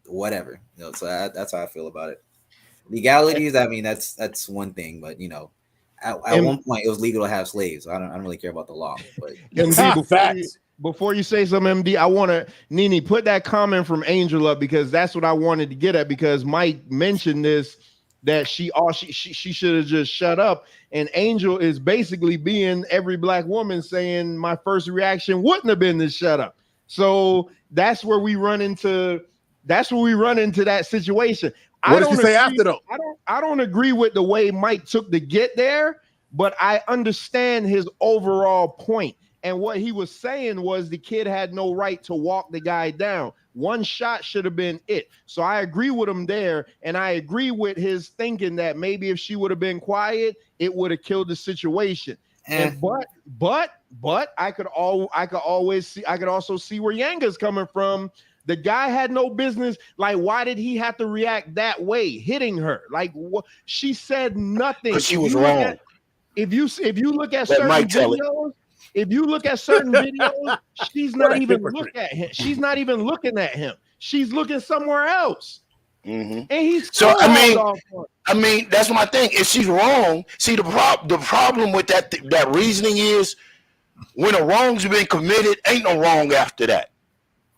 whatever, you know. So that's how I feel about it. Legalities, I mean, that's one thing, but you know, at one point it was legal to have slaves. So I don't really care about the law. But before you say something, MD, I want to, Nene, put that comment from Angel up, because that's what I wanted to get at, because Mike mentioned this, that she should have just shut up. And Angel is basically being every black woman saying my first reaction wouldn't have been to shut up. So that's where we run into that situation. What did you say after though? I don't agree with the way Mike took to get there, but I understand his overall point. And what he was saying was the kid had no right to walk the guy down. One shot should have been it. So I agree with him there. And I agree with his thinking that maybe if she would have been quiet, it would have killed the situation. But I could also see where Yanga's coming from. The guy had no business. Like, why did he have to react that way, hitting her? Like, she said nothing. Because she was wrong. If you look at certain videos, she's not even looking at him. She's not even looking at him. She's looking somewhere else. Mm-hmm. And he's so. I mean, that's my thing. If she's wrong, see the problem with that reasoning is when a wrong's been committed, ain't no wrong after that.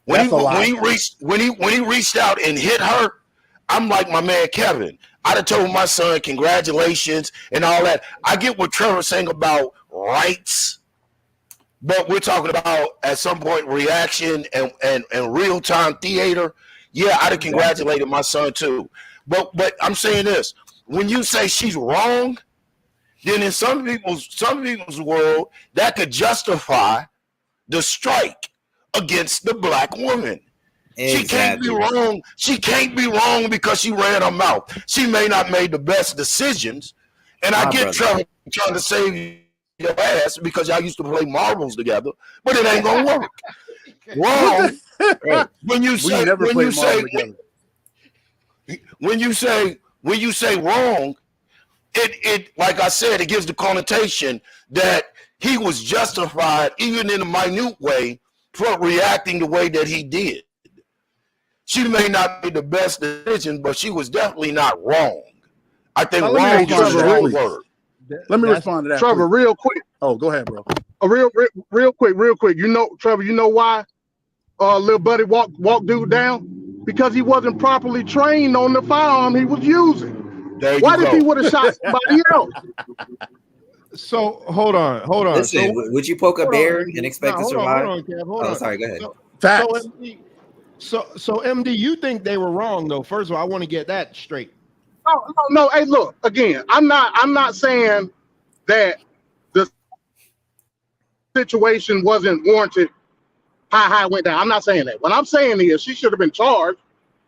When he reached out and hit her, I'm like my man Kevin. I'd have told my son congratulations and all that. I get what Trevor's saying about rights, but we're talking about at some point reaction and real time theater. Yeah, I'd have congratulated my son too. But I'm saying this: when you say she's wrong, then in some people's world that could justify the strike against the black woman. Exactly. She can't be wrong. She can't be wrong because she ran her mouth. She may not made the best decisions. And I get Trevor trying to save your ass because y'all used to play marbles together, but it ain't gonna work. Wrong. When you say wrong, it like I said, it gives the connotation that he was justified even in a minute way for reacting the way that he did. She may not be the best decision, but she was definitely not wrong. I think wrong is the wrong word. Let me respond to that, Trevor, real quick. Oh, go ahead, bro. Real quick. You know, Trevor, you know why little buddy walked dude down? Because he wasn't properly trained on the firearm he was using. What if he would have shot somebody else? So hold on. Listen, would you poke a bear and expect to survive? Hold on. Sorry, go ahead. So MD, you think they were wrong though? First of all, I want to get that straight. No. Hey, look, again, I'm not saying that the situation wasn't warranted. How it went down. I'm not saying that. What I'm saying is she should have been charged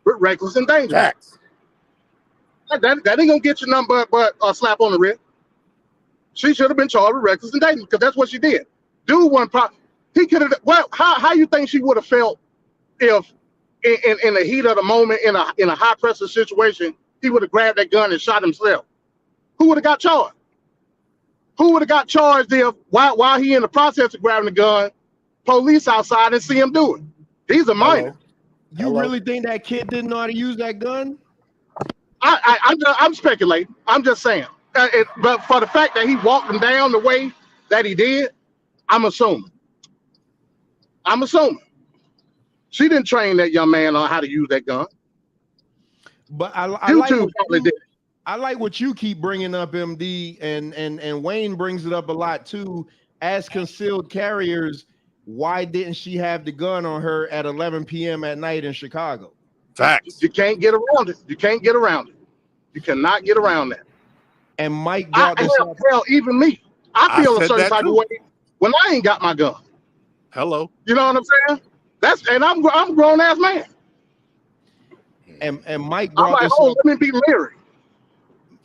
with reckless endangerment. That ain't gonna get you nothing but a slap on the wrist. She should have been charged with reckless endangerment because that's what she did. Dude wasn't he could have. Well, how you think she would have felt if in the heat of the moment in a high pressure situation he would have grabbed that gun and shot himself? Who would have got charged? Who would have got charged if while he in the process of grabbing the gun, police outside and see him do it? He's a minor. You really think that kid didn't know how to use that gun? I'm speculating. I'm just saying. But for the fact that he walked him down the way that he did, I'm assuming. She didn't train that young man on how to use that gun. But I like what you keep bringing up, MD, and Wayne brings it up a lot too. As concealed carriers, why didn't she have the gun on her at 11 p.m. at night in Chicago? Facts. You can't get around it. You cannot get around that. And Mike brought this up. Hell, even me. I feel a certain type of way when I ain't got my gun. Hello. You know what I'm saying? I'm a grown ass man. And Mike brought this up. Let me be leery.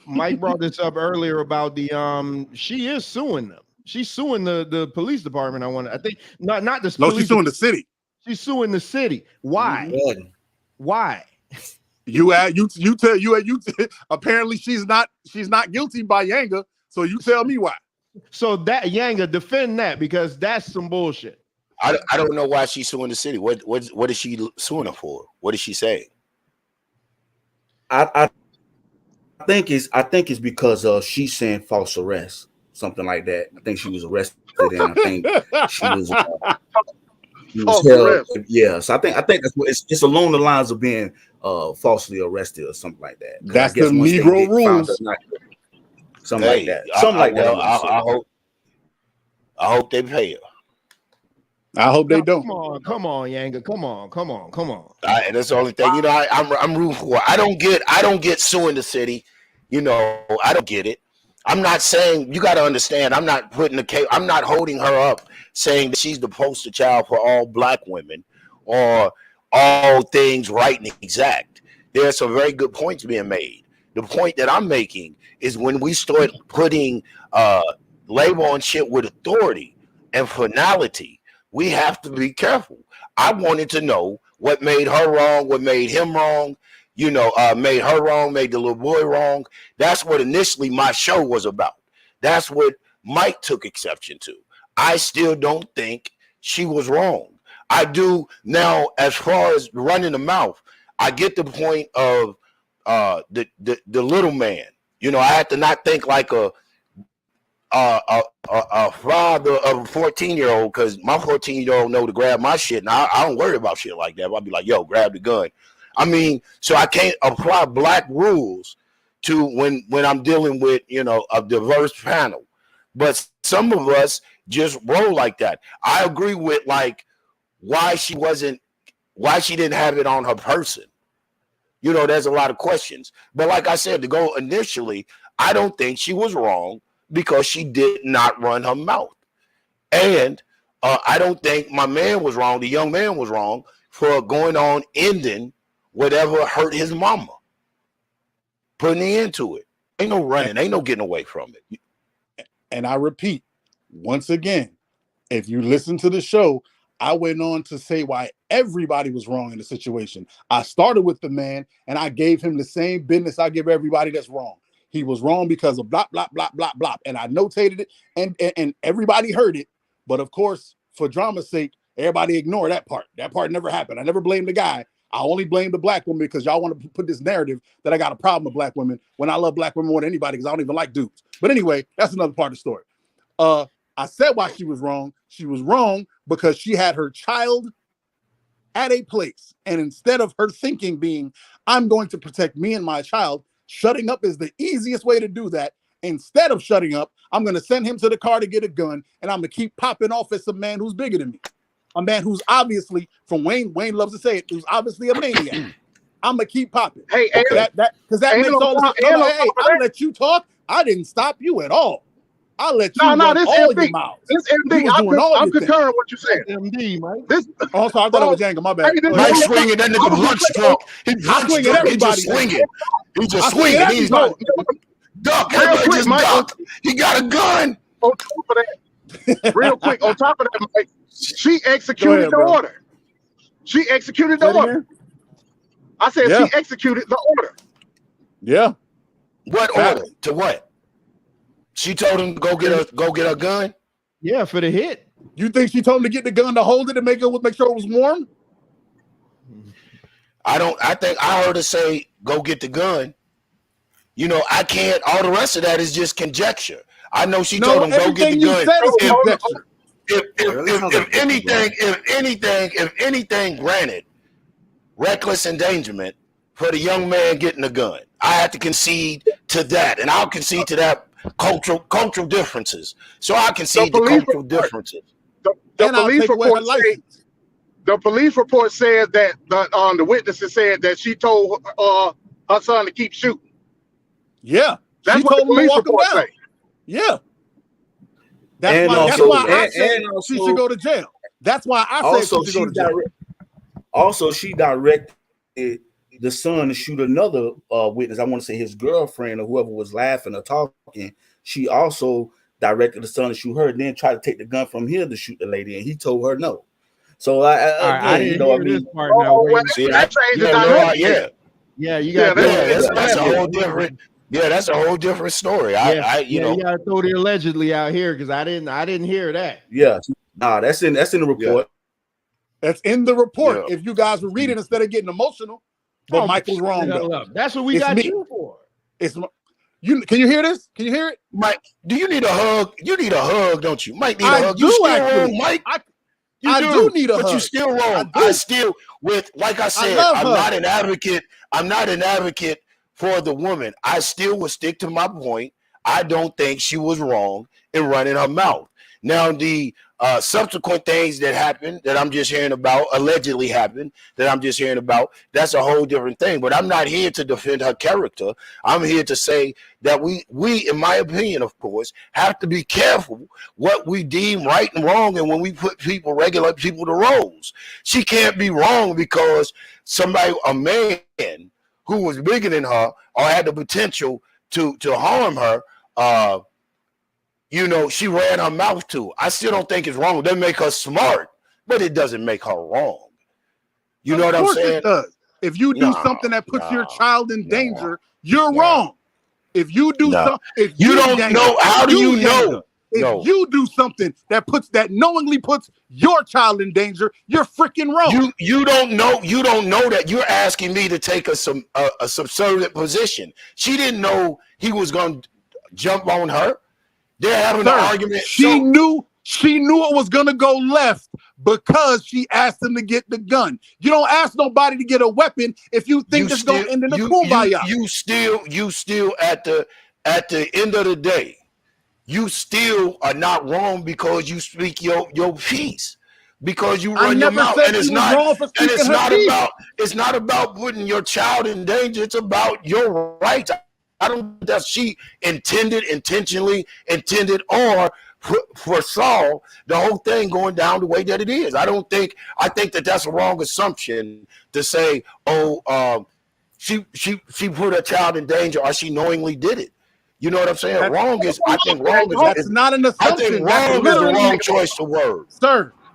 Mike brought this up earlier about the she is suing them. She's suing the police department. I think not the police. No, she's suing the city. She's suing the city. Why? Why? Apparently she's not guilty by Yanga. So you tell me why. So that Yanga, defend that because that's some bullshit. I don't know why she's suing the city. What is she suing her for? What is she saying? I think it's because she's saying false arrest, something like that. I think she was arrested, and I think she was held. Yeah, so I think that's what it's along the lines of being falsely arrested or something like that. That's the Negro rules. Something like that. Something like that. I hope they pay her. I hope they don't. Come on, Yanga. Come on. That's the only thing. You know, I'm rooting for. I don't get suing the city. You know, I don't get it. I'm not saying, you got to understand, I'm not holding her up saying that she's the poster child for all black women or all things right and exact. There are some very good points being made. The point that I'm making is when we start putting label on shit with authority and finality, we have to be careful. I wanted to know what made her wrong, what made him wrong, made her wrong, made the little boy wrong. That's what initially my show was about. That's what Mike took exception to. I still don't think she was wrong. I do now, as far as running the mouth, I get the point of the little man. I had to not think like a father of a 14-year-old, because my 14-year-old know to grab my shit, and I don't worry about shit like that. I'll be like, yo, grab the gun. I mean, so I can't apply black rules to when I'm dealing with a diverse panel. But some of us just roll like that. I agree with like why she didn't have it on her person. There's a lot of questions. But like I said, to go initially, I don't think she was wrong because she did not run her mouth. And I don't think my man was wrong, the young man was wrong for going on ending whatever hurt his mama. Putting the end to it. Ain't no running, ain't no getting away from it. And I repeat, once again, if you listen to the show, I went on to say why everybody was wrong in the situation. I started with the man, and I gave him the same business I give everybody that's wrong. He was wrong because of blah, blah, blah, blah, blah. And I notated it, and everybody heard it. But of course, for drama's sake, everybody ignored that part. That part never happened. I never blamed the guy. I only blame the black woman because y'all want to put this narrative that I got a problem with black women when I love black women more than anybody because I don't even like dudes. But anyway, that's another part of the story. I said why she was wrong. She was wrong because she had her child at a place. And instead of her thinking being, I'm going to protect me and my child, shutting up is the easiest way to do that. Instead of shutting up, I'm going to send him to the car to get a gun, and I'm going to keep popping off as some man who's bigger than me. A man who's obviously, from Wayne loves to say it, who's obviously a maniac. I'm going to keep popping. Hey, that makes all the hey, I'll let you talk. I didn't stop you at all. I'll let you run all your mouths. This MD, I'm concurring what you're saying. MD, Mike. Oh, sorry, I thought it was Jenga. My bad. Mike swinging, that nigga lunch drunk. He just swinging. He just swinging. He's duck. Everybody just duck. He got a gun. On top of that, real quick, on top of that, Mike, she executed the order. She executed the order. I said she executed the order. Yeah. What order? To what? She told him to go get a gun. Yeah, for the hit. You think she told him to get the gun to hold it and make sure it was warm? I think I heard her say, "Go get the gun." I can't. All the rest of that is just conjecture. I know she told him go get the gun. If anything, granted, reckless endangerment for the young man getting a gun. I have to concede to that, and I'll concede to that. Cultural differences. So I can see the cultural differences. The police report said that the witnesses said that she told her son to keep shooting. Yeah, that's what the police report say. Yeah, that's why I said she should go to jail. That's why I said she should go to jail. Also, she directed the son to shoot another witness. I want to say his girlfriend or whoever was laughing or talking. She also directed the son to shoot her, and then tried to take the gun from him to shoot the lady, and he told her no. So I didn't hear this part. That's a whole different. Yeah, that's a whole different story. You gotta throw the allegedly out here because I didn't hear that. Yeah, that's in the report. That's in the report. If you guys were reading instead of getting emotional. But Michael's wrong. That's what we got you for. It's you. Can you hear this? Can you hear it, Mike? Do you need a hug? You need a hug, don't you? Mike need a hug. You still wrong, Mike. I do need a hug. But you still wrong. I still like I said, I'm not an advocate. I'm not an advocate for the woman. I still would stick to my point. I don't think she was wrong in running her mouth. Now the subsequent things that happened that I'm just hearing about, allegedly happened, that I'm just hearing about, that's a whole different thing. But I'm not here to defend her character. I'm here to say that we, in my opinion, of course, have to be careful what we deem right and wrong, and when we put regular people to roles. She can't be wrong because a man who was bigger than her or had the potential to harm her, you know, she ran her mouth to. I still don't think it's wrong. It doesn't make her smart, but it doesn't make her wrong. You know what I'm saying? It does. If you do something that puts your child in danger, you're wrong. If you do something, if you don't know, how do you know? If you do something that knowingly puts your child in danger, you're freaking wrong. You don't know that. You're asking me to take a subservient position. She didn't know he was going to jump on her. They're having an argument. She knew it was going to go left because she asked him to get the gun. You don't ask nobody to get a weapon if you think it's going to end in a kumbaya. You still at the end of the day, you still are not wrong because you speak your piece, because you run your mouth, and it's not about putting your child in danger. It's about your rights. I don't think that she intentionally intended or foresaw the whole thing going down the way that it is. I think that that's a wrong assumption to say, she put her child in danger or she knowingly did it. You know what I'm saying? That's not an assumption. I think wrong is the wrong choice of words.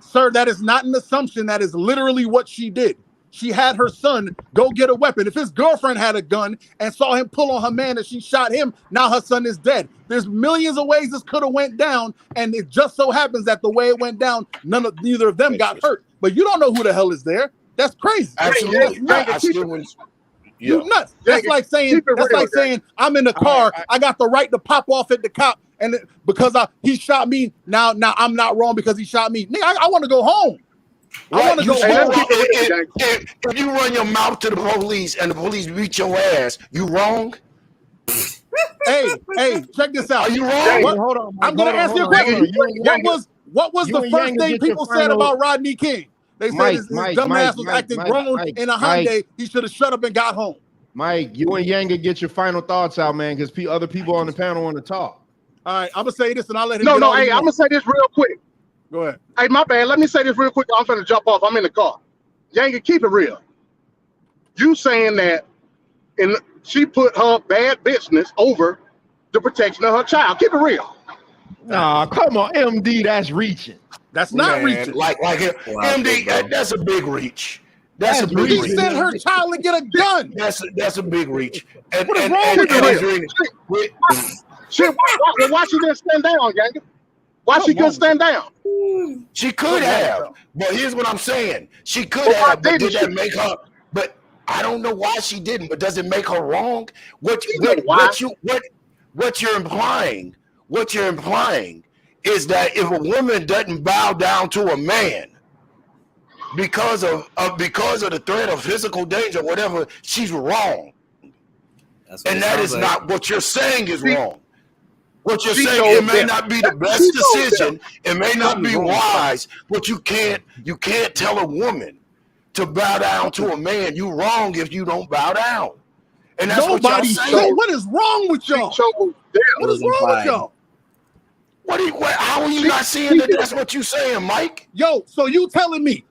Sir, that is not an assumption. That is literally what she did. She had her son go get a weapon. If his girlfriend had a gun and saw him pull on her man and she shot him, now her son is dead. There's millions of ways this could have went down, and it just so happens that the way it went down, neither of them got hurt. But you don't know who the hell is there. That's crazy. Absolutely. You nuts. That's like saying I'm in the car. I got the right to pop off at the cop, and because he shot me, now I'm not wrong because he shot me. Nigga, I want to go home. I want to go home. If you run your mouth to the police and the police beat your ass, you wrong? Hey, check this out. Are you wrong? Hold on. I'm going to ask you a question. What was the first thing people said about Rodney King? They said his dumbass was acting grown in a Hyundai. He should have shut up and got home. Mike, you and Yanga get your final thoughts out, man, because other people on the panel want to talk. All right, I'm going to say this and I'll let him Hey, I'm going to say this real quick. Go ahead. Hey, my bad. Let me say this real quick. I'm going to jump off. I'm in the car. Yanga, keep it real. You saying that she put her bad business over the protection of her child. Keep it real. Nah, come on, MD, that's reaching. That's not reaching. Like MD, that's a big reach. That's a big reach. He sent her child to get a gun. That's a big reach. And, what is wrong with her? Why she didn't stand down, Yanga? Why she couldn't stand down? She could have, but here's what I'm saying. She could have, but did that make her? But I don't know why she didn't. But does it make her wrong? What you're implying is that if a woman doesn't bow down to a man because of the threat of physical danger, whatever, she's wrong. And that is not what you're saying is wrong. What you're saying, it may not be the best decision, it may not be wise, but you can't tell a woman to bow down to a man. You wrong if you don't bow down. And that's what y'all saying. What is wrong with y'all? What is wrong with y'all? How are you not seeing that that's what you saying, Mike? Yo, so you telling me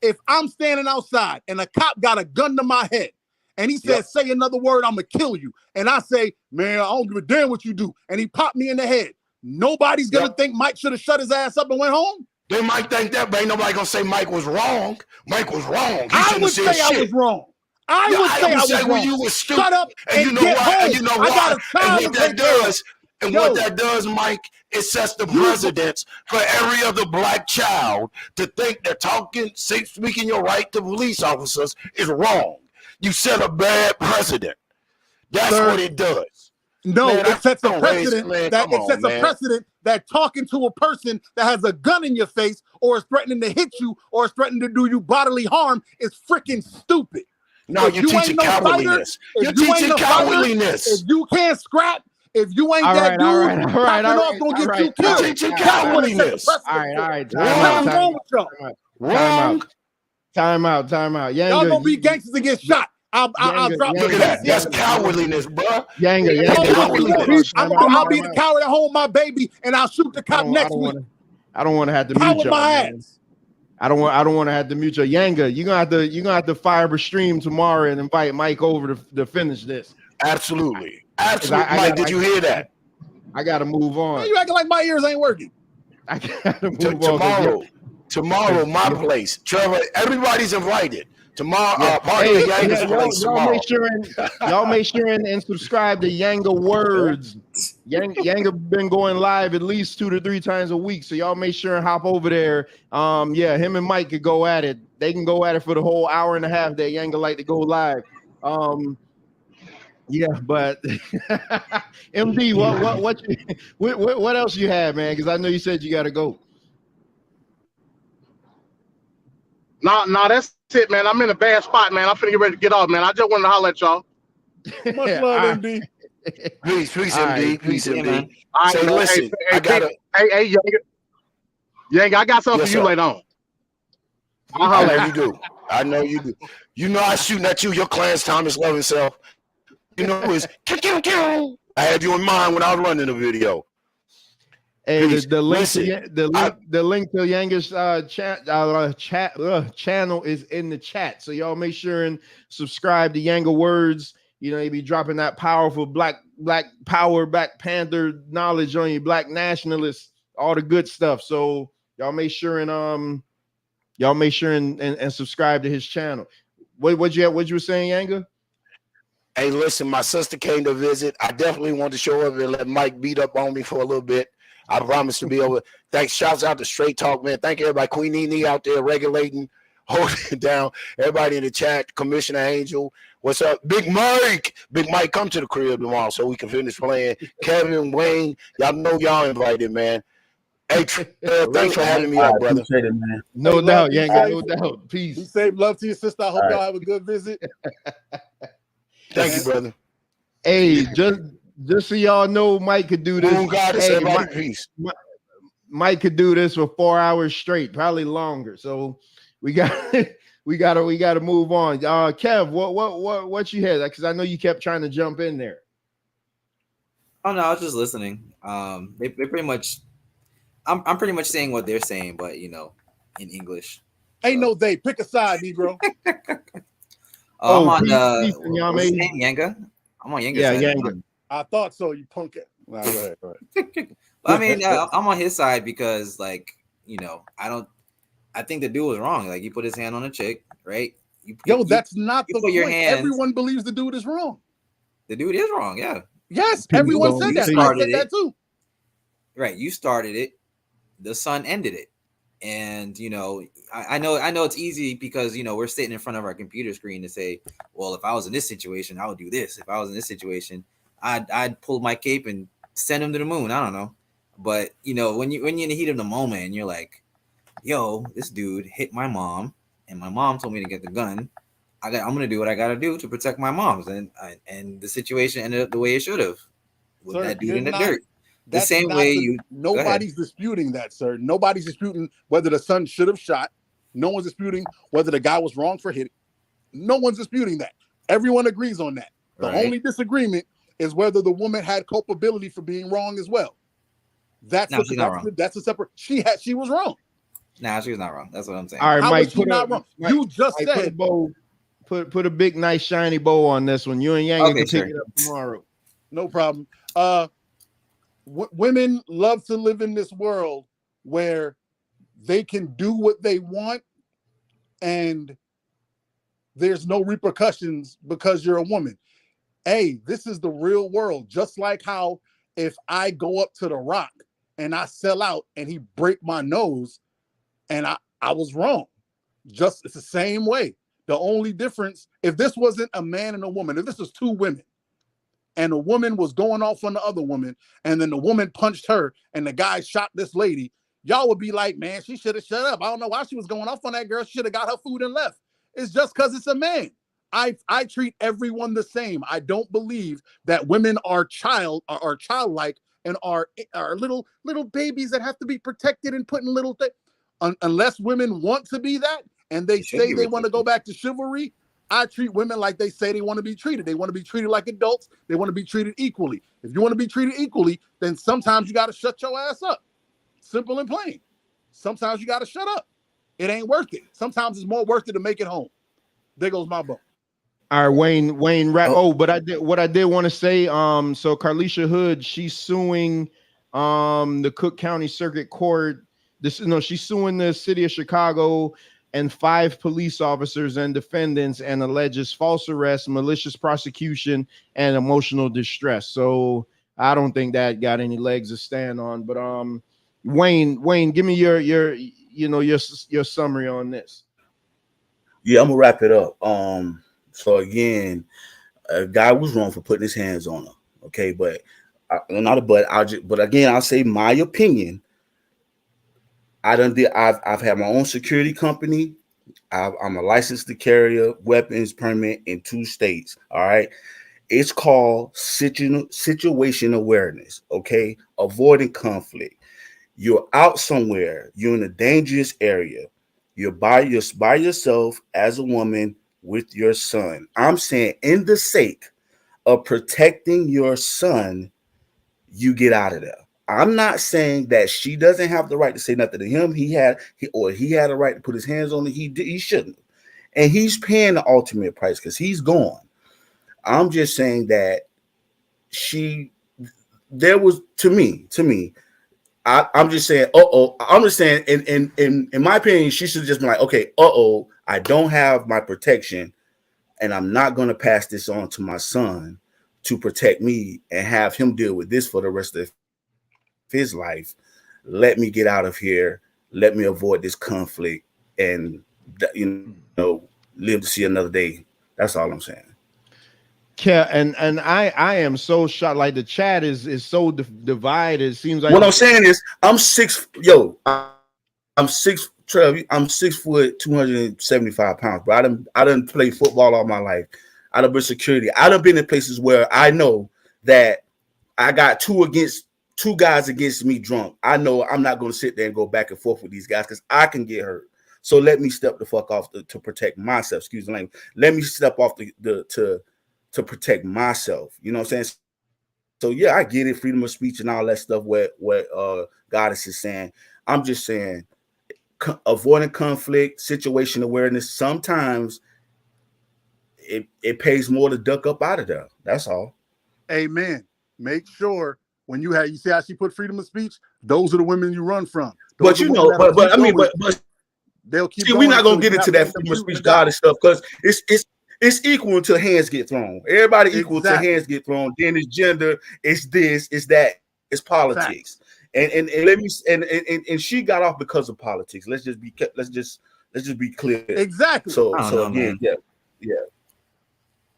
if I'm standing outside and a cop got a gun to my head and he says, say another word, I'm going to kill you. And I say, man, I don't give a damn what you do. And he popped me in the head. Nobody's going to think Mike should have shut his ass up and went home? They might think that, but ain't nobody going to say Mike was wrong. Mike was wrong. I would say I was wrong. I would say I was wrong. You were stupid. Shut up and get home. And you know why? And what that does, Mike, it sets the precedence for every other black child to think that speaking your right to police officers is wrong. You set a bad precedent. That's what it does. No, it sets a precedent a precedent that talking to a person that has a gun in your face or is threatening to hit you or is threatening to do you bodily harm is freaking stupid. No, you're teaching cowardliness. You're teaching cowardliness. If you can't scrap, if you ain't that dude, popping off gonna get you killed. You're teaching cowardliness. All right. Time out. Y'all gonna be gangsters and get shot. I'll drop Look at that. That's cowardliness, bro. Yanga. I'll be the coward at home, my baby, and I'll shoot the cop next week. I don't want to have to mute my ass. I don't want to have to mute your Yanga. You're gonna have to fire a stream tomorrow and invite Mike over to finish this. Absolutely. Mike, did you hear that? I gotta move Why on. you acting like my ears ain't working? I gotta move on. Tomorrow, my place. Trevor, everybody's invited. Tomorrow, Yeah. party Hey, at Yanga's yeah, place y'all tomorrow. make sure and subscribe to Yanga Words. Yanga been going live at least 2 to 3 times a week, so y'all make sure and hop over there. Yeah, him and Mike could go at it. They can go at it for the whole hour and a half that Yanga like to go live. Yeah, but MD, what else you have, man? Because I know you said you got to go. No, that's it, man. I'm in a bad spot, man. I'm finna get ready to get off, man. I just wanted to holler at y'all. Much love, MD. Peace, All right, MD. Peace, yeah, MD. man. All right, Say, man. listen, I gotta. Hey, Yanga, I got something Yes, for you sir. later on. I'll I holler know at you do. I know you do. You know I shooting at you. Your Clarence Thomas loving self. You know it's. I had you in mind when I was running the video. Hey, Peace. the link Listen, the link to Yanga's channel is in the chat. So y'all make sure and subscribe to Yanga Words. You know, he be dropping that powerful black power, Black Panther knowledge on you, black nationalists, all the good stuff. So y'all make sure and subscribe to his channel. What you were saying, Yanga? Hey, listen, my sister came to visit. I definitely want to show up and let Mike beat up on me for a little bit. I promise to be over. Thanks. Shouts out to Straight Talk, man. Thank everybody. Queen Nene out there regulating, holding it down. Everybody in the chat. Commissioner Angel. What's up? Big Mike. Big Mike, come to the crib tomorrow so we can finish playing. Kevin, Wayne, y'all know y'all invited, man. Hey, thanks for having me up, brother. Appreciate it, man. No Hey, doubt, love, Yanga. be No safe. doubt. Be Peace. safe. Love to your sister. I hope All y'all right. have a good visit. Thank you, brother. Hey, just so y'all know, Mike could do this. Moon Goddess, Hey, everybody, peace. Mike could do this for 4 hours straight, probably longer. So we gotta move on. Kev, what you had? Because I know you kept trying to jump in there. Oh no, I was just listening. They pretty much. I'm pretty much saying what they're saying, but you know, in English. Ain't no they. Pick a side, Negro. I'm on peace, what's his name, Yanga. I'm on Yanga's side. Yanga. I thought so, you punk it. Nah, go ahead, go ahead. I mean, I'm on his side because, like, you know, I think the dude was wrong. Like, you put his hand on a chick, right? That's not you the put point. your hands. Everyone believes the dude is wrong. The dude is wrong, yeah. Yes, People everyone don't said that. see I it. said that too. Right, you started it. The son ended it. And, you know, I know it's easy because, you know, we're sitting in front of our computer screen to say, well, if I was in this situation, I would do this. If I was in this situation, I'd pull my cape and send him to the moon. I don't know. But, you know, when you're in the heat of the moment and you're like, yo, this dude hit my mom and my mom told me to get the gun. I'm going to do what I got to do to protect my moms. And the situation ended up the way it should have with that dude in the dirt. The same way nobody's disputing that, sir. Nobody's disputing whether the son should have shot. No one's disputing whether the guy was wrong for hitting. No one's disputing that. Everyone agrees on that. The only disagreement is whether the woman had culpability for being wrong as well. That's a separate. She was wrong. Nah, she was not wrong. That's what I'm saying. All right, How Mike, was she not wrong? You just said put a big, nice, shiny bow on this one. You and Yanga can pick it up tomorrow. No problem. Women love to live in this world where they can do what they want and there's no repercussions because you're a woman. Hey, this is the real world. Just like how if I go up to The Rock and I sell out and he break my nose and I was wrong. It's the same way. The only difference, if this wasn't a man and a woman, if this was two women, and a woman was going off on the other woman, and then the woman punched her, and the guy shot this lady, y'all would be like, man, she should have shut up. I don't know why she was going off on that girl. She should have got her food and left. It's just because it's a man. I treat everyone the same. I don't believe that women are childlike and are little babies that have to be protected and put in little things. Unless women want to be that, and they say they want to go back to chivalry, I treat women like they say they want to be treated. They want to be treated like adults. They want to be treated equally. If you want to be treated equally, then sometimes you got to shut your ass up. Simple and plain. Sometimes you got to shut up. It ain't worth it. Sometimes it's more worth it to make it home. There goes my boat. All right, Wayne, rap. Oh, but I did want to say. So Carlisha Hood, she's suing the Cook County Circuit Court. She's suing the city of Chicago and 5 police officers and defendants, and alleges false arrest, malicious prosecution, and emotional distress. So I don't think that got any legs to stand on. But Wayne, give me your summary on this. Yeah, I'm gonna wrap it up. So again, a guy was wrong for putting his hands on her. Okay, but again, I'll say my opinion. I've had my own security company. I'm a licensed to carry weapons permit in 2 states. All right. It's called situation awareness. Okay. Avoiding conflict. You're out somewhere. You're in a dangerous area. You're by yourself as a woman with your son. I'm saying, in the sake of protecting your son, you get out of there. I'm not saying that she doesn't have the right to say nothing to him. He had a right to put his hands on it. He shouldn't. And he's paying the ultimate price because he's gone. I'm just saying that I'm just saying, I'm just saying, in my opinion, she should just be like, okay, I don't have my protection, and I'm not going to pass this on to my son to protect me and have him deal with this for the rest of his life. Let me get out of here. Let me avoid this conflict and, live to see another day. That's all I'm saying. Yeah, and I am so shocked. Like, the chat is so divided. It seems like what I'm saying is I'm 6 Trev, I'm 6 foot 275 pounds, bro. I done played football all my life. I done been security. I done been in places where I know that I got 2 guys against me drunk. I know I'm not going to sit there and go back and forth with these guys because I can get hurt. So let me step the fuck off to protect myself. Excuse the language. Let me step off to protect myself. You know what I'm saying? So yeah, I get it. Freedom of speech and all that stuff. What Goddess is saying. I'm just saying, avoiding conflict, situation awareness. Sometimes it pays more to duck up out of there. That's all. Amen. Make sure when you see how she put freedom of speech. Those are the women you run from. But they'll keep. See, we're not gonna get into that freedom of speech Goddess stuff because it's equal until hands get thrown. Everybody equal until hands get thrown. Then it's gender. It's this. It's that. It's politics. And let me and she got off because of politics. Let's just be clear. Exactly. So again, yeah.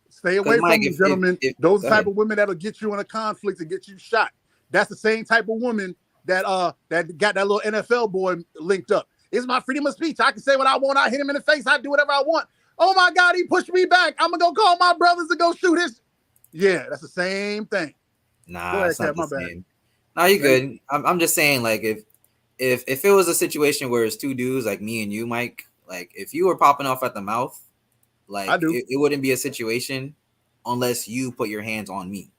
Stay away from them, gentlemen. Those are the type of women that'll get you in a conflict and get you shot. That's the same type of woman that got that little NFL boy linked up. It's my freedom of speech. I can say what I want. I hit him in the face. I do whatever I want. Oh my God, he pushed me back. I'm gonna go call my brothers to go shoot his. Yeah, that's the same thing. Nah, it's not the same. No, you good. I'm just saying, like, if it was a situation where it's 2 dudes like me and you, Mike, like if you were popping off at the mouth, like it wouldn't be a situation unless you put your hands on me.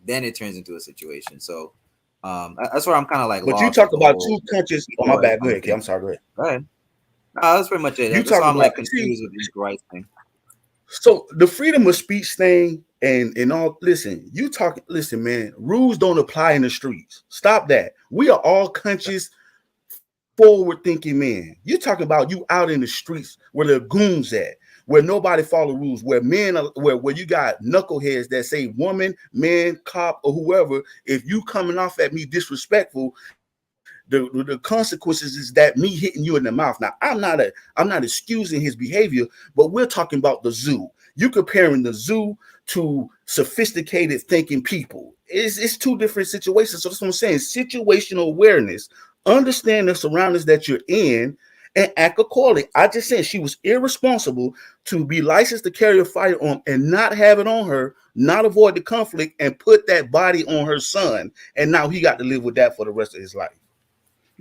Then it turns into a situation. So that's where I'm kind of like. But you talk about 2 countries. Oh, my bad. Go ahead, Kay. I'm sorry. Go ahead. No, that's pretty much it. You talking about confused with this rights thing. So the freedom of speech thing and all. Listen, listen, man. Rules don't apply in the streets. Stop that. We are all conscious, forward-thinking men. You talking about you out in the streets where the goons at, where nobody follow rules, where men are, where you got knuckleheads that say woman, man, cop, or whoever. If you coming off at me disrespectful, the consequences is that me hitting you in the mouth. Now, I'm not excusing his behavior, but we're talking about the zoo. You comparing the zoo to sophisticated thinking people. It's 2 different situations. So that's what I'm saying. Situational awareness. Understand the surroundings that you're in and act accordingly. I just said she was irresponsible to be licensed to carry a firearm and not have it on her, not avoid the conflict, and put that body on her son. And now he got to live with that for the rest of his life.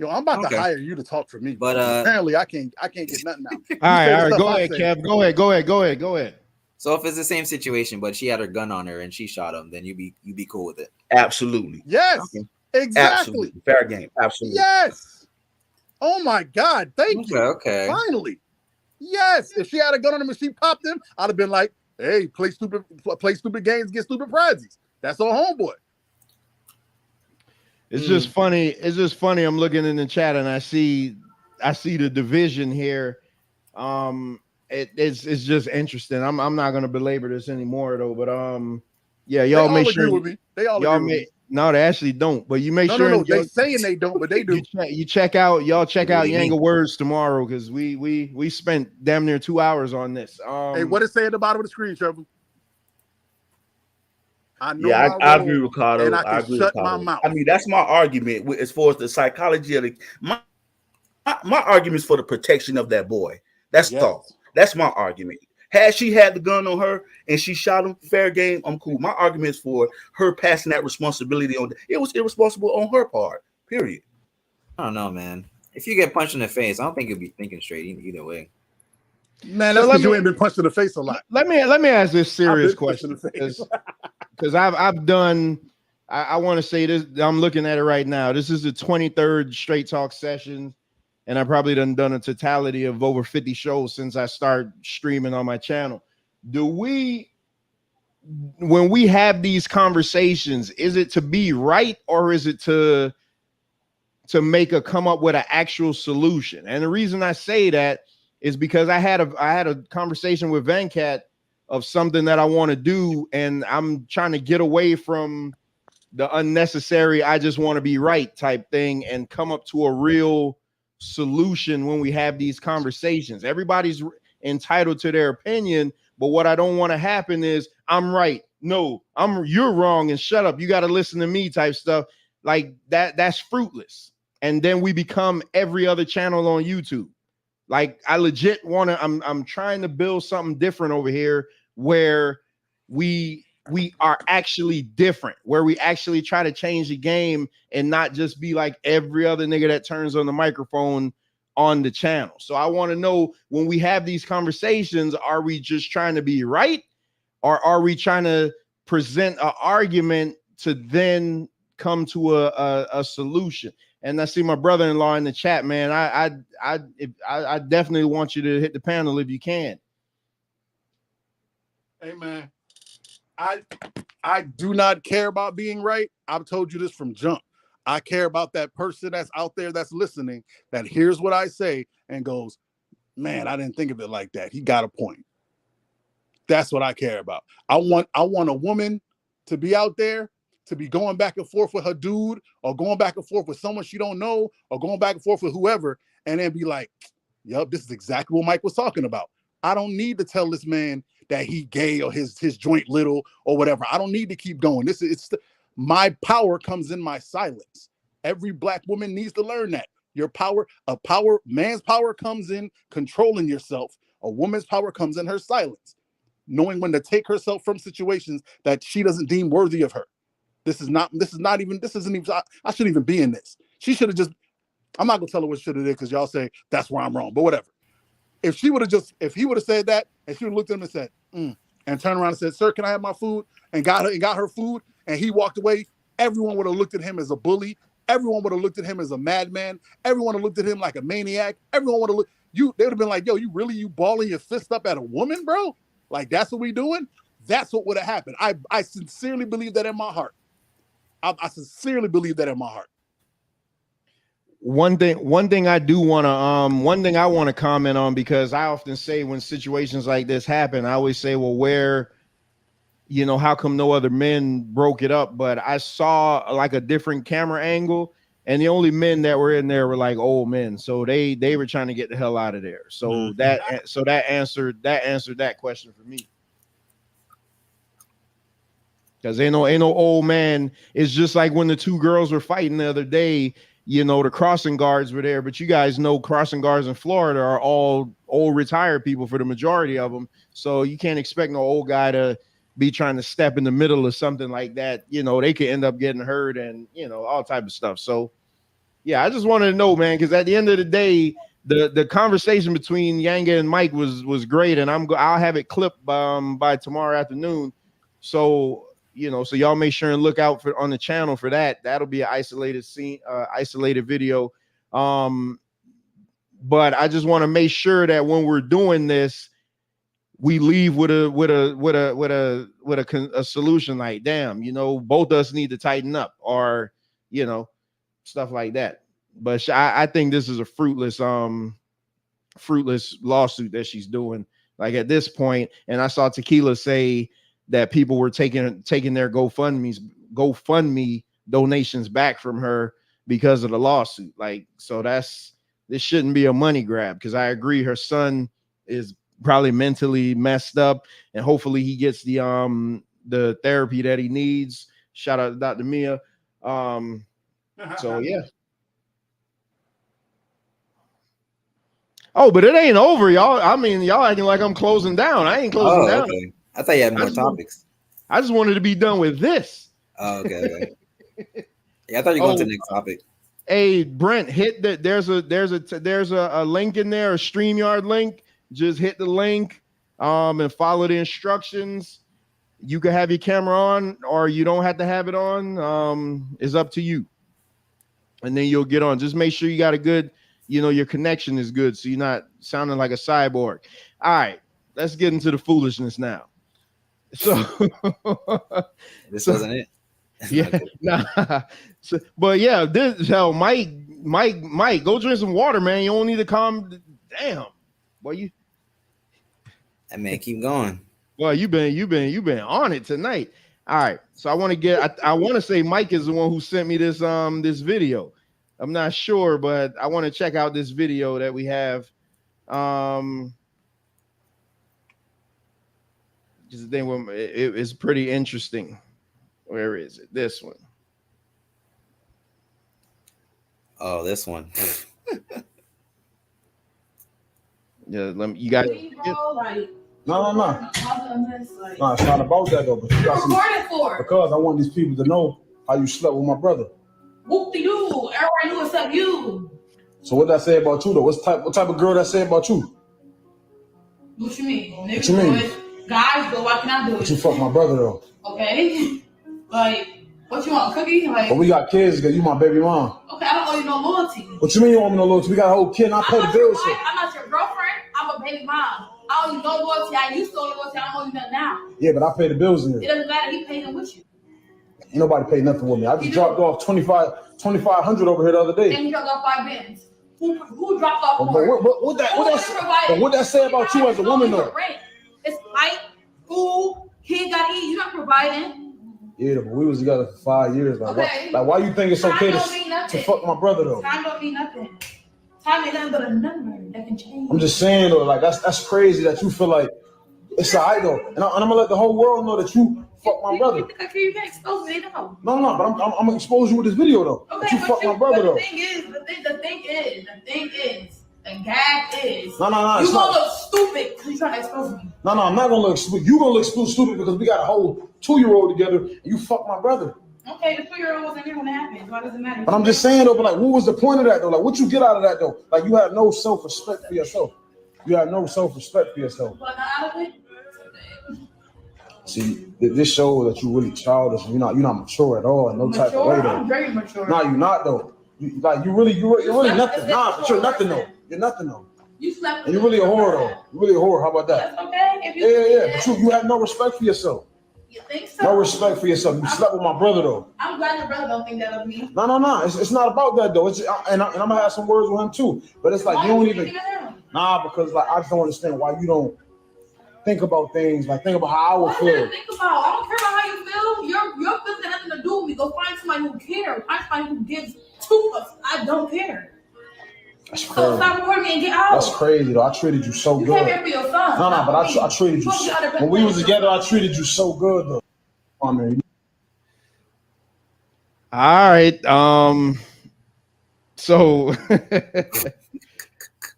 Yo, I'm about to hire you to talk for me, but apparently I can't get nothing out. All right, go ahead, Kev. Go ahead. So if it's the same situation, but she had her gun on her and she shot him, then you be cool with it. Absolutely. Yes. Okay. Exactly. Absolutely. Fair game. Absolutely. Yes. Oh my God. Thank you. Okay. Finally. Yes. If she had a gun on him and she popped him, I'd have been like, Hey, play stupid games, get stupid prizes. That's our homeboy. It's just funny. It's just funny. I'm looking in the chat and I see the division here. It's just interesting. I'm not gonna belabor this anymore though, but yeah, y'all make sure. With me. They all agree with me. No, they actually don't. But you make sure. No, they saying they don't, but they do. You check out Yanga Words tomorrow because we spent damn near 2 hours on this. Hey, what it say at the bottom of the screen, Trevor? I know. Yeah, I agree with Carter. And I can shut my mouth. I mean, that's my argument as far as the psychology of my argument is for the protection of that boy. That's all. That's my argument. Had she had the gun on her and she shot him, fair game, I'm cool. My argument is for her passing that responsibility on. It was irresponsible on her part. Period. I don't know, man. If you get punched in the face, I don't think you'll be thinking straight either way. Man, that's because you ain't been punched in the face a lot. Let me ask this serious question because I've done. I want to say this. I'm looking at it right now. This is the 23rd Straight Talk session. And I probably done a totality of over 50 shows since I started streaming on my channel. When we have these conversations, is it to be right or is it to come up with an actual solution? And the reason I say that is because I had a conversation with Venkat of something that I want to do, and I'm trying to get away from the unnecessary I just want to be right type thing and come up to a real solution when we have these conversations. Everybody's entitled to their opinion, but what I don't want to happen is I'm right, no, you're wrong, and shut up, you got to listen to me type stuff like that's fruitless. And then we become every other channel on YouTube. Like I legit want to, I'm trying to build something different over here where we are actually different, where we actually try to change the game and not just be like every other nigga that turns on the microphone on the channel. So I want to know, when we have these conversations, are we just trying to be right, or are we trying to present an argument to then come to a solution? And I see my brother-in-law in the chat, man. I definitely want you to hit the panel if you can. Hey, man. I do not care about being right. I've told you this from jump. I care about that person that's out there that's listening, that hears what I say and goes, man, I didn't think of it like that. He got a point. That's what I care about. I want a woman to be out there, to be going back and forth with her dude, or going back and forth with someone she don't know, or going back and forth with whoever, and then be like, yep, this is exactly what Mike was talking about. I don't need to tell this man that he gay or his joint little or whatever. I don't need to keep going. My power comes in my silence. Every black woman needs to learn that. Man's power comes in controlling yourself. A woman's power comes in her silence, knowing when to take herself from situations that she doesn't deem worthy of her. I shouldn't even be in this. She should have just, I'm not gonna tell her what should have did because y'all say that's where I'm wrong, but whatever. If he would have said that, and she would have looked at him and said, and turned around and said, sir, can I have my food? And got her food, and he walked away, everyone would have looked at him as a bully. Everyone would have looked at him as a madman. Everyone would have looked at him like a maniac. Everyone would have they would have been like, yo, you balling your fist up at a woman, bro? Like, that's what we doing? That's what would have happened. I sincerely believe that in my heart. I sincerely believe that in my heart. One thing I want to comment on, because I often say when situations like this happen, I always say, well, how come no other men broke it up? But I saw like a different camera angle, and the only men that were in there were like old men. So they were trying to get the hell out of there. So that answered that question for me. Because ain't no old man. It's just like when the two girls were fighting the other day, the crossing guards were there, but you guys know crossing guards in Florida are all old retired people for the majority of them. So you can't expect no old guy to be trying to step in the middle of something like that. They could end up getting hurt and, all type of stuff. So, yeah, I just wanted to know, man, because at the end of the day, the conversation between Yanga and Mike was great, and I'll have it clipped by tomorrow afternoon. So, so y'all make sure and look out on the channel for that. That'll be an isolated video. But I just want to make sure that when we're doing this, we leave with a solution like, damn, you know, both of us need to tighten up, or you know, stuff like that. But I think this is a fruitless lawsuit that she's doing. Like at this point, and I saw Tequila say that people were taking their GoFundMe donations back from her because of the lawsuit. Like, so this shouldn't be a money grab, because I agree her son is probably mentally messed up, and hopefully he gets the therapy that he needs. Shout out to Dr. Mia. So yeah. Oh, but it ain't over, y'all. I mean, y'all acting like I'm closing down. I ain't closing down. Okay. I thought you had more topics. I just wanted to be done with this. Oh, okay. Yeah, I thought you were going to the next topic. Hey, Brent, hit that. There's a link in there, a StreamYard link. Just hit the link, and follow the instructions. You can have your camera on, or you don't have to have it on. It's up to you. And then you'll get on. Just make sure you got a good, you know, your connection is good, so you're not sounding like a cyborg. All right, let's get into the foolishness now. So this wasn't it. Yeah, nah. So, but yeah, this hell, Mike, go drink some water, man. You don't need to calm. Damn, boy, you. That man, keep going. Well, you've been on it tonight. All right, so I want to get. I want to say Mike is the one who sent me this this video. I'm not sure, but I want to check out this video that we have. This thing, it is pretty interesting. Where is it? This one. Oh, this one. Yeah, you got. No. No, it's not about that though. But you got because I want these people to know how you slept with my brother. Whoop-de-doo. Everybody knew except you. So what that say about you though? What type of girl that say about you? What you mean? Niggas What you mean? do it. Guys go, why can I do it? But you fuck my brother though. Okay. Like, what you want, a cookie? Like, But we got kids because you my baby mom. okay, I don't owe you no loyalty. What you mean you want me no loyalty? We got a whole kid and I pay the bills. I'm not your girlfriend. I'm a baby mom. I owe you no loyalty. I used to owe you loyalty. I don't owe you nothing now. Yeah, but I pay the bills in It here. doesn't matter. He paid them with you. Ain't nobody pay nothing with me. I just dropped off 2,500 over here the other day. And you dropped off 5 bins. Who dropped off But more? what that say about you as a woman though? It's light, food, kid got to eat. You're not providing. Yeah, but we was together for 5 years. Like, Okay. why you think it's okay Time don't mean to nothing. fuck my brother though? Time don't mean nothing. Time ain't nothing but a number that can change. I'm just saying though, like that's crazy that you feel like it's a idol, and I'm gonna let the whole world know that you fuck my brother. Okay, you can't expose me. No. No, but I'm gonna expose you with this video though. Okay, That you fuck my brother though. The thing is, the gag is. No, You it's gonna not. look stupid because you trying to expose me. No, I'm not gonna look stupid. You gonna look stupid because we got a whole 2-year-old together, and you fuck my brother. Okay, the 2-year-old wasn't here when it happened. Why does it matter? But I'm just saying though, but like, what was the point of that though? Like, what you get out of that though? Like, you had no self-respect for yourself. You had no self-respect for yourself. But not out of it. See, this shows that you really childish. And you're not mature at all in no type of way Mature? though. I'm very mature. No, you're not though. You're really nothing. Nah, but you're nothing though. You're nothing though. You slept And you're really a whore though. You're really a whore. How about that? That's okay. If Yeah. But you have no respect for yourself. You think so? No respect for yourself. You slept with my brother though. I'm glad your brother don't think that of me. No. It's not about that though. And I'm gonna have some words with him too. But it's like Why you don't you even. thinking of him? Nah, because like I just don't understand why you don't think about things. Like think about how I would What do you feel. think about? I don't care about how you feel. Your feelings have nothing to do with me. Go find somebody who cares. Find somebody who gives to us. I don't care. That's So crazy. stop recording me and get out. That's crazy though. I treated you so You good. came here for your son. No, but I treated you. Fuck the other When we was person. together, I treated you so good though. I mean, All right. So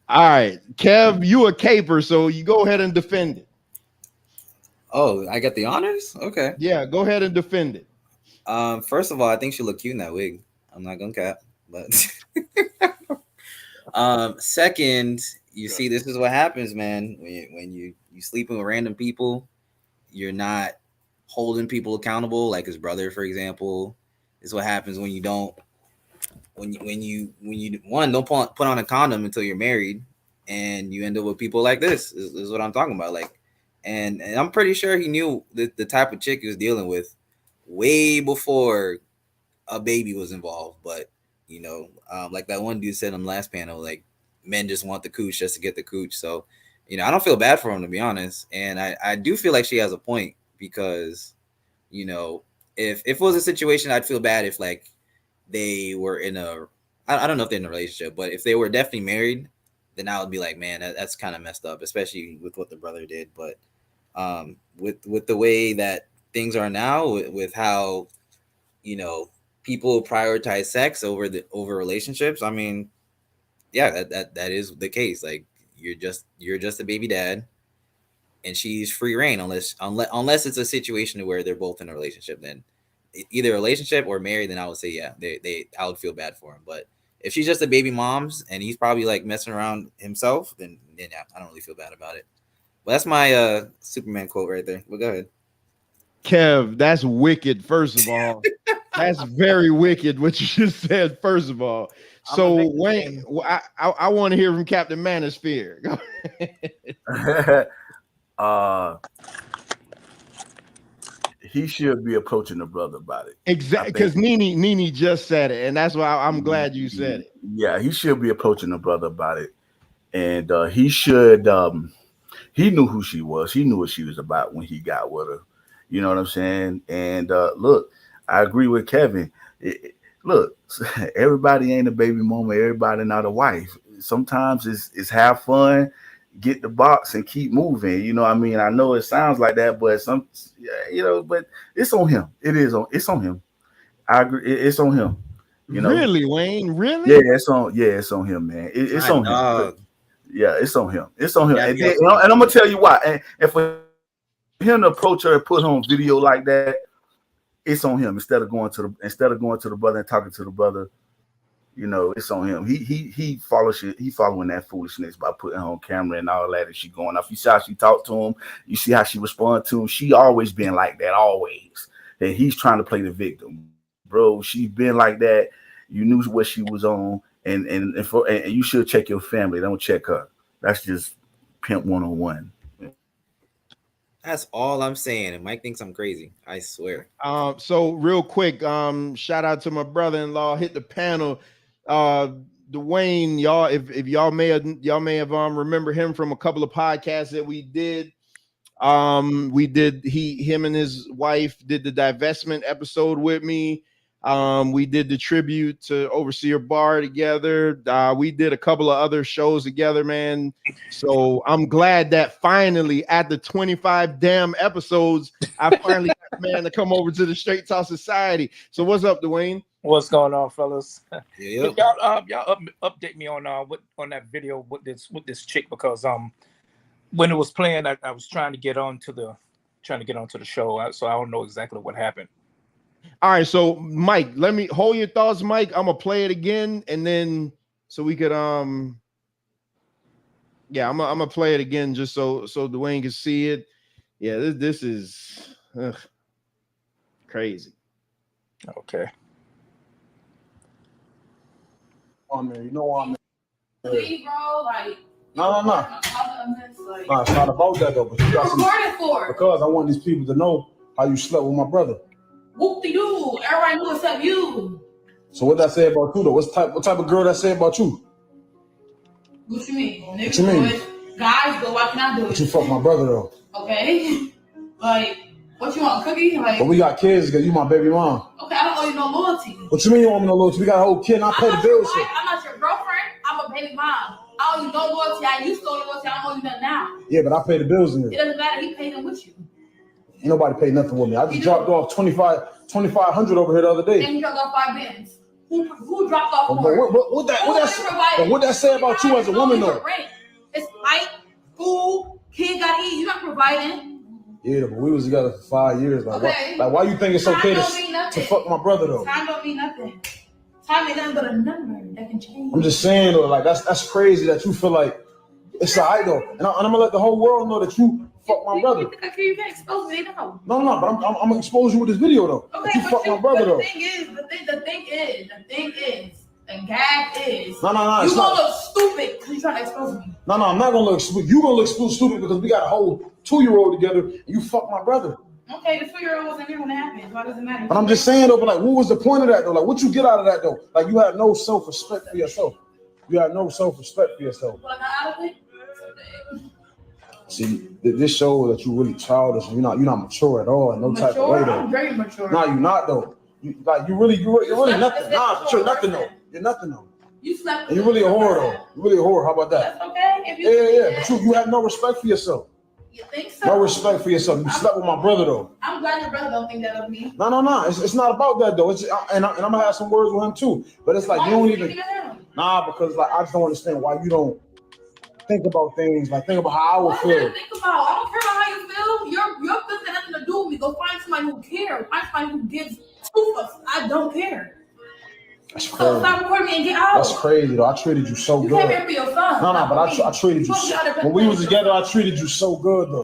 all right, Kev, you a caper, so you go ahead and defend it. Oh, I got the honors? Okay. Yeah, go ahead and defend it. First of all, I think she looked cute in that wig. I'm not gonna cap, but second, you see, this is what happens, man. When you sleeping with random people, you're not holding people accountable, like his brother, for example. This is what happens when you don't when you don't put on a condom until you're married, and you end up with people like this. Is what I'm talking about. Like, And I'm pretty sure he knew the type of chick he was dealing with way before a baby was involved. But, you know, like that one dude said on the last panel, like, men just want the cooch just to get the cooch. So, you know, I don't feel bad for him, to be honest. And I do feel like she has a point because, you know, if it was a situation, I'd feel bad if, like, they were in a, I don't know if they're in a relationship, but if they were definitely married, then I would be like, man, that's kind of messed up, especially with what the brother did. But with the way that things are now, with how, you know, people prioritize sex over relationships, I mean, yeah, that is the case. Like, you're just a baby dad, and she's free reign unless it's a situation where they're both in a relationship. Then either a relationship or married, then I would say, yeah, I would feel bad for him. But if she's just a baby mom's and he's probably like messing around himself, then yeah, I don't really feel bad about it. Well, that's my Superman quote right there. Well, go ahead. Kev, that's wicked, first of all. That's very wicked what you just said, first of all. So Wayne, I want to hear from Captain Manosphere. Go ahead. He should be approaching the brother about it. Exactly, because Nene just said it, and that's why I'm glad you said it. Yeah, he should be approaching the brother about it, and he should. He knew who she was. He knew what she was about when he got with her. You know what I'm saying? And look, I agree with Kevin. Look, everybody ain't a baby mama. Everybody not a wife. Sometimes it's have fun, get the box, and keep moving. You know what I mean? I know it sounds like that, but but it's on him. It's on him. I agree. It's on him. You know? Really, Wayne? Really? Yeah, it's on him, man. It's on him. Yeah, it's on him. It's on him. Yeah, and I'm gonna tell you why. And for him to approach her and put her on video like that, it's on him. Instead of going to the brother and talking to the brother, you know, it's on him. He following that foolishness by putting her on camera and all that, and she going off. You see how she talked to him. You see how she responded to him. She always been like that, always. And he's trying to play the victim, bro. She's been like that. You knew what she was on, and you should check your family. Don't check her. That's just pimp 101. That's all I'm saying. And Mike thinks I'm crazy. I swear. So real quick, shout out to my brother-in-law. Hit the panel. Dwayne, y'all, if y'all may have remember him from a couple of podcasts that we did. Him and his wife did the divestment episode with me. We did the tribute to Overseer Barr together. We did a couple of other shows together, man. So I'm glad that finally, at the 25 damn episodes, I finally got a man to come over to the Straight Talk Society. So what's up, Dwayne? What's going on, fellas? Yep. Y'all update me on that video with this chick, because when it was playing, I was trying to get onto the show, so I don't know exactly what happened. All right, so Mike, let me hold your thoughts, Mike. I'm gonna play it again, and then so we could I'm gonna play it again just so Dwayne can see it. Yeah, this is crazy. Okay. Oh man, you know I'm See, bro, like no. like, Nah, it's not about that though. But you got some, recorded for because I want these people to know how you slept with my brother. Whoop-de-doo. Everybody knew except you. So what that say about you though? What type of girl that say about you? What you mean? Niggas What you mean? do it. Guys, but why can I do But it? you fuck my brother though. Okay. Like, what you want, cookie? Like, But we got kids because you my baby mom. okay, I don't owe you no loyalty. What you mean you want me no loyalty? We got a whole kid and I pay the I'm not your bills. wife. I'm not your girlfriend. I'm a baby mom. I owe you no loyalty. I used to owe you loyalty. I don't owe you nothing now. Yeah, but I pay the bills in It here. doesn't matter. He paid them with you. Ain't nobody paid nothing with me. I just dropped off 2,500 over here the other day. And you dropped off 5 bins. Who dropped off But more? what that say about you as a woman though? It's light, food, kid got to eat. You're not providing. Yeah, but we was together for 5 years. Like, Okay. why you think it's Time okay don't mean to nothing. fuck my brother though? Time don't mean nothing. Time ain't nothing but a number that can change. I'm just saying though, like that's crazy that you feel like it's an idol, and I'm gonna let the whole world know that you fuck my brother. You can't expose me. They know. No, but I'm gonna expose you with this video though. Okay, That you fuck my brother though. The thing is, and gag is. No, You gonna look stupid because you trying to expose me. No, I'm not gonna look stupid. You gonna look stupid because we got a whole 2-year-old together and you fuck my brother. Okay, the 2-year-old wasn't here when it happened. Why does it matter? But I'm just saying though, but like, what was the point of that though? Like, what you get out of that though? Like, you had no self-respect for yourself. You had no self-respect for yourself. What I got out of it? See, this shows that you really childish. You're not mature at all in no type of way though. I'm very mature. No, you're not though. You're really nothing. Nah, but you're nothing though. You're nothing though. You slept. And you're really a whore though. You're really a whore. How about that? That's okay. If you Yeah. But you have no respect for yourself. You think so? No respect for yourself. You slept with my brother though. I'm glad your brother don't think that of me. No. It's not about that though. And I'm gonna have some words with him too. But it's like you don't even. Nah, because like I just don't understand why you don't think about things. Like think about how I would feel. Think about. I don't care about how you feel. Your feelings have nothing to do with me. Go find somebody who cares. Find somebody who gives two fucks. I don't care. That's crazy. So stop recording me and get out. That's crazy though. I treated you so good. You came here for your son. No, but I treated you. When we was together, I treated you so good though.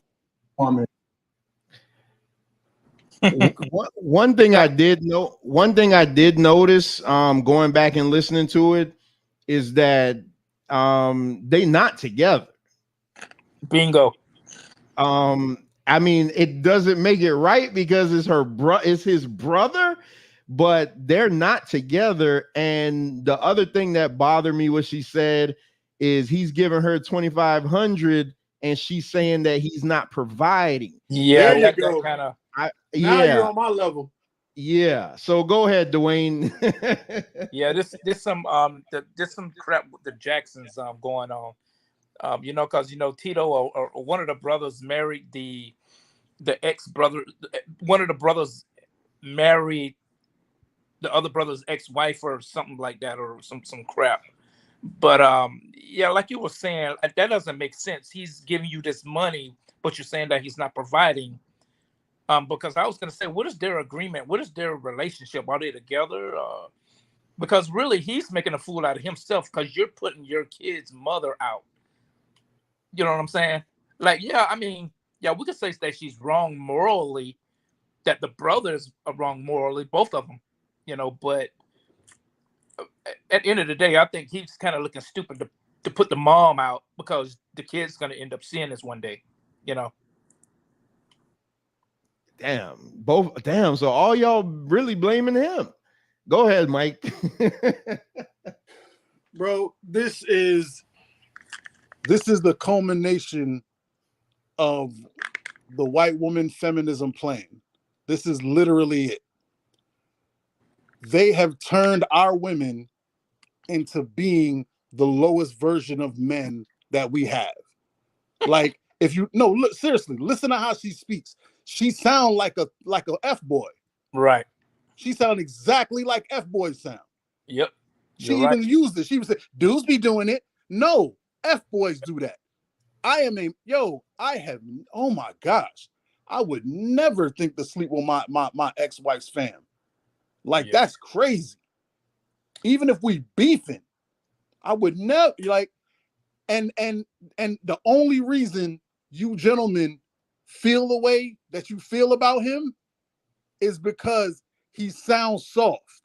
One thing I did notice, going back and listening to it, is that they not together. Bingo. I mean, it doesn't make it right because it's his brother, but they're not together. And the other thing that bothered me, what she said, is he's giving her $2,500 and she's saying that he's not providing. Yeah, there you go. Now you're on my level. Yeah. So go ahead, Dwayne. Yeah, this some crap with the Jacksons going on. Because Tito or one of the brothers married the ex-brother. One of the brothers married the other brother's ex-wife or something like that, or some crap. But yeah, like you were saying, that doesn't make sense. He's giving you this money, but you're saying that he's not providing. Because I was going to say, what is their agreement? What is their relationship? Are they together? Because really, he's making a fool out of himself because you're putting your kid's mother out. You know what I'm saying? Like, yeah, I mean, yeah, we could say that she's wrong morally, that the brothers are wrong morally, both of them, but at the end of the day, I think he's kind of looking stupid to put the mom out because the kid's going to end up seeing this one day, Damn. So all y'all really blaming him. Go ahead, Mike. Bro, this is the culmination of the white woman feminism plan. This is literally it. They have turned our women into being the lowest version of men that we have. Like, look, seriously, listen to how she speaks. She sound like a F boy. Right. She sound exactly like F boys sound. Yep. She even used it. She would say, dudes be doing it. No, F boys do that. Oh my gosh. I would never think to sleep with my ex-wife's fam. Like, that's crazy. Even if we beefing, I would never and the only reason you gentlemen feel the way that you feel about him is because he sounds soft.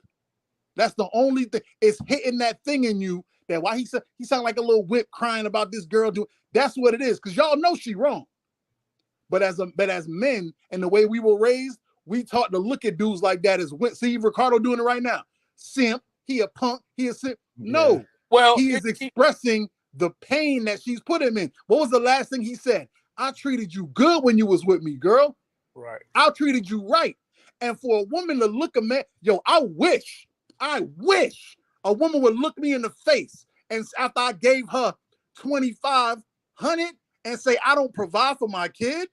That's the only thing. It's hitting that thing in you that why he sound like a little whip crying about this girl doing. That's what it is, because y'all know she wrong. But as men and the way we were raised, we taught to look at dudes like that as see Ricardo doing it right now. Simp, he a punk, he a simp. No, well, he is expressing the pain that she's put him in. What was the last thing he said? I treated you good when you was with me, girl. Right. I treated you right. And for a woman to look a man, I wish a woman would look me in the face and after I gave her $2,500 and say I don't provide for my kid,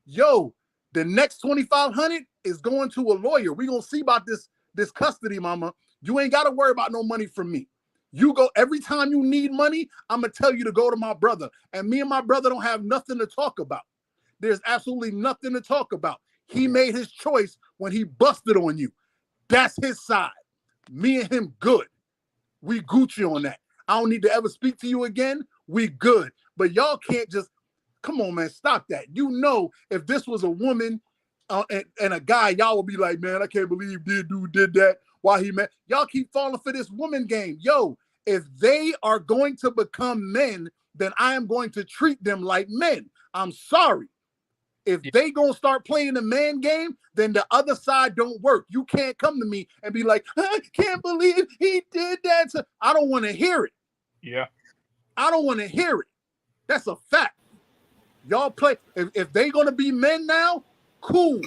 the next $2,500 is going to a lawyer. We're gonna see about this custody, mama. You ain't gotta worry about no money from me. You go every time you need money, I'm gonna tell you to go to my brother. And me and my brother don't have nothing to talk about. There's absolutely nothing to talk about. He made his choice when he busted on you. That's his side. Me and him good. We Gucci on that. I don't need to ever speak to you again. We good. But y'all can't just, come on, man, stop that. If this was a woman and a guy, y'all would be like, man, I can't believe this dude did that. while he met. Y'all keep falling for this woman game. Yo, if they are going to become men, then I am going to treat them like men. I'm sorry. If they gonna start playing the man game, then the other side don't work. You can't come to me and be like, I can't believe he did that. I don't want to hear it. Yeah. I don't want to hear it. That's a fact. Y'all play. If they gonna be men now, cool.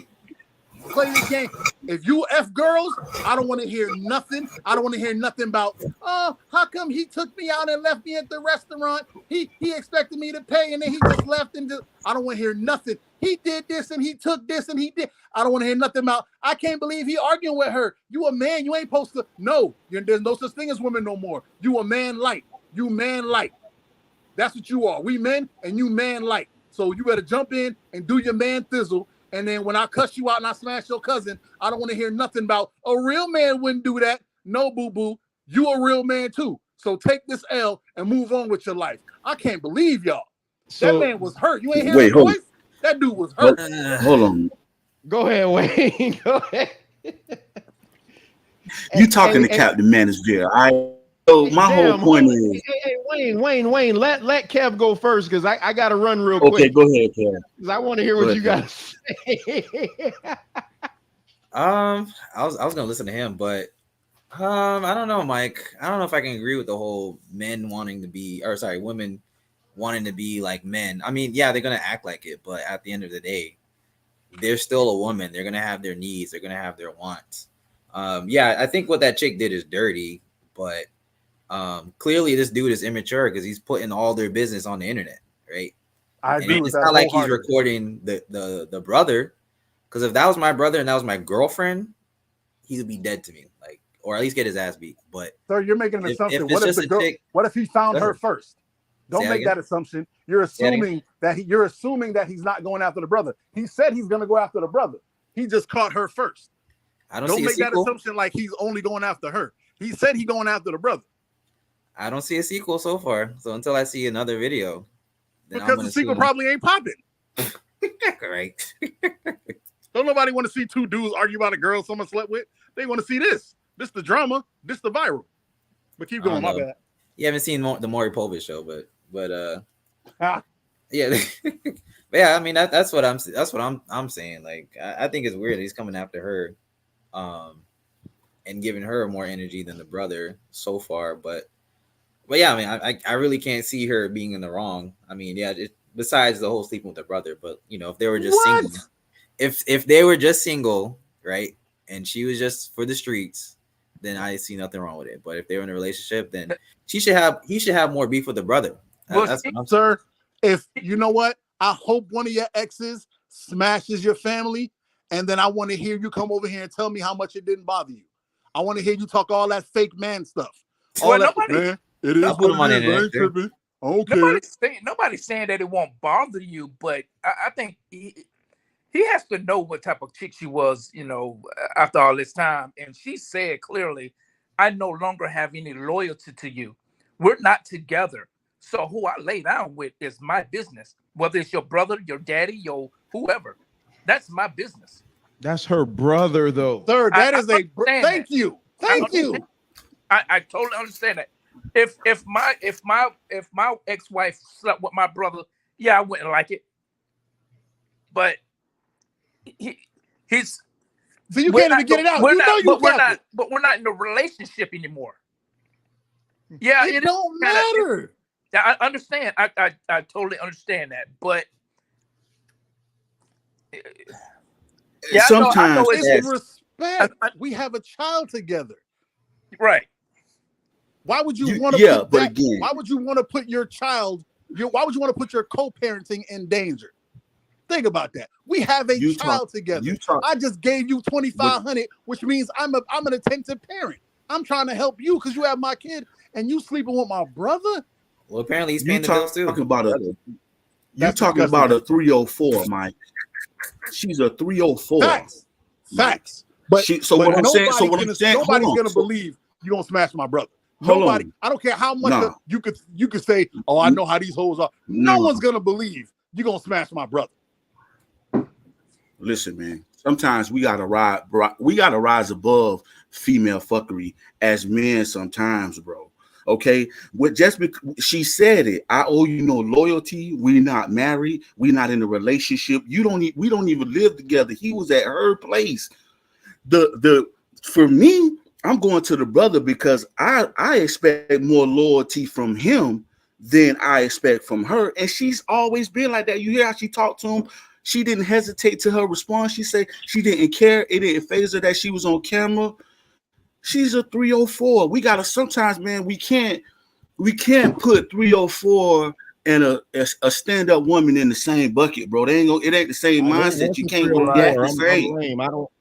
Play the game. If you F girls, I don't want to hear nothing. I don't want to hear nothing about, oh, how come he took me out and left me at the restaurant? He expected me to pay and then he just left and just, I don't want to hear nothing. He did this and he took this and he did. I don't want to hear nothing about, I can't believe he arguing with her. You a man, you ain't supposed to. No, there's no such thing as women no more. You a man like. You man like. That's what you are. We men and you man like. So you better jump in and do your man thizzle. And then when I cuss you out and I smash your cousin, I don't want to hear nothing about a real man wouldn't do that. No, boo-boo. You a real man too. So take this L and move on with your life. I can't believe y'all. So, that man was hurt. You ain't hear his voice? That dude was hurt. Hold on. Go ahead, Wayne. Go ahead. You talking to Captain Manisville. So my whole point is, hey, Wayne, let Kev go first because I got to run real quick. Okay, go ahead, Kev. Because I want to hear what you got to say. I was gonna listen to him, but I don't know, Mike. I don't know if I can agree with the whole women wanting to be like men. I mean, yeah, they're gonna act like it, but at the end of the day, they're still a woman. They're gonna have their needs. They're gonna have their wants. Yeah, I think what that chick did is dirty, but clearly this dude is immature because he's putting all their business on the internet, right? I agree with that. It's not like he's recording the brother, because if that was my brother and that was my girlfriend, he would be dead to me, like, or at least get his ass beat. But sir, you're making an assumption. What if he found her first? Don't make that assumption. You're assuming that he's not going after the brother. He said he's going to go after the brother. He just caught her first. Don't make that assumption like he's only going after her. He said he's going after the brother. I don't see a sequel so far. So until I see another video, then because the sequel probably ain't popping. Right. Don't nobody want to see two dudes argue about a girl someone slept with. They want to see this. This the drama. This the viral. But keep going. My bad. You haven't seen the Maury Povich show, but yeah, but yeah. I mean that's what I'm saying. Like I think it's weird that he's coming after her, and giving her more energy than the brother so far. But yeah, I mean I really can't see her being in the wrong. I mean, yeah, besides the whole sleeping with the brother, but you know, if they were just single, if they were just single, right, and she was just for the streets, then I see nothing wrong with it. But if they were in a relationship, then he should have more beef with the brother. Sir, if you know what, I hope one of your exes smashes your family, and then I want to hear you come over here and tell me how much it didn't bother you. I want to hear you talk all that fake man stuff. Man, it is what it is. I ain't tripping. Okay. Nobody's saying that it won't bother you, but I think he has to know what type of chick she was, you know, after all this time. And she said clearly, I no longer have any loyalty to you. We're not together. So who I lay down with is my business. Whether it's your brother, your daddy, your whoever. That's my business. That's her brother, though. Sir, thank you. Thank you. I totally understand that. If my ex-wife slept with my brother, yeah, I wouldn't like it. But he's so you can't even get it out. We're not in a relationship anymore. Yeah, it don't matter. I understand. I totally understand that, but yeah, sometimes I know it's respect. We have a child together, right? Why would you want to? Yeah, but again, why would you want to put your child? Why would you want to put your co-parenting in danger? Think about that. We have a child together. I just gave you $2,500, which means I'm an attentive parent. I'm trying to help you because you have my kid, and you sleeping with my brother. Well, apparently he's paying the bills too. You're talking about a 304, Mike. She's a 304. Facts. But what I'm saying, nobody's gonna believe you gonna smash my brother. Nobody. I don't care how much you could say, "Oh, I know how these hoes are." No one's gonna believe you gonna smash my brother. Listen, man. sometimes we gotta rise above female fuckery as men sometimes, bro. Okay, she said it. I owe you no loyalty. We're not married. We're not in a relationship. We don't even live together. He was at her place. For me, I'm going to the brother because I expect more loyalty from him than I expect from her. And she's always been like that. You hear how she talked to him? She didn't hesitate to her response. She said she didn't care. It didn't phase her that she was on camera. She's a 304. We gotta sometimes, man, we can't put 304 and a stand-up woman in the same bucket, bro. It ain't the same mindset. You can't go back the same.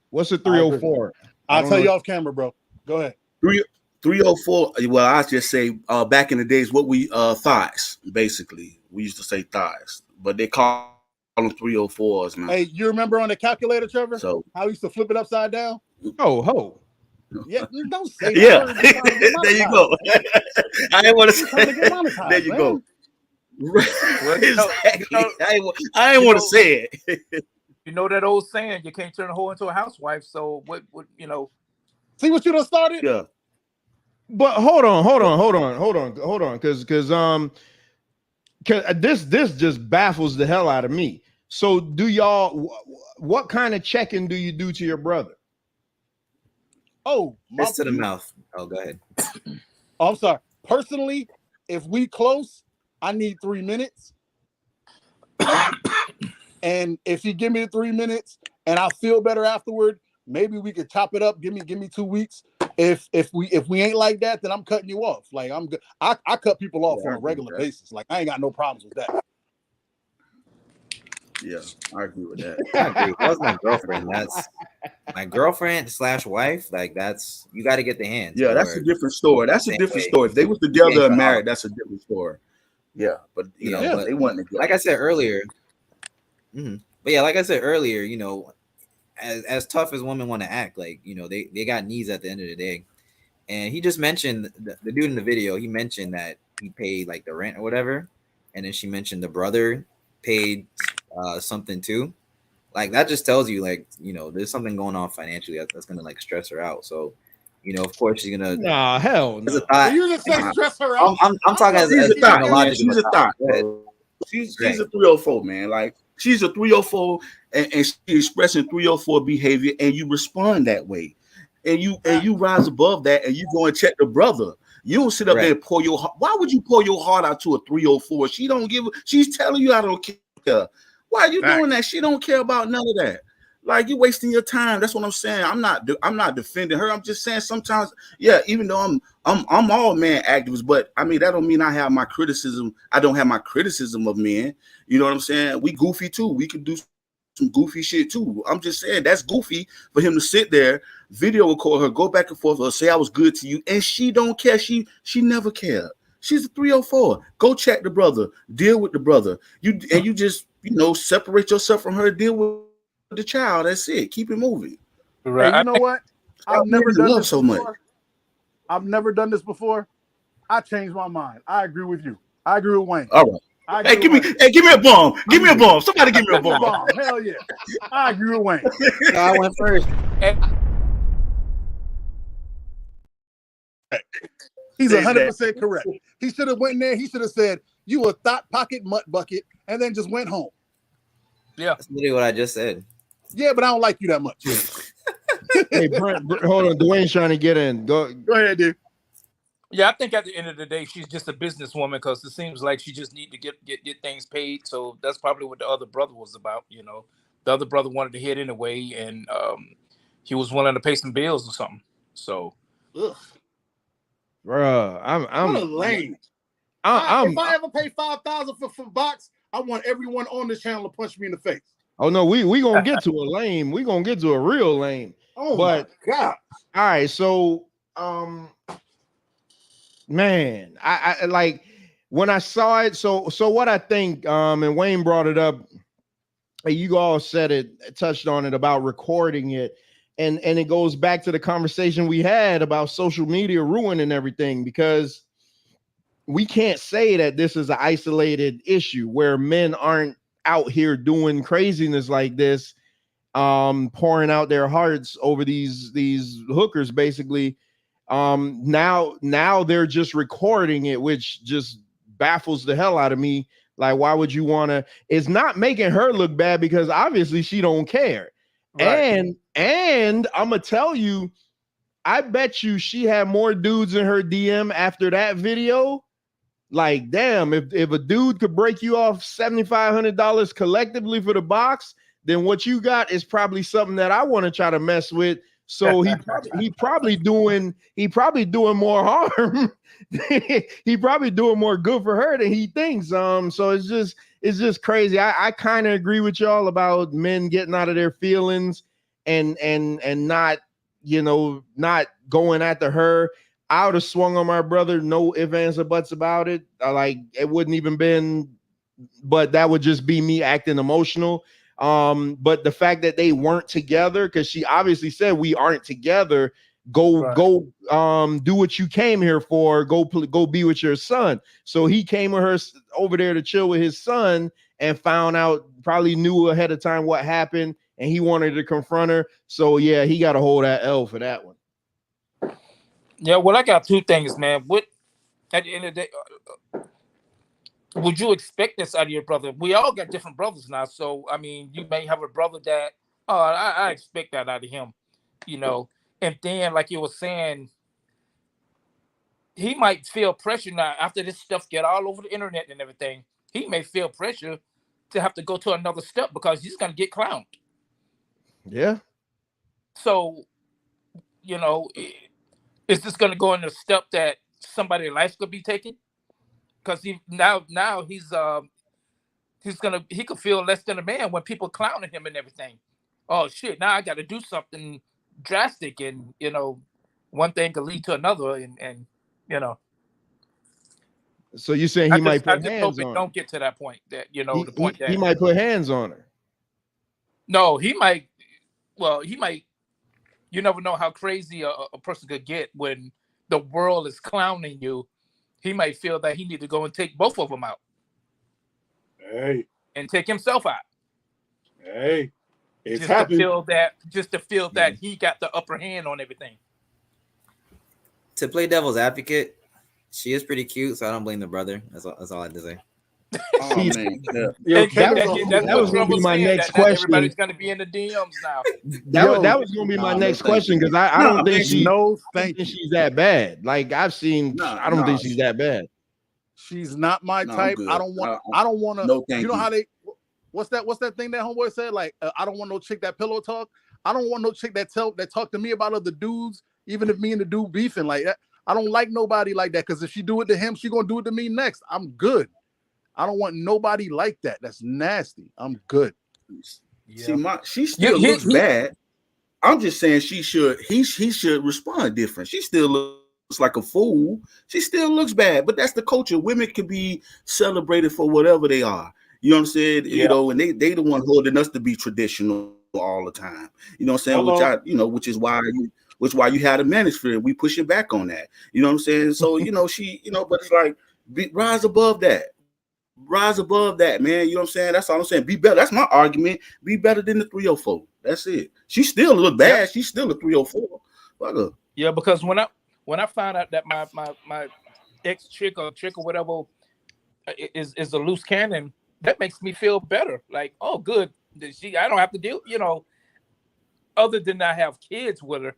What's a 304? I'll tell you off camera, bro. Go ahead. 304. Well, I just say back in the days, what we thighs, basically. We used to say thighs, but they call them 304s now. Hey, you remember on the calculator, Trevor? So how we used to flip it upside down? Ho. Yeah, don't say that. Yeah, there you go. I didn't want to say. There you go. Exactly. I didn't want to say it. You know that old saying, you can't turn a hoe into a housewife. So what you know? See what you done started? Yeah. But hold on, because this just baffles the hell out of me. So do y'all? What kind of checking do you do to your brother? Oh, this to the mouth. Oh, go ahead. Oh, I'm sorry. Personally, if we close, I need 3 minutes. And if you give me the 3 minutes and I feel better afterward, maybe we could chop it up. Give me 2 weeks. If we ain't like that, then I'm cutting you off. Like I'm good. I cut people off on a regular basis. Like I ain't got no problems with that. Yeah, I agree with that. I agree. That was my girlfriend. That's my girlfriend / wife. Like that's you got to get the hands. Yeah, that's a different story. That's a different story. If they was together and married, that's a different story. Yeah, but you know, they wasn't together. Like I said earlier. But yeah, like I said earlier, you know, as tough as women want to act, like you know, they got needs at the end of the day. And he just mentioned the dude in the video. He mentioned that he paid like the rent or whatever, and then she mentioned the brother paid something too. Like that just tells you, like you know, there's something going on financially that's gonna like stress her out. So, you know, of course she's gonna. Nah, hell no. You just said stress her out. I'm talking as a thought. She's a thought. She's a 304, man. Like she's a 304, and she's expressing 304 behavior, and you respond that way, and you rise above that, and you go and check the brother. You don't sit up there and pour your heart. Why would you pour your heart out to a 304? She don't give. She's telling you I don't care. Why are you doing that? She don't care about none of that. Like you're wasting your time. That's what I'm saying. I'm not defending her. I'm just saying sometimes, yeah. Even though I'm all man activists, but I mean that don't mean I have my criticism. I don't have my criticism of men. You know what I'm saying? We goofy too. We could do some goofy shit too. I'm just saying that's goofy for him to sit there, video record her, go back and forth, or say I was good to you, and she don't care. She never cared. She's a 304. Go check the brother. Deal with the brother. You just separate yourself from her. Deal with the child. That's it. Keep it moving. Right. Hey, you know what? I've never done this so before. much. I've never done this before. I changed my mind. I agree with you. I agree with Wayne. All right. Hey, give me a bomb. Give me a bomb. Somebody give me a bomb. Hell yeah. I agree with Wayne. No, I went first. He's 100% correct. He should have went in there. He should have said, "You a thought pocket mutt bucket," and then just went home. Yeah, that's literally what I just said. Yeah, but I don't like you that much. Hey, Brent, hold on. Dwayne's trying to get in. Go ahead, dude. Yeah, I think at the end of the day, she's just a businesswoman because it seems like she just need to get things paid. So that's probably what the other brother was about. You know, the other brother wanted to hit anyway, and he was willing to pay some bills or something. So, bruh, I'm what a lame. If I ever pay $5,000 for box, I want everyone on this channel to punch me in the face. Oh no, we gonna get to a lame. We gonna get to a real lame. Oh my God! All right, so man, I like when I saw it. So what I think, and Wayne brought it up. You all said it, touched on it about recording it, and it goes back to the conversation we had about social media ruining everything, because we can't say that this is an isolated issue where men aren't out here doing craziness like this. pouring out their hearts over these hookers, basically. Now they're just recording it, which just baffles the hell out of me. Like, why would you want to? It's not making her look bad because obviously she don't care. Right. And I'm gonna tell you, I bet you she had more dudes in her DM after that video. Like, damn, if a dude could break you off $7,500 collectively for the box, then what you got is probably something that I want to try to mess with. So he probably doing more harm. He probably doing more good for her than he thinks. So it's just crazy. I kind of agree with y'all about men getting out of their feelings and not, not going after her. I would have swung on my brother, no ifs, ands, or buts about it. Like, it wouldn't even been, but that would just be me acting emotional. But the fact that they weren't together, because she obviously said we aren't together. Go do what you came here for. Go be with your son. So he came with her over there to chill with his son and found out, probably knew ahead of time what happened, and he wanted to confront her. So yeah, he got to hold that L for that one. Yeah, well, I got two things, man. What at the end of the day, would you expect this out of your brother? We all got different brothers now, so I mean, you may have a brother that, I expect that out of him, And then, like you were saying, he might feel pressure now after this stuff get all over the internet and everything. He may feel pressure to have to go to another step because he's gonna get clowned. Yeah. So, is this going to go in a step that somebody's life could be taken? Because he could feel less than a man when people clowning him and everything. Oh shit! Now I got to do something drastic, and one thing could lead to another, and. So you're saying he might put hands on her? Don't get to that point. That the point that he might put hands on her. No, he might. Well, he might. You never know how crazy a person could get when the world is clowning you. He might feel that he need to go and take both of them out. Hey. And take himself out. Hey. It's just happened. To feel that he got the upper hand on everything. To play devil's advocate, she is pretty cute, so I don't blame the brother. That's all I had to say. Oh man, that was going to be my next question. Everybody's going to be in the DMs now. That was going to be my next question, because I don't think she's that bad. Like, I've seen, I don't think she's that bad. She's not my type. I don't want to. No, you know how they? What's that thing that homeboy said? Like, I don't want no chick that pillow talk. I don't want no chick that talk to me about other dudes, even if me and the dude beefing like that. I don't like nobody like that, because if she do it to him, she gonna do it to me next. I'm good. I don't want nobody like that. That's nasty. I'm good. Yeah. She still looks bad. I'm just saying he should respond different. She still looks like a fool. She still looks bad, but that's the culture. Women can be celebrated for whatever they are. You know what I'm saying? Yeah. And they the one holding us to be traditional all the time. You know what I'm saying? Which is why you had a manosphere. We pushing back on that. You know what I'm saying? So but it's like, rise above that. Rise above that, man. You know what I'm saying? That's all I'm saying. Be better. That's my argument. Be better than the 304. That's it. She still look bad. Yep. She's still a 304. Fuck. Yeah, because when I found out that my ex chick or whatever is a loose cannon, that makes me feel better. Like, oh, good. I don't have to deal. Other than I have kids with her.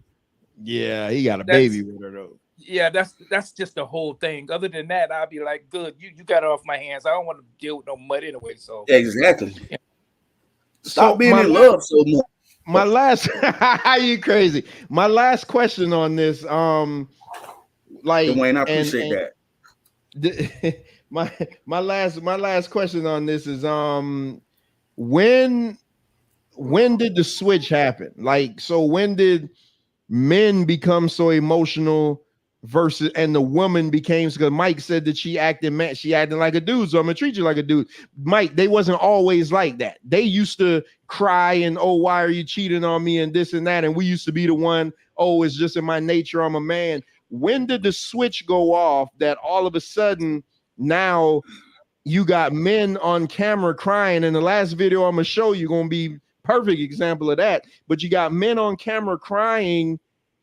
Yeah, he got a baby with her though. Yeah, that's just the whole thing. Other than that, I'll be like, good, you got it off my hands. I don't want to deal with no mud anyway. So exactly. Yeah. Stop being in love so much. My last, you crazy. My last question on this, like Dwayne, I appreciate that. My last question on this is, when did the switch happen? Like, so when did men become so emotional versus, and the woman became, because Mike said that she acting like a dude, so I'm gonna treat you like a dude. Mike, they wasn't always like that. They used to cry and, oh, why are you cheating on me and this and that, and we used to be the one, oh, it's just in my nature, I'm a man. When did the switch go off that all of a sudden now you got men on camera crying? And the last video I'm gonna show you gonna be perfect example of that. But you got men on camera crying,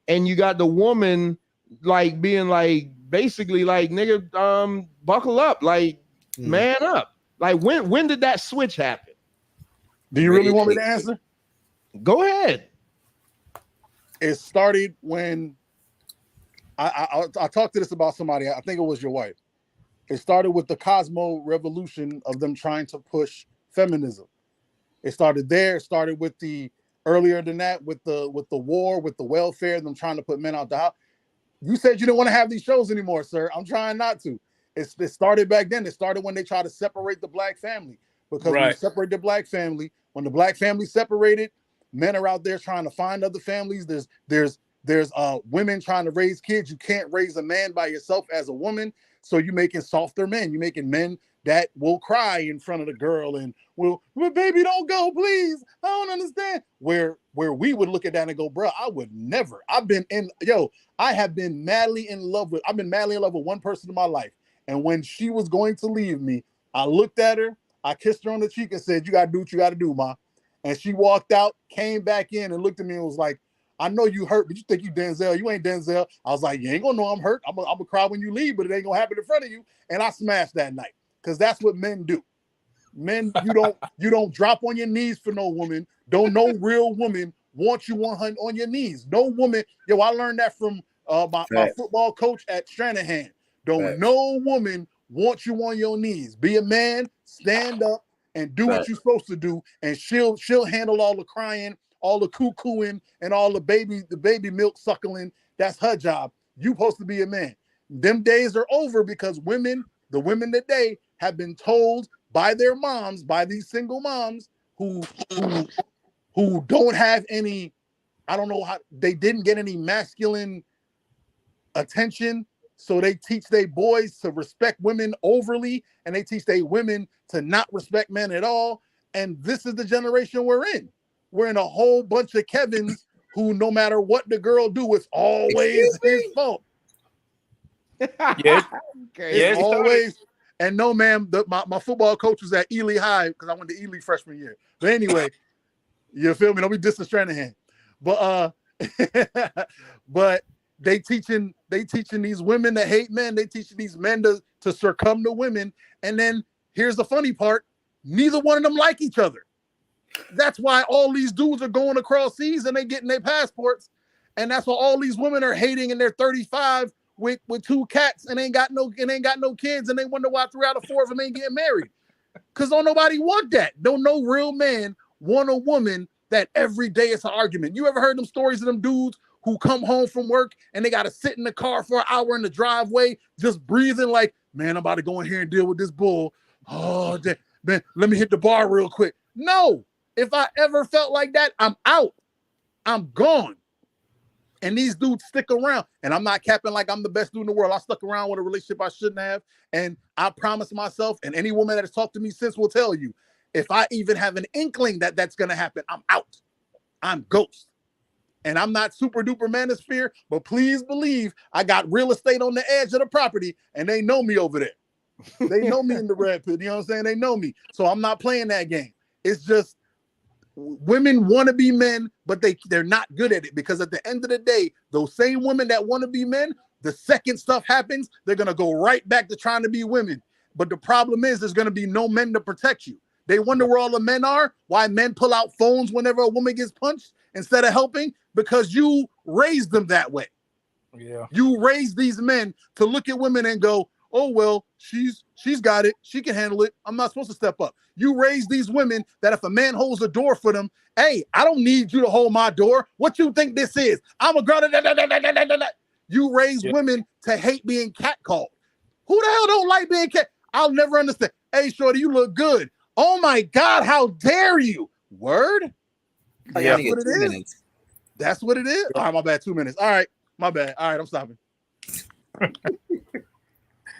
and you got the woman like being like basically like, nigga, buckle up, like man up. Like when did that switch happen? Do you really want me to answer? Go ahead. It started when I talked to this about somebody. I think it was your wife. It started with the Cosmo revolution of them trying to push feminism. It started there. It started with the earlier than that with the war, with the welfare, them trying to put men out the house. You said you didn't want to have these shows anymore, sir. I'm trying not to. It started back then. It started when they tried to separate the black family. Because when you separate the black family, when the black family separated, men are out there trying to find other families. There's women trying to raise kids. You can't raise a man by yourself as a woman. So you're making softer men. You're making men that will cry in front of the girl and well, baby, don't go, please. I don't understand. Where we would look at that and go, bro, I would never. I have been madly in love with one person in my life. And when she was going to leave me, I looked at her, I kissed her on the cheek and said, you got to do what you got to do, ma. And she walked out, came back in and looked at me and was like, I know you hurt, but you think you Denzel. You ain't Denzel. I was like, you ain't gonna know I'm hurt. I'm gonna cry when you leave, but it ain't gonna happen in front of you. And I smashed that night because that's what men do. Men, you don't drop on your knees for no woman. Don't no real woman want you on your knees. No woman. Yo, I learned that from my football coach at Stranahan. Don't no woman want you on your knees. Be a man, stand up, and do what you're supposed to do, and she'll handle all the crying, all the cuckooing, and all the baby milk suckling. That's her job. You supposed to be a man. Them days are over because the women today have been told by their moms, by these single moms who don't have any, I don't know how, they didn't get any masculine attention. So they teach their boys to respect women overly, and they teach their women to not respect men at all. And this is the generation we're in. We're in a whole bunch of Kevins who, no matter what the girl do, it's always his fault. Yeah. It's always. And no, ma'am, my football coach was at Ely High because I went to Ely freshman year. But anyway, you feel me? Don't be dissing Stranahan. But but they teaching these women to hate men. They teaching these men to succumb to women. And then here's the funny part: neither one of them like each other. That's why all these dudes are going across seas and they getting their passports, and that's why all these women are hating and they're 35 with 2 cats and ain't got no kids, and they wonder why 3 out of 4 of them ain't getting married. Cause don't nobody want that. Don't no real man want a woman that every day it's an argument. You ever heard them stories of them dudes who come home from work and they gotta sit in the car for an hour in the driveway just breathing like, man, I'm about to go in here and deal with this bull. Oh, man, let me hit the bar real quick. No. If I ever felt like that, I'm out. I'm gone. And these dudes stick around. And I'm not capping like I'm the best dude in the world. I stuck around with a relationship I shouldn't have. And I promise myself, and any woman that has talked to me since will tell you, if I even have an inkling that that's going to happen, I'm out. I'm ghost. And I'm not super duper manosphere, but please believe I got real estate on the edge of the property and they know me over there. They know me in the red pit. You know what I'm saying? They know me. So I'm not playing that game. It's just, women want to be men, but they're not good at it, because at the end of the day, those same women that want to be men, the second stuff happens, they're going to go right back to trying to be women. But the problem is there's going to be no men to protect you. They wonder where all the men are, why men pull out phones whenever a woman gets punched instead of helping, because you raised them that way. Yeah. You raised these men to look at women and go, oh, well, she's got it. She can handle it. I'm not supposed to step up. You raise these women that if a man holds a door for them, hey, I don't need you to hold my door. What you think this is? I'm a girl. You raise women to hate being catcalled. Who the hell don't like being cat? I'll never understand. Hey, shorty, you look good. Oh my God, how dare you? Word? Yeah. That's what it is. Minutes. That's what it is. All right, my bad. 2 minutes. All right, my bad. All right, I'm stopping.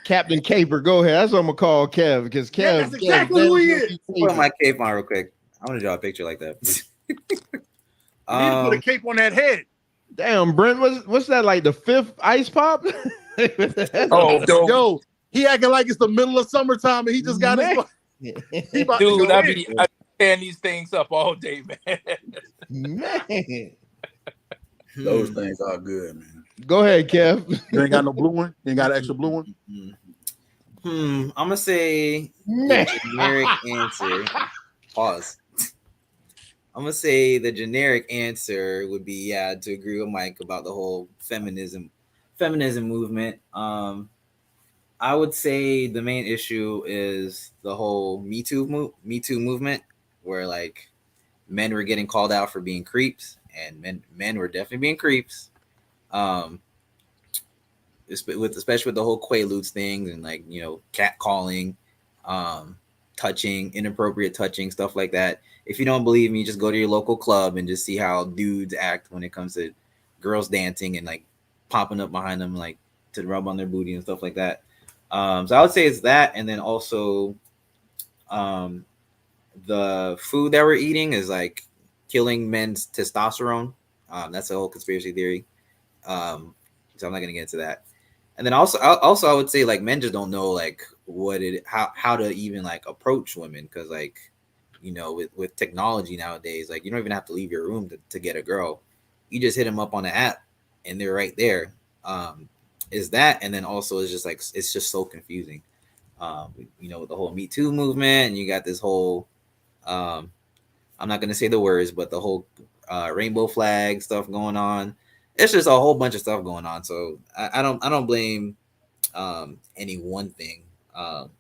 Captain Caper, go ahead. That's what I'm gonna call Kev, because Kev. Yeah, that's exactly who he is. Put my cape on real quick. I'm gonna draw a picture like that. You need to put a cape on that head. Damn, Brent, what's that, like the 5th ice pop? Oh, yo, he acting like it's the middle of summertime and he just got his. Dude, tearing these things up all day, man. Man. Those things are good, man. Go ahead, Kev. You ain't got no blue one? You ain't got an extra blue one? I'm gonna say Man. the generic answer. Pause. I'm gonna say the generic answer would be to agree with Mike about the whole feminism movement. I would say the main issue is the whole Me Too movement, where like men were getting called out for being creeps, and men were definitely being creeps. Especially with the whole Quaaludes thing and like, you know, catcalling, touching, inappropriate touching, stuff like that. If you don't believe me, just go to your local club and just see how dudes act when it comes to girls dancing and like popping up behind them, like to rub on their booty and stuff like that. So I would say it's that, and then also the food that we're eating is like killing men's testosterone. That's a whole conspiracy theory. So I'm not gonna get into that. And then also I would say like men just don't know like how to even like approach women, because like, you know, with technology nowadays, like you don't even have to leave your room to get a girl. You just hit them up on the app and they're right there. Is that, and then also it's just like it's just so confusing. You know, with the whole Me Too movement, and you got this whole I'm not gonna say the words, but the whole rainbow flag stuff going on. It's just a whole bunch of stuff going on. So I don't blame any one thing. But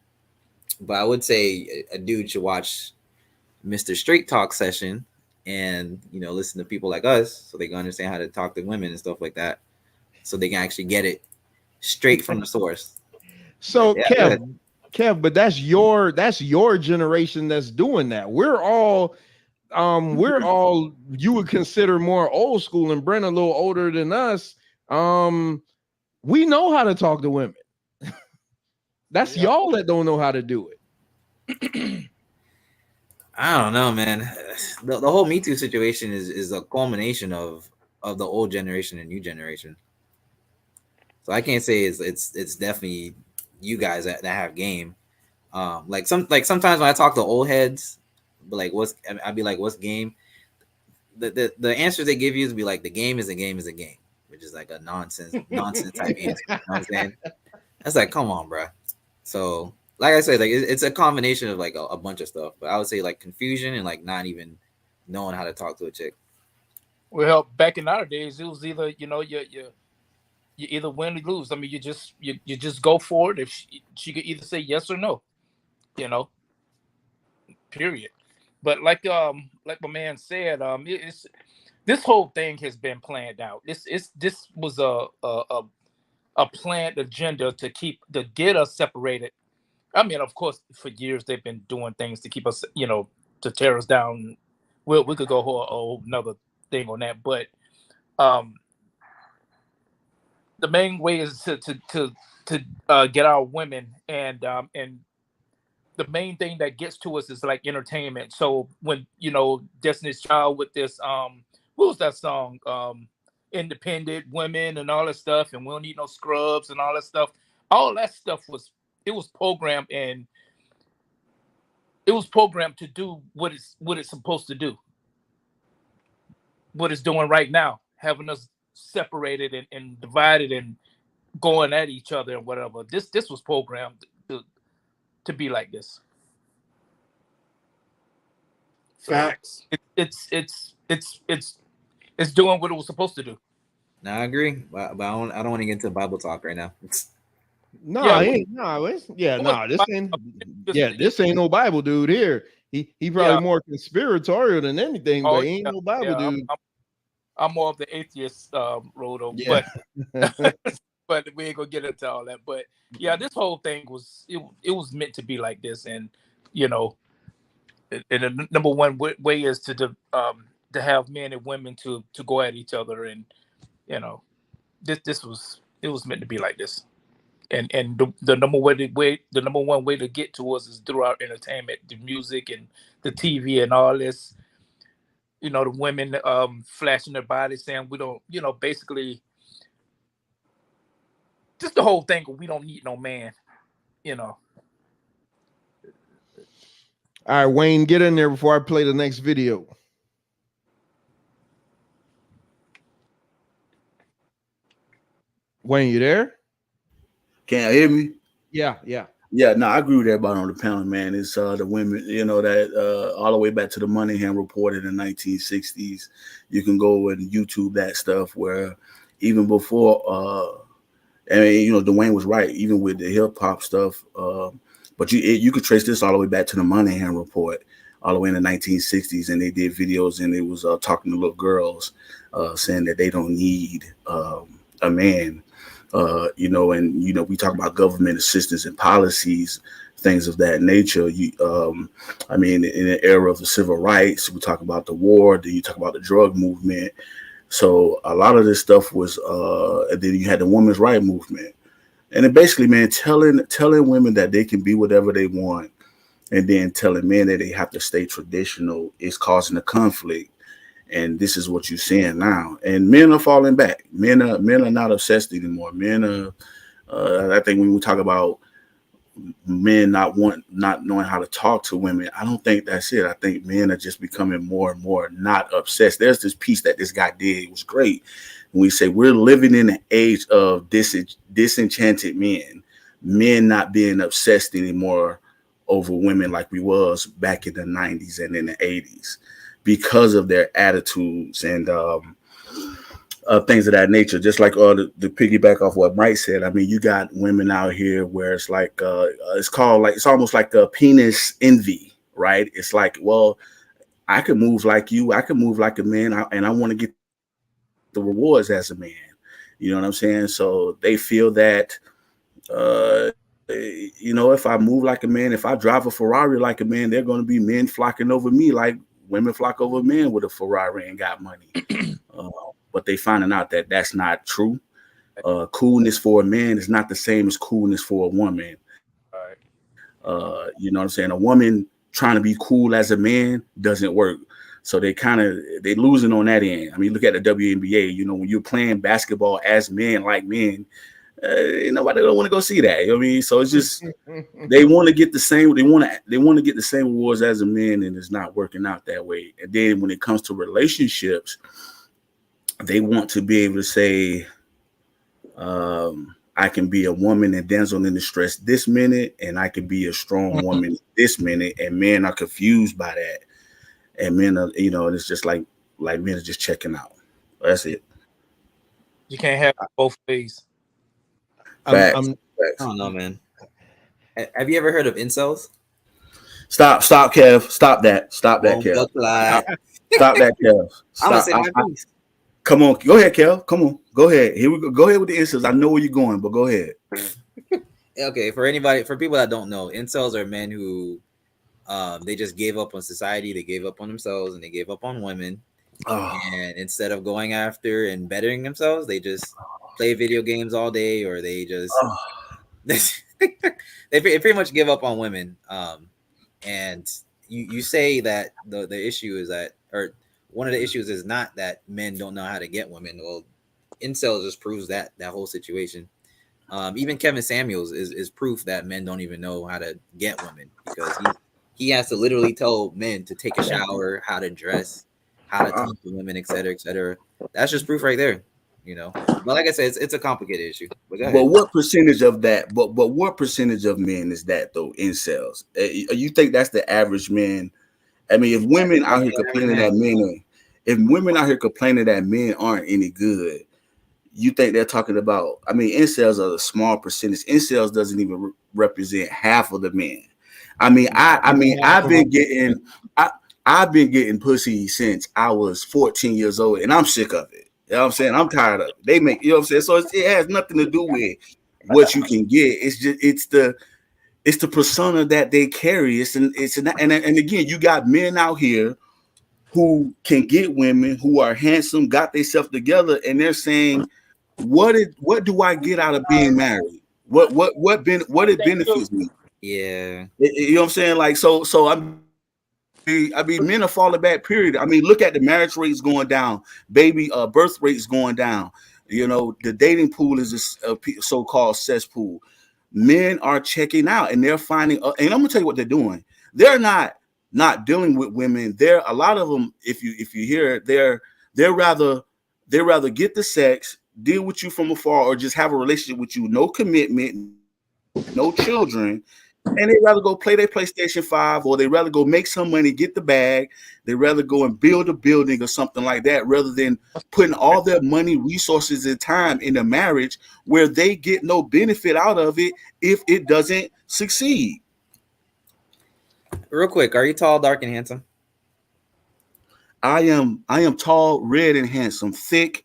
I would say a dude should watch Mr. Straight Talk session and, you know, listen to people like us so they can understand how to talk to women and stuff like that, so they can actually get it straight from the source. So Kev, but that's your generation that's doing that. We're all you would consider more old school, and Brent a little older than us. We know how to talk to women. That's y'all that don't know how to do it. I don't know, man. The whole Me Too situation is a culmination of the old generation and new generation. So I can't say it's definitely you guys that have game. Sometimes when I talk to old heads, but like I'd be like, what's game? The answers they give you is be like, the game is a game is a game, which is like a nonsense type answer. You know what I'm saying? That's like, come on, bro. So like I said, like it's a combination of like a bunch of stuff, but I would say like confusion and like not even knowing how to talk to a chick. Well, back in our days, it was either, you know, you either win or lose. I mean, you just go for it. If she could either say yes or no, you know, period. But like my man said, it's this whole thing has been planned out. This was a planned agenda to get us separated. I mean, of course, for years they've been doing things to keep us, you know, to tear us down. We could go whole another thing on that, but the main way is to get our women, and the main thing that gets to us is like entertainment. So when, you know, Destiny's Child with this what was that song, independent women and all that stuff, and we don't need no scrubs and all that stuff. All that stuff was programmed, and it was programmed to do what it's supposed to do. What it's doing right now, having us separated and divided and going at each other and whatever. This was programmed to be like this. So facts. It's doing what it was supposed to do. No, I agree, but I don't want to get into Bible talk right now. This ain't no Bible dude here. He probably more conspiratorial than anything, but he ain't no Bible dude. I'm more of the atheist road over, but we ain't gonna get into all that. But yeah, this whole thing was it was meant to be like this, and you know, and the number one way is to have men and women to go at each other, and you know, it was meant to be like this. And the number one way to get to us is through our entertainment, the music and the TV and all this. You know, the women flashing their bodies, saying we don't, you know, basically just the whole thing. We don't need no man, you know. All right, Wayne, get in there before I play the next video. Wayne, you there? Can you hear me? Yeah. Yeah, no, I agree with everybody on the panel, man. It's the women, that all the way back to the Moynihan Report in the 1960s. You can go and YouTube that stuff where even before, Dwayne was right, even with the hip hop stuff. But you could trace this all the way back to the Moynihan Report, all the way in the 1960s, and they did videos and it was talking to little girls, saying that they don't need a man. We talk about government assistance and policies, things of that nature. In the era of the civil rights, we talk about the war, then you talk about the drug movement. So a lot of this stuff was, and then you had the women's right movement. And then basically, man, telling women that they can be whatever they want, and then telling men that they have to stay traditional is causing a conflict. And this is what you're seeing now. And men are falling back. Men are not obsessed anymore. Men are. I think when we talk about men not knowing how to talk to women, I don't think that's it. I think men are just becoming more and more not obsessed. There's this piece that this guy did. It was great. When we say we're living in an age of disenchanted men not being obsessed anymore over women like we was back in the 90s and in the 80s. Because of their attitudes and things of that nature, just like the piggyback off what Mike said. I mean, you got women out here where it's like it's almost like a penis envy, right? It's like, well, I can move like you, I can move like a man, and I want to get the rewards as a man. You know what I'm saying? So they feel that, if I move like a man, if I drive a Ferrari like a man, they're going to be men flocking over me like women flock over men with a Ferrari and got money. But they finding out that that's not true. Coolness for a man is not the same as coolness for a woman. You know what I'm saying? A woman trying to be cool as a man doesn't work. So they losing on that end. I mean, look at the WNBA. When you're playing basketball as men, like men, nobody don't want to go see that. You know what I mean? So it's just they want to get the same. They want to get the same rewards as a man, and it's not working out that way. And then when it comes to relationships, they want to be able to say, I can be a woman and damsel in distress this minute, and I can be a strong woman this minute. And men are confused by that, and men are, it's just like men are just checking out. That's it. You can't have it both ways. I don't know, man. Have you ever heard of incels? Stop, Kev. Stop that, Kev. Stop that, Kev. I'm gonna say my piece. Come on, go ahead, Kev. Come on, go ahead. Here we go. Go ahead with the incels. I know where you're going, but go ahead. Okay, for people that don't know, incels are men who they just gave up on society, they gave up on themselves, and they gave up on women. And instead of going after and bettering themselves, they just play video games all day, or they just they pretty much give up on women. And you say that the issue is that, or one of the issues is not that men don't know how to get women. Well, incels just proves that whole situation. Even Kevin Samuels is proof that men don't even know how to get women, because he has to literally tell men to take a shower, how to dress, how to talk to women, etc., etc. That's just proof right there, But like I said, it's a complicated issue. But what percentage of that? But what percentage of men is that though? Incels? You think that's the average man? I mean, if women out here complaining that men aren't any good, you think they're talking about? I mean, incels are a small percentage. Incels doesn't even represent half of the men. I mean, I've been getting pussy since I was 14 years old, and I'm sick of it. You know what I'm saying? I'm tired of it. They make, you know what I'm saying? So it has nothing to do with what you can get. It's the persona that they carry. And again, you got men out here who can get women, who are handsome, got themselves together, and they're saying, what do I get out of being married? What it benefits me? Yeah. You know what I'm saying? Like, so I mean, men are falling back, period. I mean, look at the marriage rates going down, baby birth rates going down. The dating pool is a so-called cesspool. Men are checking out, and they're finding, and I'm gonna tell you what they're doing. They're not not dealing with women, there a lot of them, if you hear it, they're rather get the sex, deal with you from afar, or just have a relationship with you, no commitment, no children, and they rather go play their PlayStation 5, or they rather go make some money, get the bag. They rather go and build a building or something like that, rather than putting all their money, resources, and time in a marriage where they get no benefit out of it if it doesn't succeed. Real quick, are you tall, dark, and handsome? I am tall, red, and handsome, thick,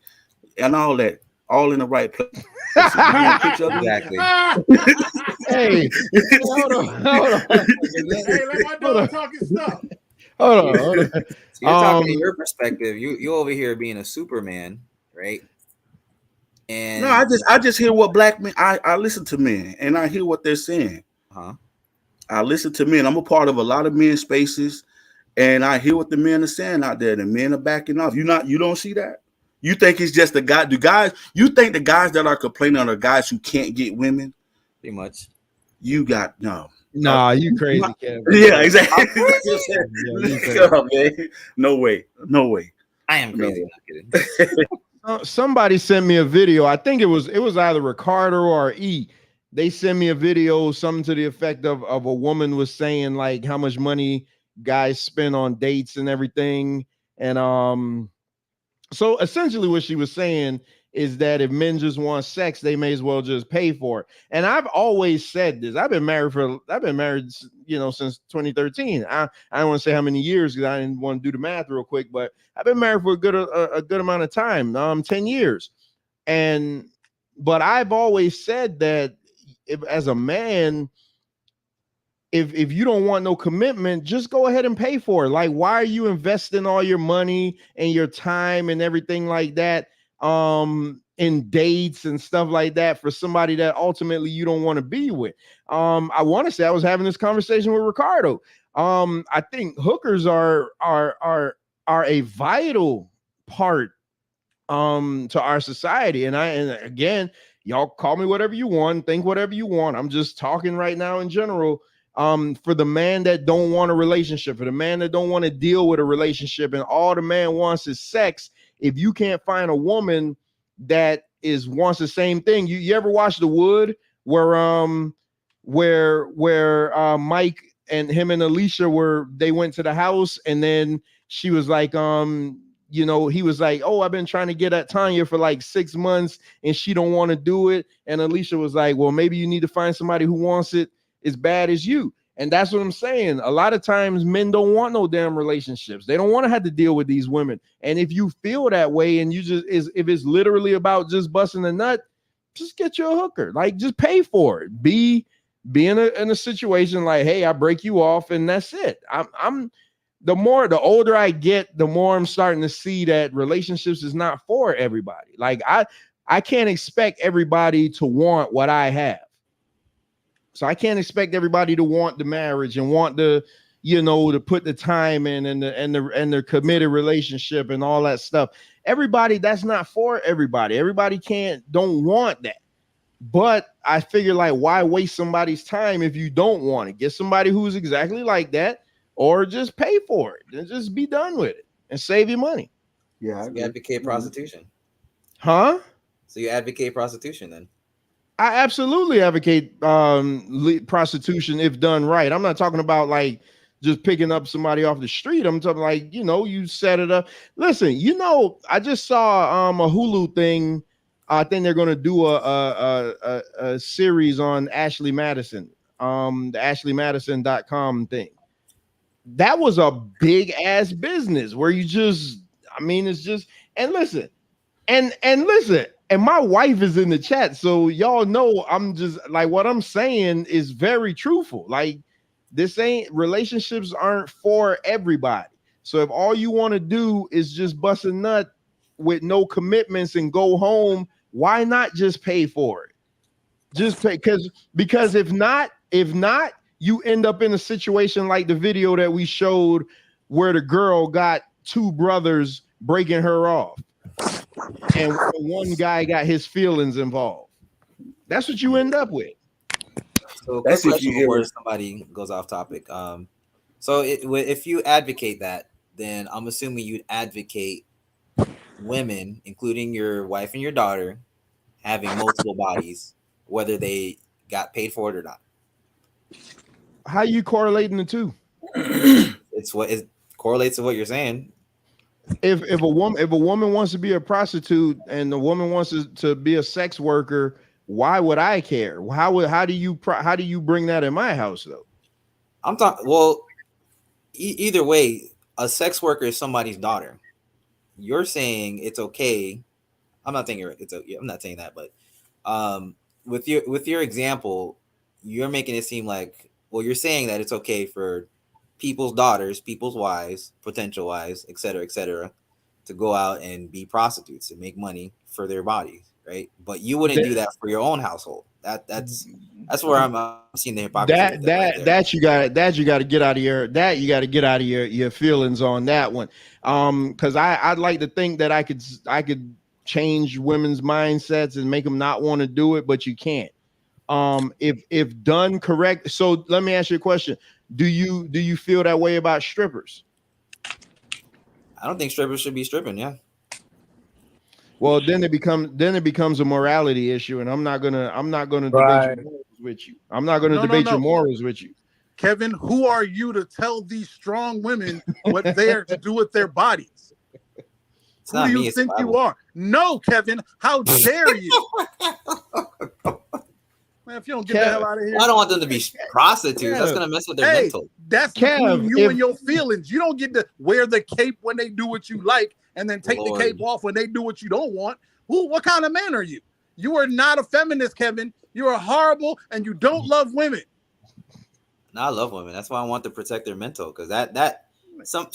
and all that, all in the right place. Exactly. Hey, hold on. Hey, let my dog talk his stuff. Hold on. So you're talking your perspective. You over here being a Superman, right? And no, I just hear what black men. I listen to men and I hear what they're saying. I listen to men. I'm a part of a lot of men's spaces, and I hear what the men are saying out there. The men are backing off. You don't see that? You think it's just the guys? You think the guys that are complaining are guys who can't get women? Pretty much. You got no. Nah, you crazy, Kevin. Yeah, exactly. Come on, man. No way. I am crazy. I'm not kidding. Somebody sent me a video. I think it was either Ricardo or E. They sent me a video, something to the effect of a woman was saying like how much money guys spend on dates and everything. And so essentially what she was saying is that if men just want sex, they may as well just pay for it. And I've always said this. I've been married, since 2013. I don't want to say how many years because I didn't want to do the math real quick, but I've been married for a good amount of time, 10 years. But I've always said that as a man, if you don't want no commitment, just go ahead and pay for it. Like, why are you investing all your money and your time and everything like that in dates and stuff like that for somebody that ultimately you don't want to be with? I want to say I was having this conversation with Ricardo. I think hookers are a vital part to our society. And again, y'all call me whatever you want, think whatever you want. I'm just talking right now in general. For the man that don't want a relationship, for the man that don't want to deal with a relationship, and all the man wants is sex. If you can't find a woman that wants the same thing, you ever watch The Wood, where Mike and him and Alicia they went to the house, and then she was like, he was like, oh, I've been trying to get at Tanya for like 6 months and she don't want to do it. And Alicia was like, well, maybe you need to find somebody who wants it as bad as you. And that's what I'm saying. A lot of times men don't want no damn relationships. They don't want to have to deal with these women. And if you feel that way and if it's literally about just busting a nut, just get you a hooker. Like, just pay for it. Be in a situation like, hey, I break you off and that's it. The older I get, the more I'm starting to see that relationships is not for everybody. Like, I can't expect everybody to want what I have. So I can't expect everybody to want the marriage and want to put the time in and the committed relationship and all that stuff. Everybody, that's not for everybody. Everybody don't want that. But I figure, like, why waste somebody's time if you don't want it? Get somebody who's exactly like that, or just pay for it and just be done with it and save your money. Yeah. You advocate prostitution. Huh? So you advocate prostitution then? I absolutely advocate prostitution if done right. I'm not talking about like just picking up somebody off the street. I'm talking like, you set it up. Listen, I just saw a Hulu thing. I think they're going to do a series on Ashley Madison, the ashleymadison.com thing. That was a big ass business where it's just, and listen, and my wife is in the chat, so y'all know I'm just like, what I'm saying is very truthful. Like, relationships aren't for everybody. So if all you want to do is just bust a nut with no commitments and go home, why not just pay for it? Just pay, because if not, you end up in a situation like the video that we showed where the girl got two brothers breaking her off. And one guy got his feelings involved. That's what you end up with. So that's if you hear where somebody goes off topic. So if you advocate that, then I'm assuming you'd advocate women, including your wife and your daughter, having multiple bodies, whether they got paid for it or not. How you correlating the two? It's what it correlates to what you're saying. If a woman wants to be a prostitute and the woman wants to be a sex worker, why would I care? How do you bring that in my house though? I'm talking. Well, either way, a sex worker is somebody's daughter. You're saying it's okay. I'm not saying I'm not saying that, but with your example, you're making it seem like, well, you're saying that it's okay for people's daughters, people's wives, potential wives, et cetera, to go out and be prostitutes and make money for their bodies, right? But you wouldn't do that for your own household. That's where I'm seeing the hypocrisy. That you got to get out of your feelings on that one. Because I'd like to think that I could change women's mindsets and make them not want to do it, but you can't. If done correct. So let me ask you a question. Do you feel that way about strippers? I don't think strippers should be stripping. Yeah. Well, then it becomes a morality issue, and I'm not gonna Right. debate your morals with you. I'm not gonna debate your morals with you. Kevin, who are you to tell these strong women what they are to do with their bodies? Who do you think you are? No, Kevin, how dare you? Man, if you don't get the hell out of here. I don't want them to be prostitutes. That's gonna mess with their mental. That's between you and your feelings. You don't get to wear the cape when they do what you like and then take the cape off when they do what you don't want. What kind of man are you? You are not a feminist, Kevin. You are horrible and you don't love women. No, I love women. That's why I want to protect their mental, because some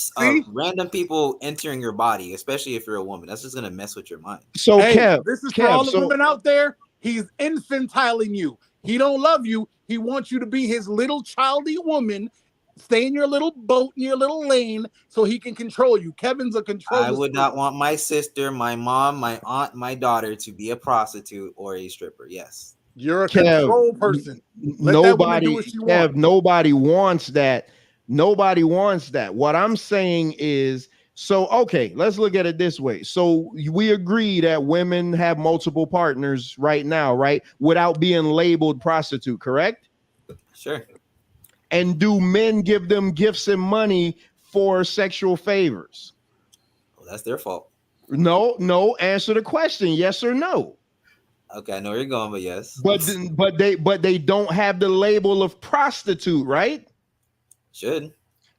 random people entering your body, especially if you're a woman, that's just gonna mess with your mind. So this is for all the women out there. He's infantiling you. He don't love you. He wants you to be his little childy woman. Stay in your little boat, in your little lane, so he can control you. Kevin's a control. I would not want my sister, my mom, my aunt, my daughter to be a prostitute or a stripper. Yes. You're a control person. Nobody wants that. Nobody wants that. What I'm saying is, so, okay, let's look at it this way. So we agree that women have multiple partners right now, right? Without being labeled prostitute, correct? Sure. And do men give them gifts and money for sexual favors? Well, that's their fault. No. Answer the question, yes or no. Okay, I know where you're going, but yes. But they don't have the label of prostitute, right? Should.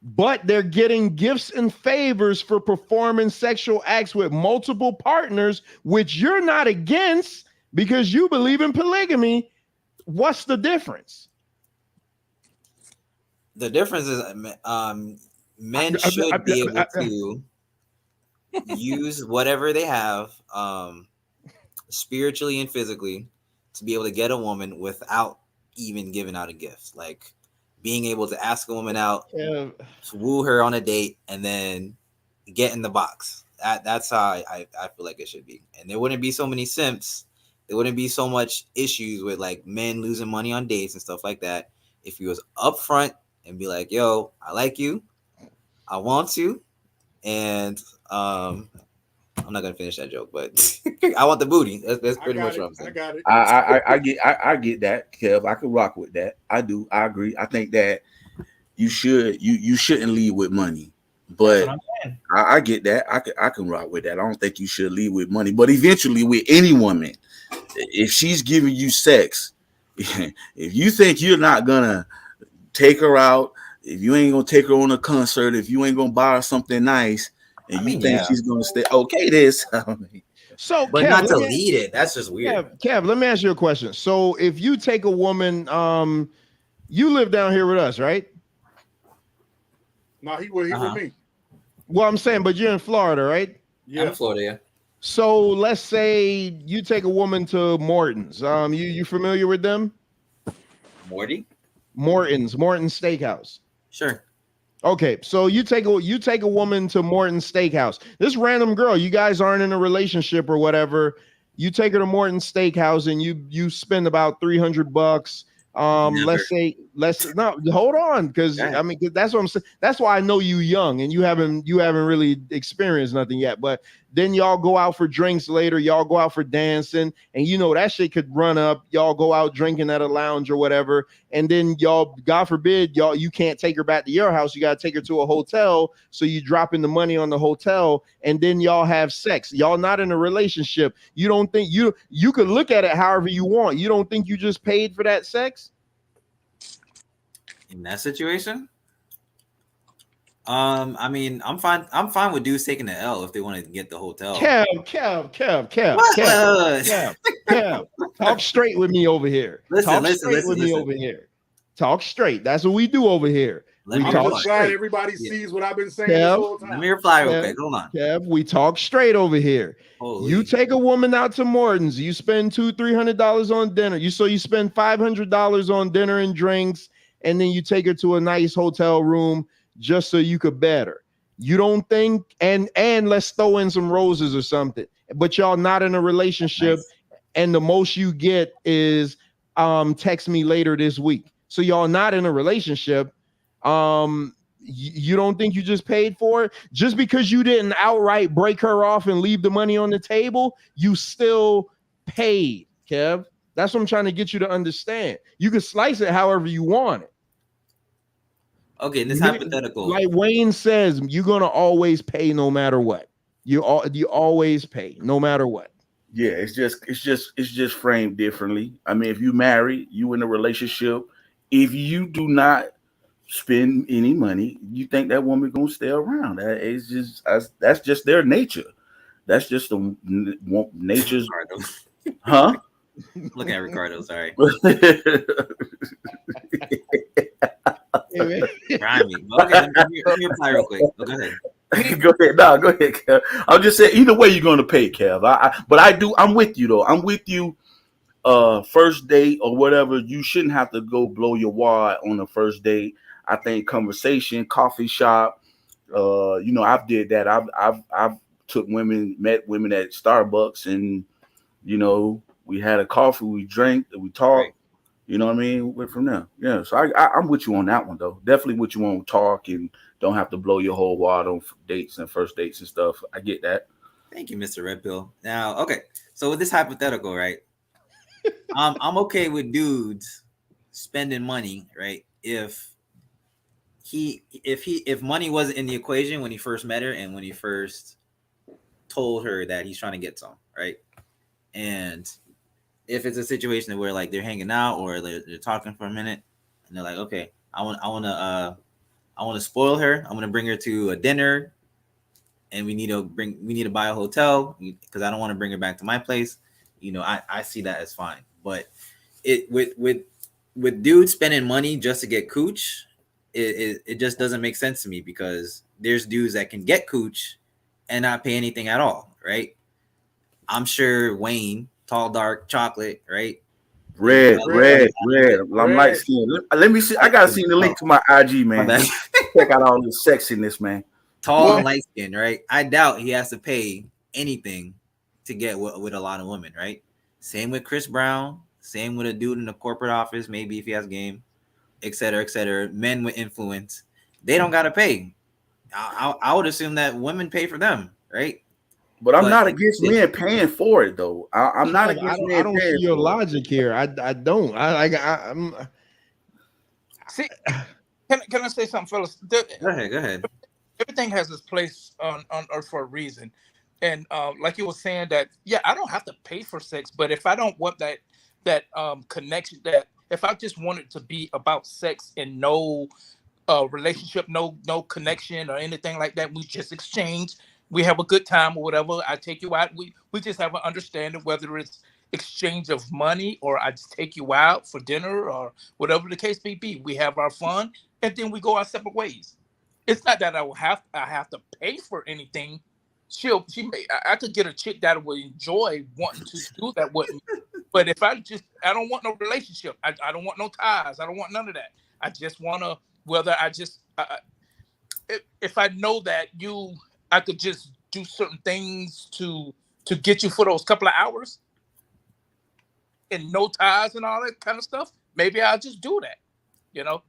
But they're getting gifts and favors for performing sexual acts with multiple partners, which you're not against because you believe in polygamy. What's the difference? The difference is men should be able to use whatever they have spiritually and physically to be able to get a woman without even giving out a gift. Like being able to ask a woman out, woo her on a date, and then get in the box. That's how I feel like it should be. And there wouldn't be so many simps. There wouldn't be so much issues with like men losing money on dates and stuff like that if you was upfront and be like, yo, I like you, I want you, and I'm not gonna finish that joke, but I want the booty. That's pretty much what I'm saying. I got it. I get that, Kev. I could rock with that. I do. I agree. I think that you shouldn't lead with money, but I get that. I can rock with that. I don't think you should lead with money, but eventually with any woman, if she's giving you sex, if you think you're not gonna take her out, if you ain't gonna take her on a concert, if you ain't gonna buy her something nice, and you think she's gonna stay okay, this. So, but Kev, not to lead it. That's just weird. Kev, let me ask you a question. So, if you take a woman, you live down here with us, right? No, he with me. Well, I'm saying, but you're in Florida, right? Yeah, I'm in Florida. Yeah. So let's say you take a woman to Morton's. You familiar with them? Morton's Steakhouse. Sure. Okay, so you take a woman to Morton's Steakhouse. This random girl, you guys aren't in a relationship or whatever. You take her to Morton's Steakhouse and you spend about $300. let's no hold on, because I mean that's what I'm saying. That's why I know you young and you haven't really experienced nothing yet. But then y'all go out for drinks later, y'all go out for dancing, and you know that shit could run up. Y'all go out drinking at a lounge or whatever, and then y'all, God forbid, you can't take her back to your house. You gotta take her to a hotel. So you dropping the money on the hotel, and then y'all have sex. Y'all not in a relationship. You don't think you could look at it however you want. You don't think you just paid for that sex? In that situation, I mean, I'm fine with dudes taking the L if they want to get the hotel. Kev. Talk straight with me over here. Listen. Over here. Talk straight. That's what we do over here. I'm just glad everybody sees what I've been saying this whole time. Let me reply real quick. Hold on. Kev, we talk straight over here. You take a woman out to Morton's, you spend $200-300 on dinner. You spend $500 on dinner and drinks, and then you take her to a nice hotel room just so you could bet her. You don't think, and let's throw in some roses or something, but y'all not in a relationship, and the most you get is text me later this week. So y'all not in a relationship. You don't think you just paid for it? Just because you didn't outright break her off and leave the money on the table, you still paid, Kev. That's what I'm trying to get you to understand. You can slice it however you want it. Okay, in this hypothetical, like Wayne says, you're gonna always pay no matter what. You always pay no matter what. Yeah, it's just framed differently. I mean, if you married, you in a relationship, if you do not spend any money, you think that woman gonna stay around? That's just their nature. That's just the nature's. Huh? Look at Ricardo. Sorry. Rhyme me. Okay, let me reply real quick. Go ahead. Go ahead. No, go ahead, Kev. I'm just saying, either way you're gonna pay, Kev. I'm with you though. I'm with you. First date or whatever, you shouldn't have to go blow your wad on the first date. I think conversation, coffee shop. I've did that. I've met women at Starbucks, and we had a coffee, we drank, we talked. Right. You know what I mean? Went from there. Yeah. So I'm with you on that one though. Definitely with you on talk and don't have to blow your whole wad on dates and first dates and stuff. I get that. Thank you, Mr. Red Pill. Now, okay. So with this hypothetical, right? I'm okay with dudes spending money, right? If money wasn't in the equation when he first met her and when he first told her that he's trying to get some, right? And if it's a situation where like they're hanging out or they're talking for a minute and they're like, okay, I want to spoil her. I'm gonna bring her to a dinner, and we need to buy a hotel because I don't want to bring her back to my place. I see that as fine. But it with dudes spending money just to get cooch, it just doesn't make sense to me, because there's dudes that can get cooch and not pay anything at all, right? I'm sure Wayne, tall, dark, chocolate, right? Red. I'm light skinned. Let me see. I gotta see the link to my IG, man. Check out all this sexiness, man. Tall and light skinned, right? I doubt he has to pay anything to get with a lot of women, right? Same with Chris Brown. Same with a dude in the corporate office, maybe if he has game, et cetera, et cetera. Men with influence, they don't gotta pay. I would assume that women pay for them, right? But I'm not against men paying for it, though. I'm not against men. I don't see your logic here. I don't. I'm. See, can I say something, fellas? Go ahead. Everything has its place on earth for a reason, and like you were saying that, yeah, I don't have to pay for sex, but if I don't want that connection, that if I just want it to be about sex and no relationship, no connection or anything like that, we just exchange. We have a good time or whatever. I take you out. We just have an understanding, whether it's exchange of money or I just take you out for dinner or whatever the case may be. We have our fun and then we go our separate ways. It's not that I have to pay for anything. I could get a chick that would enjoy wanting to do that with me. But if I don't want no relationship. I don't want no ties. I don't want none of that. I just want to, if I know that I could just do certain things to get you for those couple of hours and no ties and all that kind of stuff, maybe I'll just do that. You know,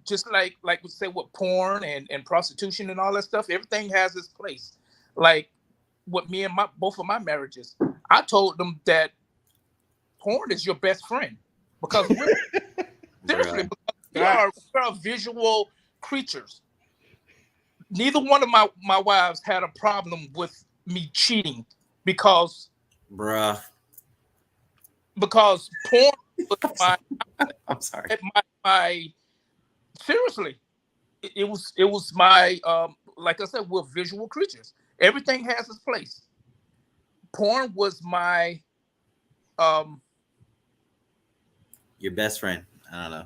just like we say with porn and prostitution and all that stuff, everything has its place. Like with me and both of my marriages, I told them that porn is your best friend because seriously, because we are visual creatures. Neither one of my wives had a problem with me cheating because porn was my I'm sorry. My seriously, it was my like I said, we're visual creatures. Everything has its place. Porn was my your best friend. I don't know.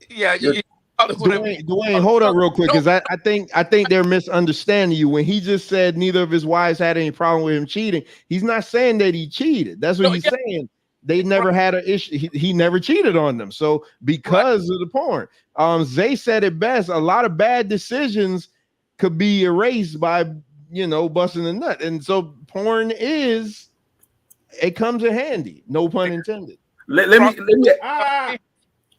Yeah, Dwayne, hold up real quick, because I think they're misunderstanding you. When he just said neither of his wives had any problem with him cheating, he's not saying that he cheated. That's what he's saying. They never had an issue. He never cheated on them. So because of the porn, Zay said it best. A lot of bad decisions could be erased by busting a nut, and so porn comes in handy. No pun intended. Let me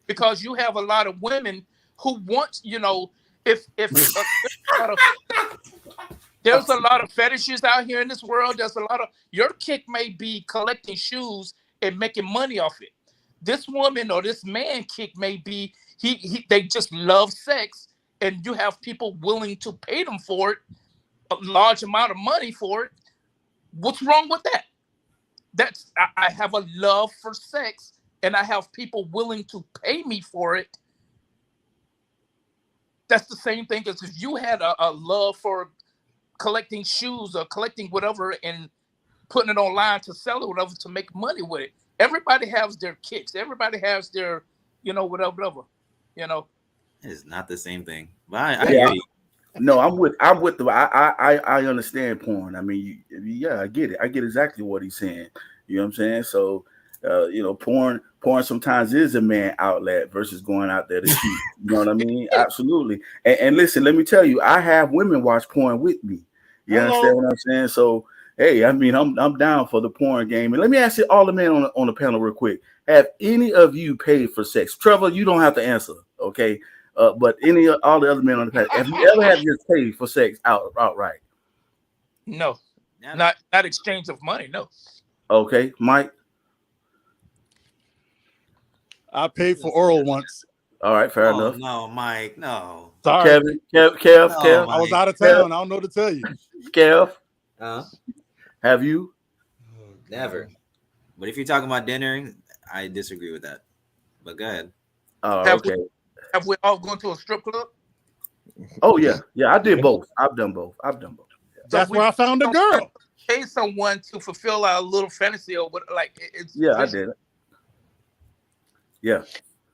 because you have a lot of women who want, if there's a lot of fetishes out here in this world. There's a lot of, your kick may be collecting shoes and making money off it. This woman or this man kick may be they just love sex, and you have people willing to pay them for it, a large amount of money for it. What's wrong with that? I have a love for sex, and I have people willing to pay me for it. That's the same thing as if you had a love for collecting shoes or collecting whatever and putting it online to sell it, whatever, to make money with it. Everybody has their kicks. Everybody has their, whatever. It's not the same thing. But I hear you. No, I'm with I understand porn. I mean, I get it. I get exactly what he's saying. You know what I'm saying? So, porn sometimes is a man outlet versus going out there to cheat. You know what I mean? Absolutely. And listen, let me tell you, I have women watch porn with me. You understand what I'm saying? So, hey, I mean, I'm down for the porn game. And let me ask you, all the men on the panel, real quick. Have any of you paid for sex? Trevor, you don't have to answer, okay? But all the other men on the panel, have you ever had to pay for sex outright? No, not exchange of money. No. Okay, Mike. I paid for oral once. All right, fair enough. No, Mike, no. Sorry, Kevin, Kev. I was out of town. I don't know what to tell you. Kev, have you? Never. But if you're talking about dinner, I disagree with that. But go ahead. Oh, okay. Have we all gone to a strip club? Oh yeah, I did both. I've done both. That's where I found a girl. Pay someone to fulfill our little fantasy or what? Like it's. Yeah, I did it. Yeah.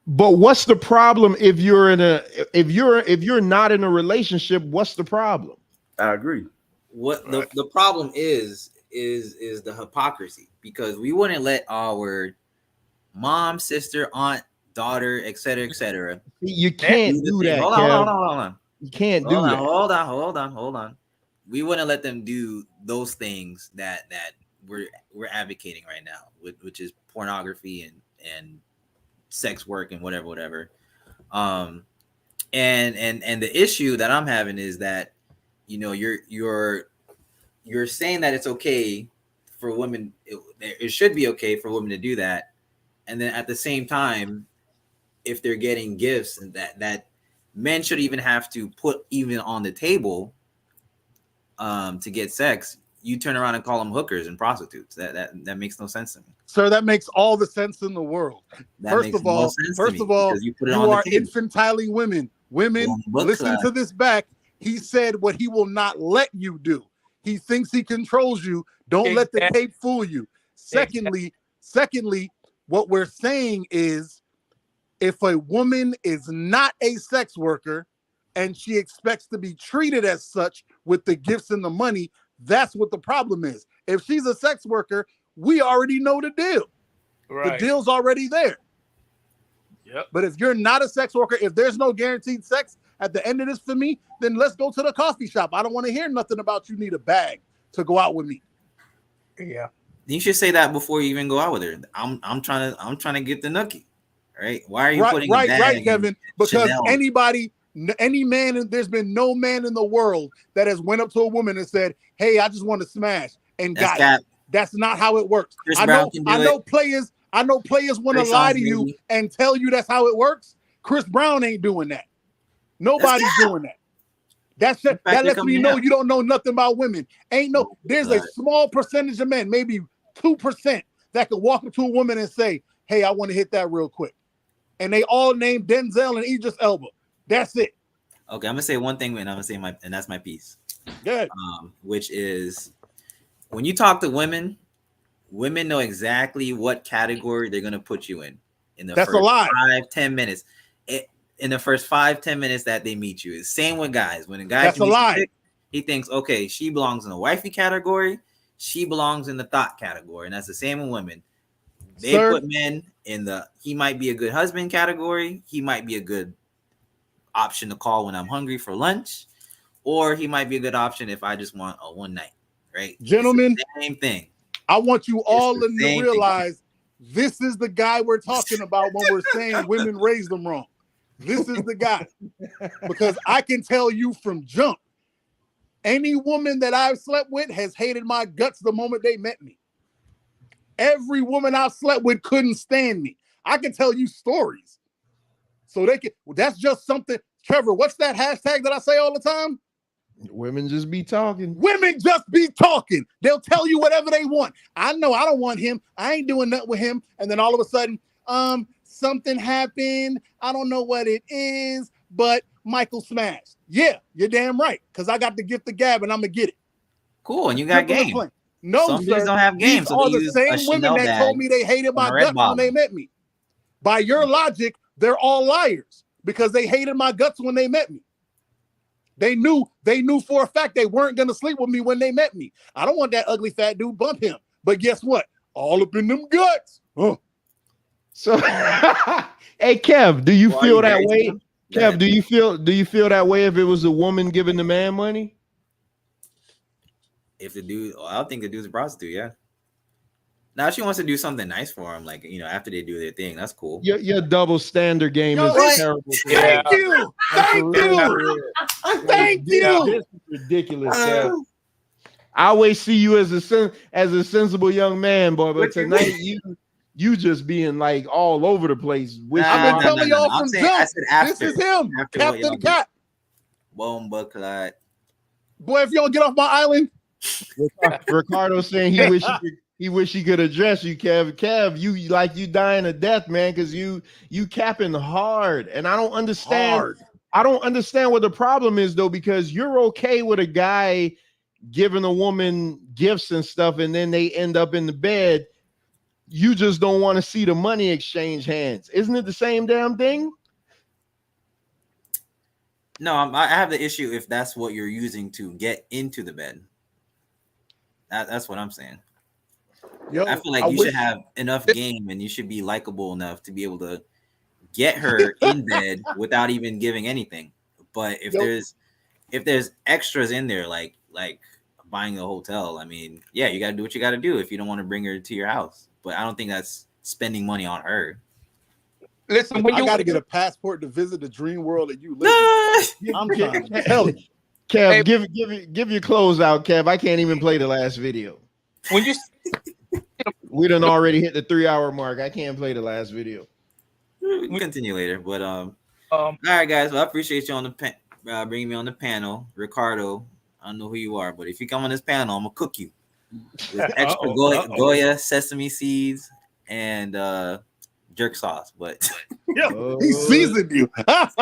But what's the problem if you're not in a relationship? What's the problem? I agree. What the problem is the hypocrisy, because we wouldn't let our mom, sister, aunt, daughter, etc. You can't do that. Hold on. You can't do that. Hold on. We wouldn't let them do those things that we're advocating right now, which is pornography and sex work and whatever. And the issue that I'm having is that you're saying that it's okay for women. It should be okay for women to do that, and then at the same time, if they're getting gifts and that men should even have to put even on the table to get sex, you turn around and call them hookers and prostitutes. That makes no sense to me. Sir, that makes all the sense in the world. First of all, you are infantiling women. Women, listen to this back. He said what he will not let you do. He thinks he controls you. Don't let the tape fool you. Secondly, what we're saying is, if a woman is not a sex worker and she expects to be treated as such with the gifts and the money, that's what the problem is. If she's a sex worker, we already know the deal. Right. The deal's already there. Yep. But if you're not a sex worker, if there's no guaranteed sex at the end of this for me, then let's go to the coffee shop. I don't want to hear nothing about you need a bag to go out with me. Yeah. You should say that before you even go out with her. I'm trying to get the nookie. right? Why are you putting a bag right, in Kevin? Because Chanel? any man, and there's been no man in the world that has went up to a woman and said, "Hey, I just want to smash," and That's got it. That's not how it works. Chris I Brown know. can do I know it. players. I know players want to Trey lie Songz, to you maybe. and tell you that's how it works. Chris Brown ain't doing that. Nobody's doing that. That lets me coming know out. you don't know nothing about women. There's a small percentage of men, maybe 2%, that could walk up to a woman and say, "Hey, I want to hit that real quick," and they all name Denzel and Idris Elba. That's it. Okay, I'm gonna say one thing, and I'm gonna say and that's my piece. Good. Which is when you talk to women know exactly what category they're gonna put you in the That's first a lie. 5-10 minutes. In the first 5-10 minutes that they meet you. It's same with guys. When a guy That's a meets lie. chick, he thinks, okay, she belongs in the wifey category, she belongs in the thought category, and that's the same with women. They put men in the he might be a good husband category, he might be a good option to call when I'm hungry for lunch, or he might be a good option if I just want a one night, right? Gentlemen, it's the same thing. I want you all the to same realize this is the guy we're talking about when we're saying women raised them wrong. This is the guy. Because I can tell you from jump, any woman that I've slept with has hated my guts the moment they met me. Every woman I've slept with couldn't stand me. I can tell you stories. So that's just something. Trevor, what's that hashtag that I say all the time? Women just be talking. Women just be talking. They'll tell you whatever they want. I know I don't want him. I ain't doing nothing with him. And then all of a sudden, something happened. I don't know what it is, but Michael smashed. Yeah, you're damn right. Because I got the gift of gab and I'm going to get it. Cool, and you got Simple as game. plain. No, Some sir. dudes don't have game, These so are they the use same a women Chanel that told bag me they hated my and a red guts when bottom. they met me. By your logic, they're all liars because they hated my guts when they met me. They knew for a fact they weren't going to sleep with me when they met me. I don't want that ugly fat dude, bump him. But guess what? All up in them guts. So, hey, Kev, do you feel that way? Kev, do you feel that way if it was a woman giving the man money? If the dude, I don't think the dude's a prostitute, yeah. Now, if she wants to do something nice for him, like, after they do their thing, that's cool. Your double standard game is terrible. Thank you. Thank you. Thank you. This is ridiculous, Kev. I always see you as a sensible young man, boy, but tonight you just being like all over the place. I've been telling y'all from jump. This is him, Captain Cat. Boom, Bucklight. Boy, if you don't get off my island. Ricardo saying he wish he could address you, Kev. Kev, you dying to death, man, because you capping hard, and I don't understand. I don't understand what the problem is though, because you're okay with a guy giving a woman gifts and stuff, and then they end up in the bed. You just don't want to see the money exchange hands. Isn't it the same damn thing? No, I have the issue if that's what you're using to get into the bed. That's what I'm saying. Yo, I feel like you should have enough game and you should be likable enough to be able to get her in bed without even giving anything. But if there's extras in there, like buying a hotel, I mean, yeah, you got to do what you got to do if you don't want to bring her to your house. But I don't think that's spending money on her. Listen, I got to get a passport to visit the dream world that you live in. I'm trying to tell you. Kev, give your clothes out, Kev. I can't even play the last video. When you we done already hit the 3-hour mark. I can't play the last video. We'll continue later, but all right, guys. Well, I appreciate you on the bringing me on the panel, Ricardo. I don't know who you are, but if you come on this panel, I'm gonna cook you with extra Goya, sesame seeds, and jerk sauce. But he seasoned you.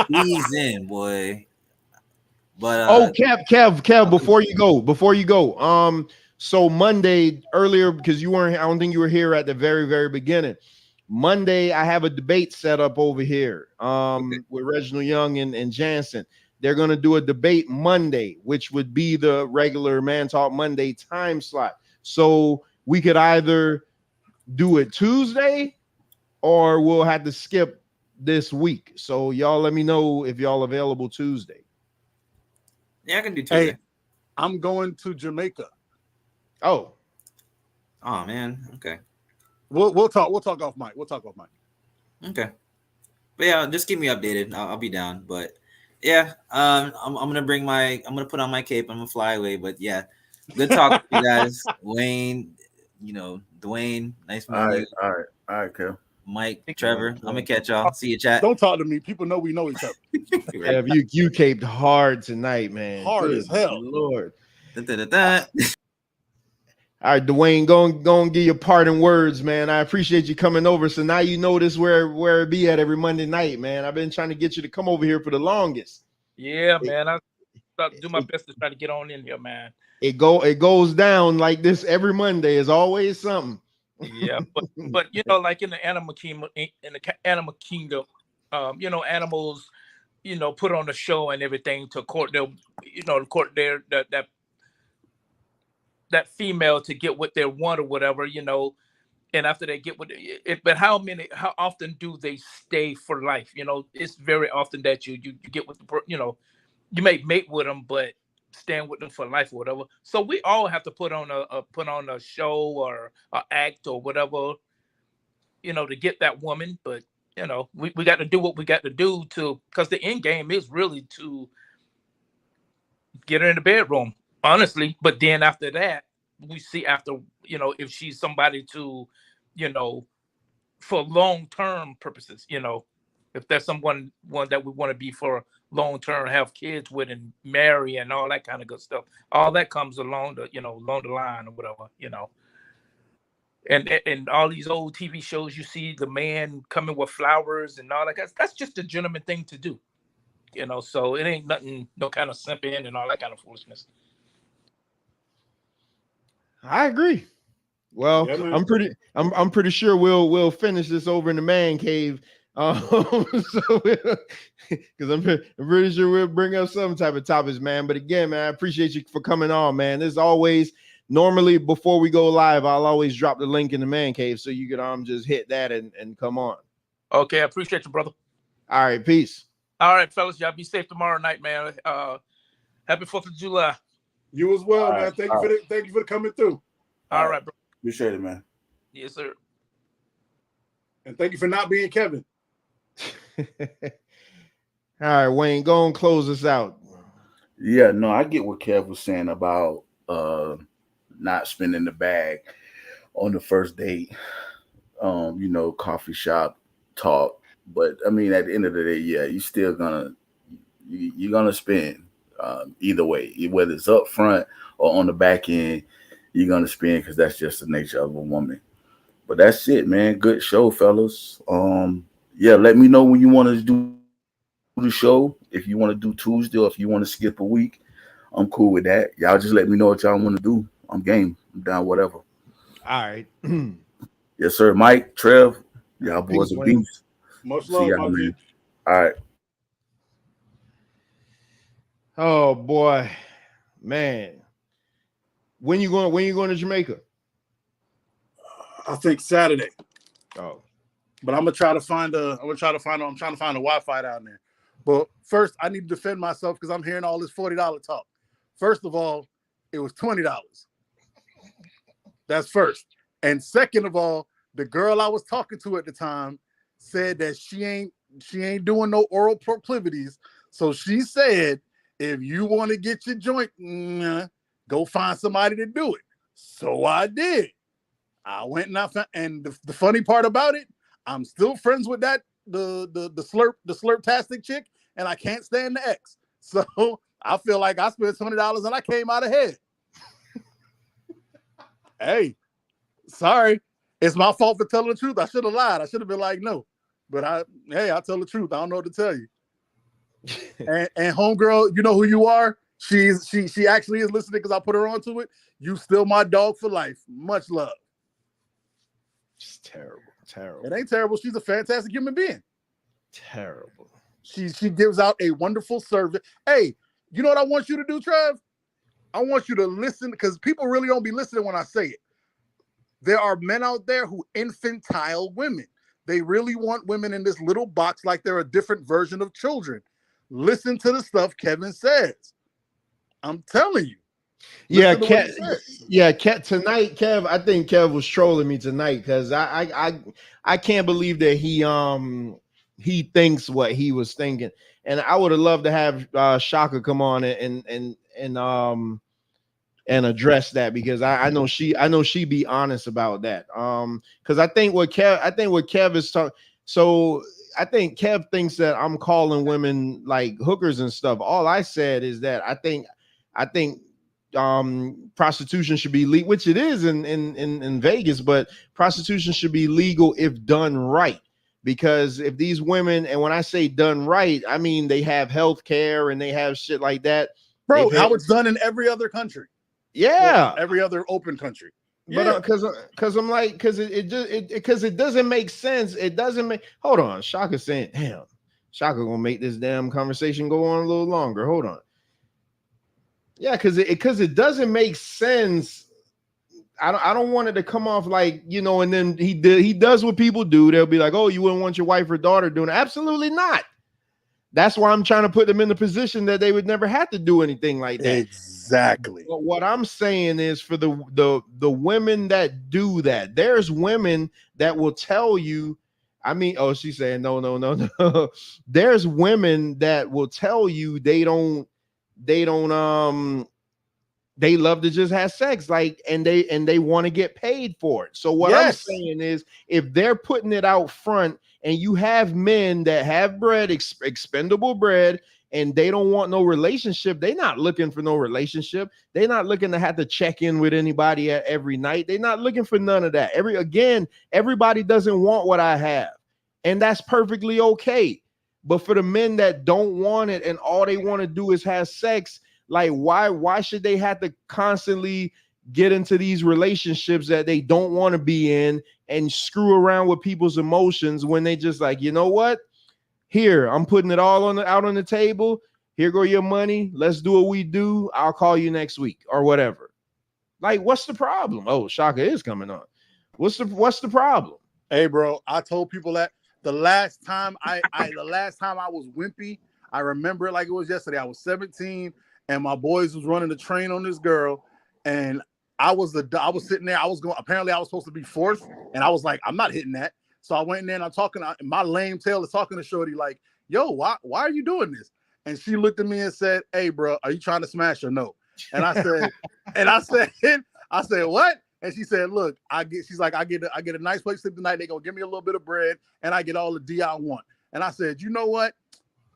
Seasoned, boy. But Kev, before you go, so Monday earlier, because I don't think you were here at the very, very beginning. Monday, I have a debate set up over here with Reginald Young and Jansen. They're going to do a debate Monday, which would be the regular Man Talk Monday time slot. So we could either do it Tuesday or we'll have to skip this week. So y'all let me know if y'all available Tuesday. Yeah, I can do Tuesday. Hey, I'm going to Jamaica. Oh man. Okay. We'll talk off mic. Okay. But yeah, just keep me updated. I'll be down. But yeah, I'm gonna put on my cape. I'm gonna fly away. But yeah, good talk to you guys, Wayne. Dwayne, nice meeting you. All right, Kev. Mike, Trevor, I'm gonna catch y'all. See you, chat. Don't talk to me. People know we know each other. Yeah, you caped hard tonight, man. Hard Good as hell. Lord. Da-da-da-da. All right, Dwayne, go and give your parting words, man. I appreciate you coming over. So now you know this where it be at every Monday night, man. I've been trying to get you to come over here for the longest. Yeah, man. I do my best to try to get on in here, man. It goes down like this every Monday. Is always something. Yeah, but like in the animal kingdom, animals, put on a show and everything to court their that female to get what they want or whatever, and after they get what it, but how often do they stay for life? It's very often that you get with you may mate with them, but stand with them for life or whatever. So we all have to put on a show or an act or whatever, to get that woman. But we got to do what we got to do because the end game is really to get her in the bedroom, honestly. But then after that, we see if she's somebody to, for long-term purposes, if there's one that we want to be for long-term, have kids with and marry and all that kind of good stuff. All that comes along along the line or whatever, And all these old TV shows, you see the man coming with flowers and all that. That's just a gentleman thing to do, So it ain't nothing, no kind of simping and all that kind of foolishness. I agree. Well, yeah, I'm pretty sure we'll finish this over in the man cave. Because I'm pretty sure we'll bring up some type of topics, man. But again, man, I appreciate you for coming on, man. As always, normally before we go live, I'll always drop the link in the man cave so you can just hit that and come on. Okay, I appreciate you, brother. All right, peace. All right, fellas, y'all be safe tomorrow night, man. Happy 4th of July. You as well, man. Thank you for coming through. All right, bro. Appreciate it, man. Yes, sir. And thank you for not being Kevin. All right, Wayne, go and close us out. Yeah, no, I get what Kev was saying about not spending the bag on the first date. Coffee shop talk. But I mean, at the end of the day, yeah, you're still you're gonna spend either way, whether it's up front or on the back end. You're gonna spend because that's just the nature of a woman. But that's it, man. Good show, fellas. Yeah, let me know when you want to do the show. If you want to do Tuesday or if you want to skip a week, I'm cool with that. Y'all just let me know what y'all want to do. I'm game. I'm down, whatever. All right. Yes, sir. Mike, Trev, y'all boys are beats. Much love, man. All right. Oh boy, man. When you going to Jamaica? I think Saturday. Oh. But I'm trying to find a Wi-Fi down there. But first, I need to defend myself because I'm hearing all this $40 talk. First of all, it was $20. That's first. And second of all, the girl I was talking to at the time said that she ain't doing no oral proclivities. So she said, if you want to get your joint, go find somebody to do it. So I did. I went and I found, and the funny part about it, I'm still friends with the slurp-tastic chick, and I can't stand the ex. So I feel like I spent $20 and I came out ahead. Hey, sorry. It's my fault for telling the truth. I should have lied. I should have been like, no. But I tell the truth. I don't know what to tell you. and homegirl, you know who you are? She actually is listening because I put her onto it. You still my dog for life. Much love. It's terrible. It ain't terrible. She's a fantastic human being. Terrible. She gives out a wonderful service. Hey, you know what I want you to do, Trev? I want you to listen because people really don't be listening when I say it. There are men out there who infantile women. They really want women in this little box like they're a different version of children. Listen to the stuff Kevin says. I'm telling you. Yeah, Kev, tonight, Kev, I think Kev was trolling me tonight because I can't believe that he thinks what he was thinking. And I would have loved to have Shaka come on and address that, because I know she be honest about that. Because I think what Kev is talking. So I think Kev thinks that I'm calling women like hookers and stuff. All I said is that I think prostitution should be legal, which it is in Vegas, but prostitution should be legal if done right. Because if these women, and when I say done right, I mean they have health care and they have shit like that. Bro, how it's done in every other country. Yeah. Well, every other open country. But because I'm like, because it doesn't make sense. It doesn't make. Hold on, Shaka saying, damn, Shaka gonna make this damn conversation go on a little longer. Hold on. Yeah, because it doesn't make sense. I don't want it to come off like, you know, and then he does what people do. They'll be like, oh, you wouldn't want your wife or daughter doing it. Absolutely not. That's why I'm trying to put them in the position that they would never have to do anything like that. Exactly. But what I'm saying is, for the women that do that, there's women that will tell you, I mean, oh, she's saying no. There's women that will tell you they love to just have sex, like, and they want to get paid for it. So what I'm saying is, if they're putting it out front, and you have men that have bread, expendable bread, and they don't want no relationship, they're not looking for no relationship. They're not looking to have to check in with anybody every night. They're not looking for none of that. Everybody doesn't want what I have, and that's perfectly okay. But for the men that don't want it and all they want to do is have sex, like, why should they have to constantly get into these relationships that they don't want to be in and screw around with people's emotions when they just like, you know what? Here, I'm putting it all out on the table. Here go your money. Let's do what we do. I'll call you next week or whatever. Like, what's the problem? Oh, Shaka is coming on. What's the problem? Hey, bro, I told people that the last time I was wimpy, I remember it like it was yesterday. I was 17 and my boys was running the train on this girl, and I was sitting there. Apparently I was supposed to be fourth, and I was like, I'm not hitting that. So I went in there and I'm talking. My lame tail is talking to Shorty like, yo, why are you doing this? And she looked at me and said, hey, bro, are you trying to smash or no? And I said, what? And she said, look, I get a nice place to sleep tonight. They're gonna give me a little bit of bread, and I get all the D I want. And I said, you know what?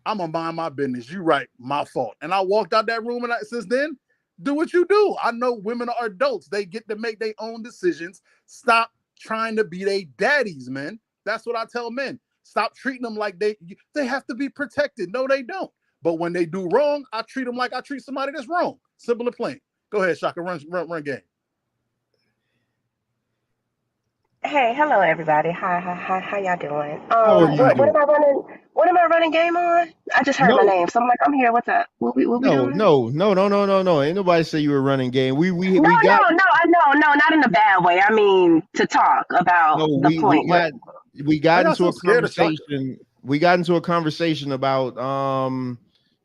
I'm gonna mind my business. You right, my fault. And I walked out that room, and since then, do what you do. I know women are adults. They get to make their own decisions. Stop trying to be their daddies, man. That's what I tell men. Stop treating them like they have to be protected. No, they don't. But when they do wrong, I treat them like I treat somebody that's wrong. Simple and plain. Go ahead, Shaka. Run game. Hey, hello everybody. How y'all doing? What am I running game on? I just heard my name, so I'm like, I'm here. What's up? What we doing? No. Ain't nobody say you were running game. No, not in a bad way. I mean, to talk about the point. We got into a conversation. We got into a conversation about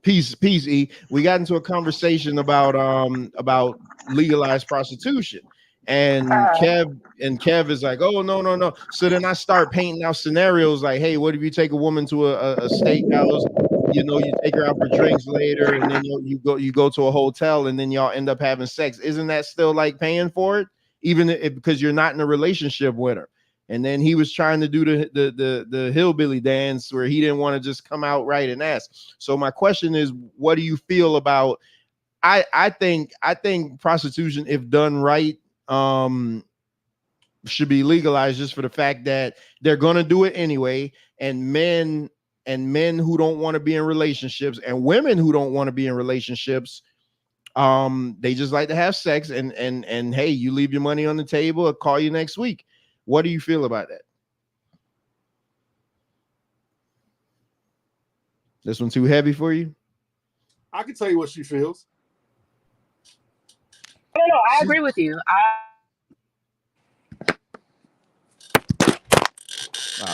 peace, E. We got into a conversation about legalized prostitution. And Kev is like, oh no. So then I start painting out scenarios like, hey, what if you take a woman to a steakhouse? You know, you take her out for drinks later, and then you go to a hotel, and then y'all end up having sex. Isn't that still like paying for it, even because you're not in a relationship with her? And then he was trying to do the hillbilly dance where he didn't want to just come out right and ask. So my question is, what do you feel about? I think prostitution, if done right, should be legalized, just for the fact that they're going to do it anyway, and men who don't want to be in relationships and women who don't want to be in relationships, they just like to have sex, and hey, you leave your money on the table, I'll call you next week. What do you feel about that? This one too heavy for you? I can tell you what she feels. No, I agree with you.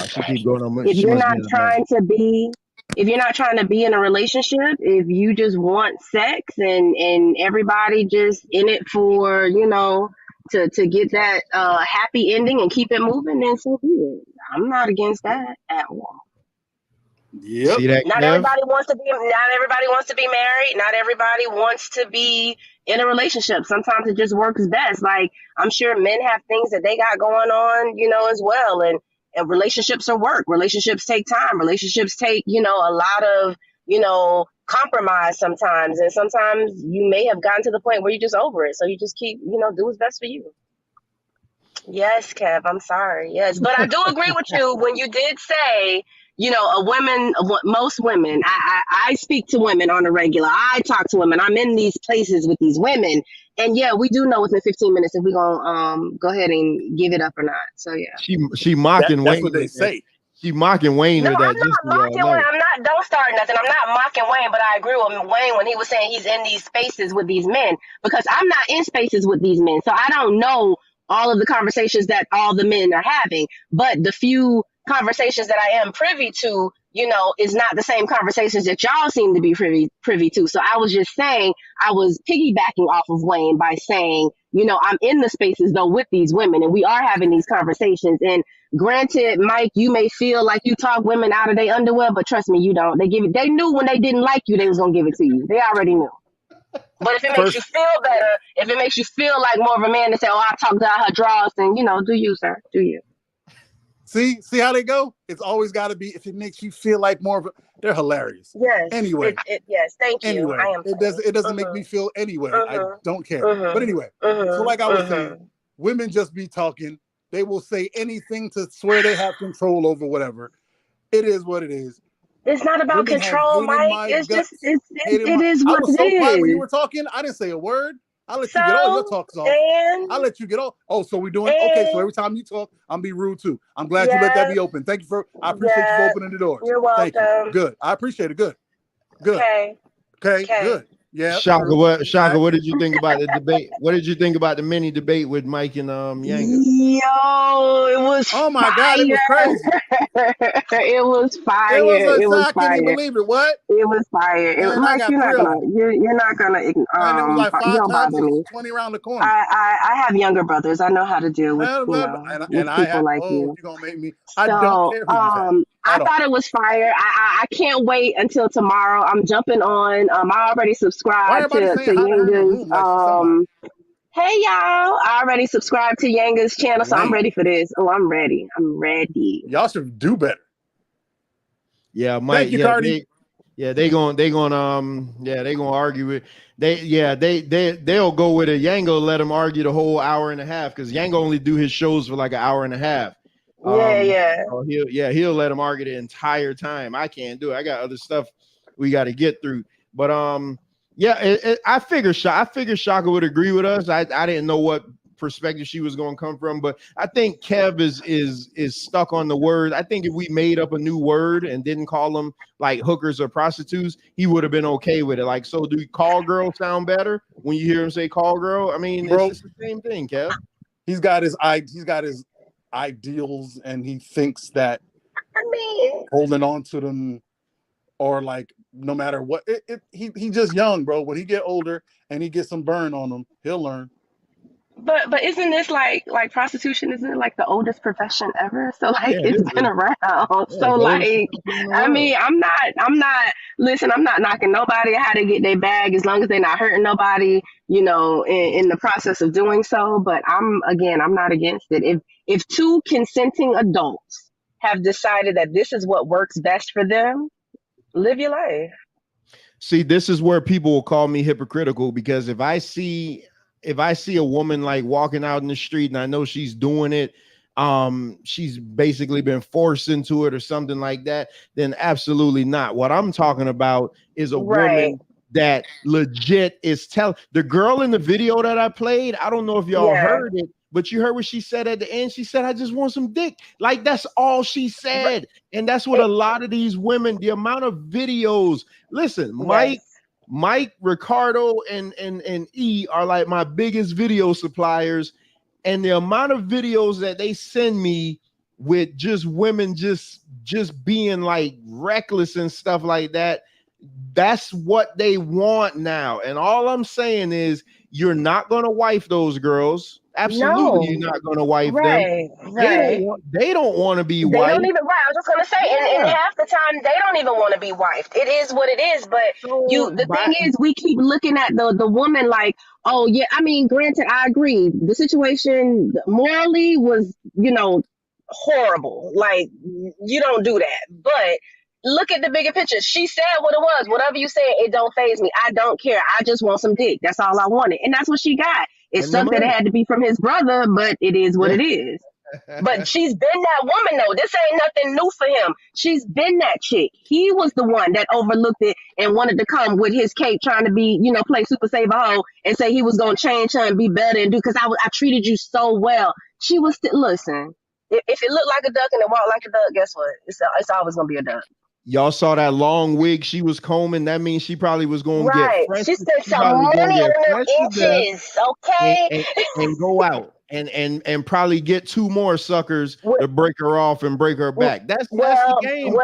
She keep going on. If you're not trying to be in a relationship, if you just want sex and everybody just in it for, you know, to get that happy ending and keep it moving, then so be it. I'm not against that at all. Yep. See that, Not Kev? everybody wants to be. Not everybody wants to be married. Not everybody wants to be in a relationship. Sometimes it just works best. Like I'm sure men have things that they got going on, as well. And relationships are work. Relationships take time. Relationships take, a lot of, compromise sometimes. And sometimes you may have gotten to the point where you're just over it. So you just keep, do what's best for you. Yes, Kev, I'm sorry. Yes, but I do agree with you when you did say, most women, I speak to women on a regular. I talk to women. I'm in these places with these women. And yeah, we do know within 15 minutes if we're going to go ahead and give it up or not. So yeah. She mocking Wayne. That's what they say. She mocking Wayne with that. I'm not mocking Wayne. Don't start nothing. I'm not mocking Wayne, but I agree with Wayne when he was saying he's in these spaces with these men, because I'm not in spaces with these men. So I don't know all of the conversations that all the men are having, but the few conversations that I am privy to, is not the same conversations that y'all seem to be privy to. So I was just saying, I was piggybacking off of Wayne by saying, I'm in the spaces though with these women and we are having these conversations. And granted, Mike, you may feel like you talk women out of their underwear, but trust me, you don't. They knew when they didn't like you, they was going to give it to you. They already knew. But if it makes you feel better, if it makes you feel like more of a man to say, I talked out her drawers, then, do you, sir? Do you? See how they go? It's always got to be, if it makes you feel like more of a, they're hilarious. Yes. Anyway. Yes, thank you. Anyway, I am. It doesn't make me feel anyway. I don't care. But anyway, so like I was saying, women just be talking. They will say anything to swear they have control over whatever. It is what it is. It's not about control, Mike. It's just, it is what it is. I was so quiet when you were talking. I didn't say a word. I let you get all your talks off. I let you get all. Oh, so we're doing okay. So every time you talk, I'm be rude too. I'm glad you let that be open. Thank you I appreciate you for opening the doors. You're welcome. Thank you. Good. I appreciate it. Good. Okay. Good. Yeah. Shaka, what did you think about the debate? What did you think about the mini debate with Mike and Yanga? Yo, it was God, it was crazy. It was fire. It was I can't even believe it. What? It was fire. Man, Mike, you're not gonna and it was like 5 times bother me. 20 around the corner. I have younger brothers. I know how to deal with and with I people have, like you. You're gonna make me. I don't care who you I thought it was fire. I can't wait until tomorrow. I'm jumping on. I already subscribed to Yanga's. Hey y'all! I already subscribed to Yanga's channel, so I'm ready for this. Oh, I'm ready. Y'all should do better. Yeah, Mike. Thank you, Cardi. They gonna argue with they'll go with it. Yango let him argue the whole hour and a half because Yango only do his shows for like an hour and a half. So he'll let him argue the entire time. I can't do it. I got other stuff we got to get through. But I figured Shaka would agree with us. I didn't know what perspective she was going to come from, but I think Kev is stuck on the word. I think if we made up a new word and didn't call them like hookers or prostitutes, he would have been okay with it. Like, so do call girl sound better when you hear him say call girl? I mean, bro, it's the same thing, Kev. He's got his ideals and he thinks that holding on to them or like no matter what he's just young, bro. When he get older and he gets some burn on him, he'll learn. But isn't this like prostitution? Isn't it like the oldest profession ever? So like it's been around. So like I mean, I'm not knocking nobody how to get their bag as long as they're not hurting nobody, in the process of doing so. But I'm not against it. If two consenting adults have decided that this is what works best for them, live your life. See, this is where people will call me hypocritical because if I see a woman like walking out in the street and I know she's doing it, she's basically been forced into it or something like that, then absolutely not. What I'm talking about is a woman that legit is telling. The girl in the video that I played, I don't know if y'all heard it, but you heard what she said at the end. She said, I just want some dick. Like, that's all she said. And that's what a lot of these women, the amount of videos, listen, Mike, Ricardo, and E are like my biggest video suppliers. And the amount of videos that they send me with just women just being like reckless and stuff like that, That's what they want now. And all I'm saying is you're not going to wife those girls. Absolutely, you're not going to wife them. They don't want to be They wifed. don't even. Right, I was just gonna say, and half the time they don't even want to be wifed. It is what it is. But the thing is, we keep looking at the woman like, oh yeah. I mean, granted, I agree. The situation morally was, horrible. Like, you don't do that. But look at the bigger picture. She said what it was. Whatever you say, it don't faze me. I don't care. I just want some dick. That's all I wanted, and that's what she got. It sucked that it had to be from his brother, but it is what it is. But she's been that woman though. This ain't nothing new for him. She's been that chick. He was the one that overlooked it and wanted to come with his cape, trying to be, play Super Save a Hoe and say he was gonna change her and be better and do because I treated you so well. She was listen. If it looked like a duck and it walked like a duck, guess what? It's always gonna be a duck. Y'all saw that long wig she was combing. That means she probably was going to get fresh. She spent some money on them inches, okay? And go out and probably get 2 more suckers to break her off and break her back. That's the game.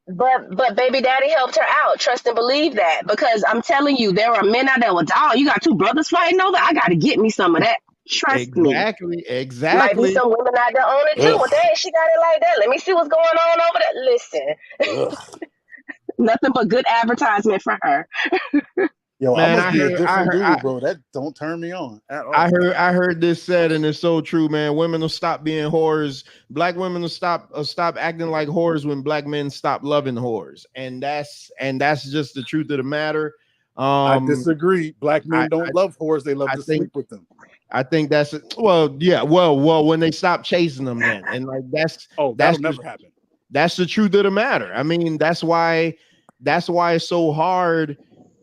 But baby daddy helped her out. Trust and believe that, because I'm telling you, there are men out there with, you got 2 brothers fighting over. I got to get me some of that. Trust me. Exactly. Might be some women out there on it too. Well, dang, she got it like that. Let me see what's going on over there. Listen, nothing but good advertisement for her. Yo, man, I must be a different dude, bro. That don't turn me on at all. I heard this said, and it's so true, man. Women will stop being whores. Black women will stop acting like whores when black men stop loving whores, and that's just the truth of the matter. I disagree. Black men don't love whores; they love to sleep with them. I think that's well when they stop chasing them, then, and like that'll never happen. That's the truth of the matter. I mean, that's why it's so hard.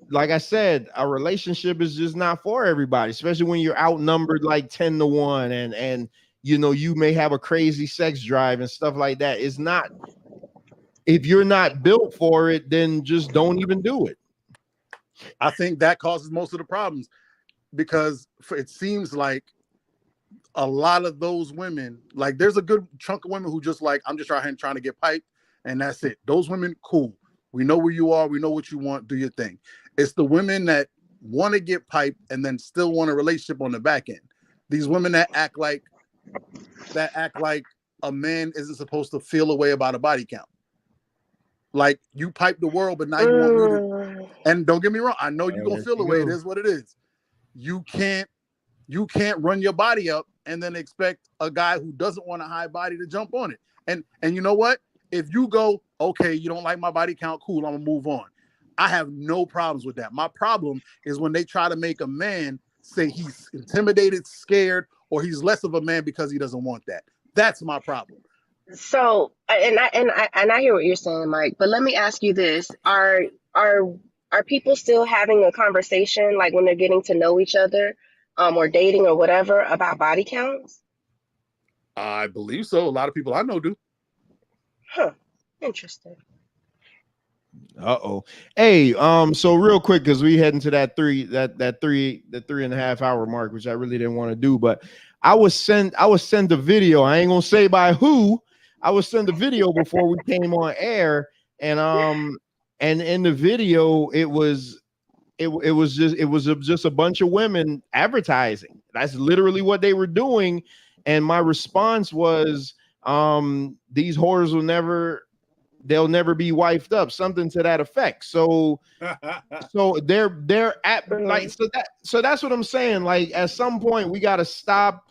Like I said, a relationship is just not for everybody, especially when you're outnumbered like 10-1, and you may have a crazy sex drive and stuff like that. It's not. If you're not built for it, then just don't even do it. I think that causes most of the problems. Because it seems like a lot of those women, like there's a good chunk of women who just like, I'm just trying to get piped, and that's it. Those women, cool. We know where you are. We know what you want. Do your thing. It's the women that want to get piped and then still want a relationship on the back end. These women that act like a man isn't supposed to feel a way about a body count. Like, you pipe the world, but now you want me to. And don't get me wrong. I know you're going to feel a way. It is what it is. You can't run your body up and then expect a guy who doesn't want a high body to jump on it. And you know what? If you go, okay, you don't like my body count, cool, I'm gonna move on. I have no problems with that. My problem is when they try to make a man say he's intimidated, scared, or he's less of a man because he doesn't want that. That's my problem. So, and I hear what you're saying, Mike, but let me ask you this. Are people still having a conversation, like when they're getting to know each other, or dating or whatever, about body counts? I believe so. A lot of people I know do. Huh. Interesting. Hey, so real quick, because we heading to that 3.5 hour mark, which I really didn't want to do, but I was sent a video. I ain't gonna say by who. I was sent a video before we came on air, and in the video it was just a bunch of women advertising. That's literally what they were doing, and my response was, these whores they'll never be wifed up, something to that effect. So they're at like, so that's what I'm saying. Like, at some point we got to stop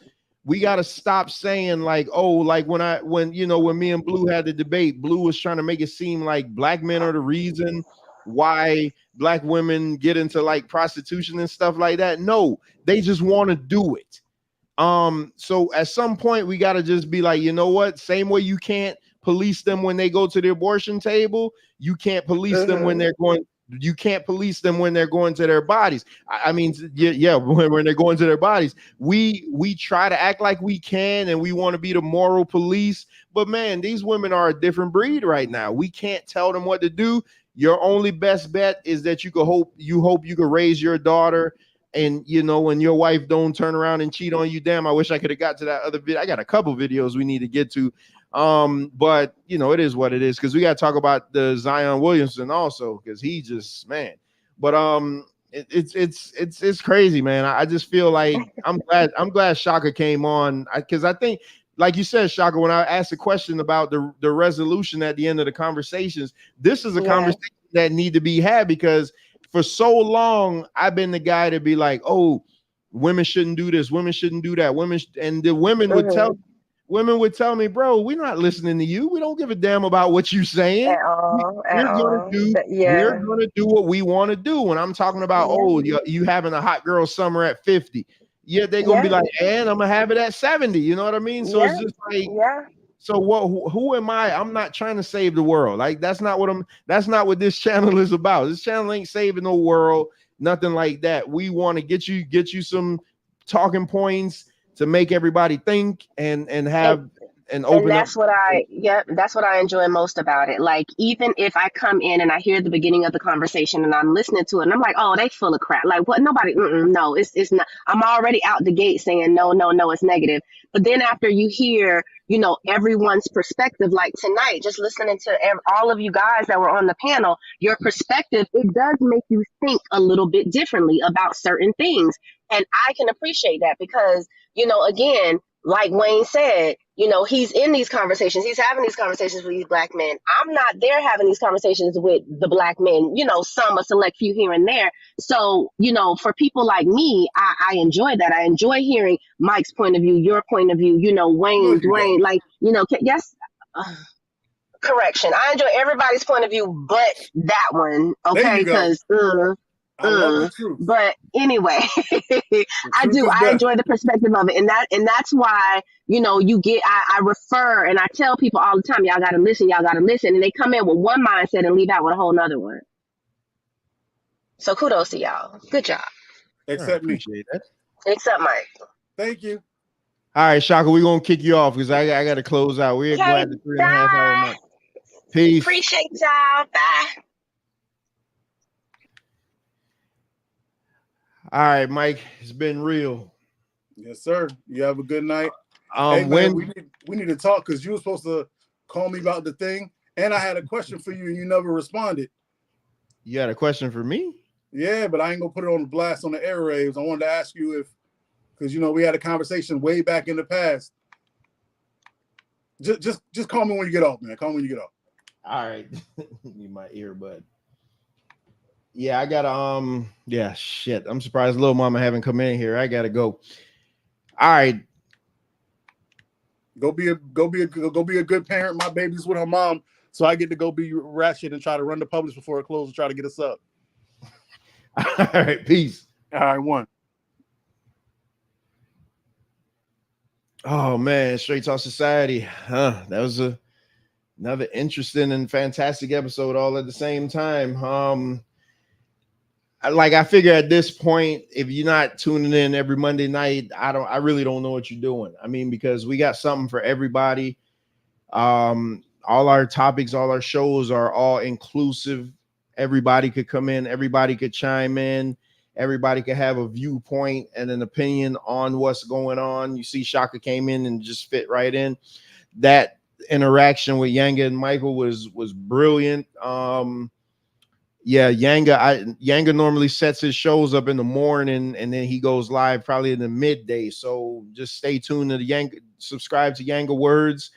saying like, oh, like when me and Blue had the debate, Blue was trying to make it seem like black men are the reason why black women get into like prostitution and stuff like that. No, they just want to do it. So at some point we got to just be like, you know what? Same way you can't police them when they go to the abortion table, you can't police them when they're going. You can't police them when they're going to their bodies. I mean, yeah, when they're going to their bodies, we try to act like we can, and we want to be the moral police. But man, these women are a different breed right now. We can't tell them what to do. Your only best bet is that you hope you could raise your daughter, and when your wife don't turn around and cheat on you. Damn, I wish I could have got to that other video. I got a couple videos we need to get to. But you know, it is what it is, because we got to talk about the Zion Williamson also, because he just, man. But it's crazy, man. I just feel like I'm glad Shaka came on, because I think, like you said, Shaka, when I asked a question about the resolution at the end of the conversations, this is a conversation that need to be had, because for so long I've been the guy to be like, oh, women shouldn't do this, women shouldn't do that, and the women would tell me, bro, we're not listening to you. We don't give a damn about what you're saying. We're gonna do what we want to do. When I'm talking about, you having a hot girl summer at 50. Yeah, they're gonna be like, and I'm gonna have it at 70. You know what I mean? So it's just like, so what? Who am I? I'm not trying to save the world. Like, that's not what this channel is about. This channel ain't saving the world, nothing like that. We want to get you some talking points to make everybody think and have and open and that's up. that's what I enjoy most about it. Like, even if I come in and I hear the beginning of the conversation and I'm listening to it and I'm like, oh, they full of crap. Like, what? Nobody, no, it's not. I'm already out the gate saying no, it's negative. But then after you hear, you know, everyone's perspective, like tonight, just listening to all of you guys that were on the panel, your perspective, it does make you think a little bit differently about certain things. And I can appreciate that because, you know, again, like Wayne said, you know, he's in these conversations. He's having these conversations with these black men. I'm not there having these conversations with the black men, you know, a select few here and there. So, you know, for people like me, I enjoy that. I enjoy hearing Mike's point of view, your point of view, you know, Wayne, Dwayne, like, you know, yes. Correction. I enjoy everybody's point of view, but that one. Okay. Because, but anyway, I do. I enjoy the perspective of it, and that's why, you know, you get. I refer and I tell people all the time, y'all got to listen, and they come in with one mindset and leave out with a whole nother one. So kudos to y'all. Good job. Except me. Except Mike. Thank you. All right, Shaka, we're gonna kick you off because I got to close out. We're glad the 3.5 hour mark. Peace. Appreciate y'all. Bye. All right, Mike, it's been real. Yes, sir. You have a good night. Hey, man, we need to talk because you were supposed to call me about the thing, and I had a question for you, and you never responded. You had a question for me? Yeah, but I ain't gonna put it on the blast on the airwaves. I wanted to ask you because you know we had a conversation way back in the past. Just call me when you get off, man. Call me when you get off. All right, need my earbud. Yeah, I gotta yeah, shit. I'm surprised little mama haven't come in here. I gotta go. All right. Go be a good parent. My baby's with her mom, so I get to go be ratchet and try to run the Publix before it closes and try to get us up. All right, peace. All right, one. Oh man, Straight Talk Society. That was another interesting and fantastic episode all at the same time. I figure at this point, if you're not tuning in every Monday night, I really don't know what you're doing. I mean, because we got something for everybody. All our topics, all our shows are all inclusive. Everybody could come in, everybody could chime in, everybody could have a viewpoint and an opinion on what's going on. You see, Shaka came in and just fit right in. That interaction with Yanga and Michael was brilliant. Yeah, Yanga normally sets his shows up in the morning and then he goes live probably in the midday. So just stay tuned to the Yanga, subscribe to Yanga Words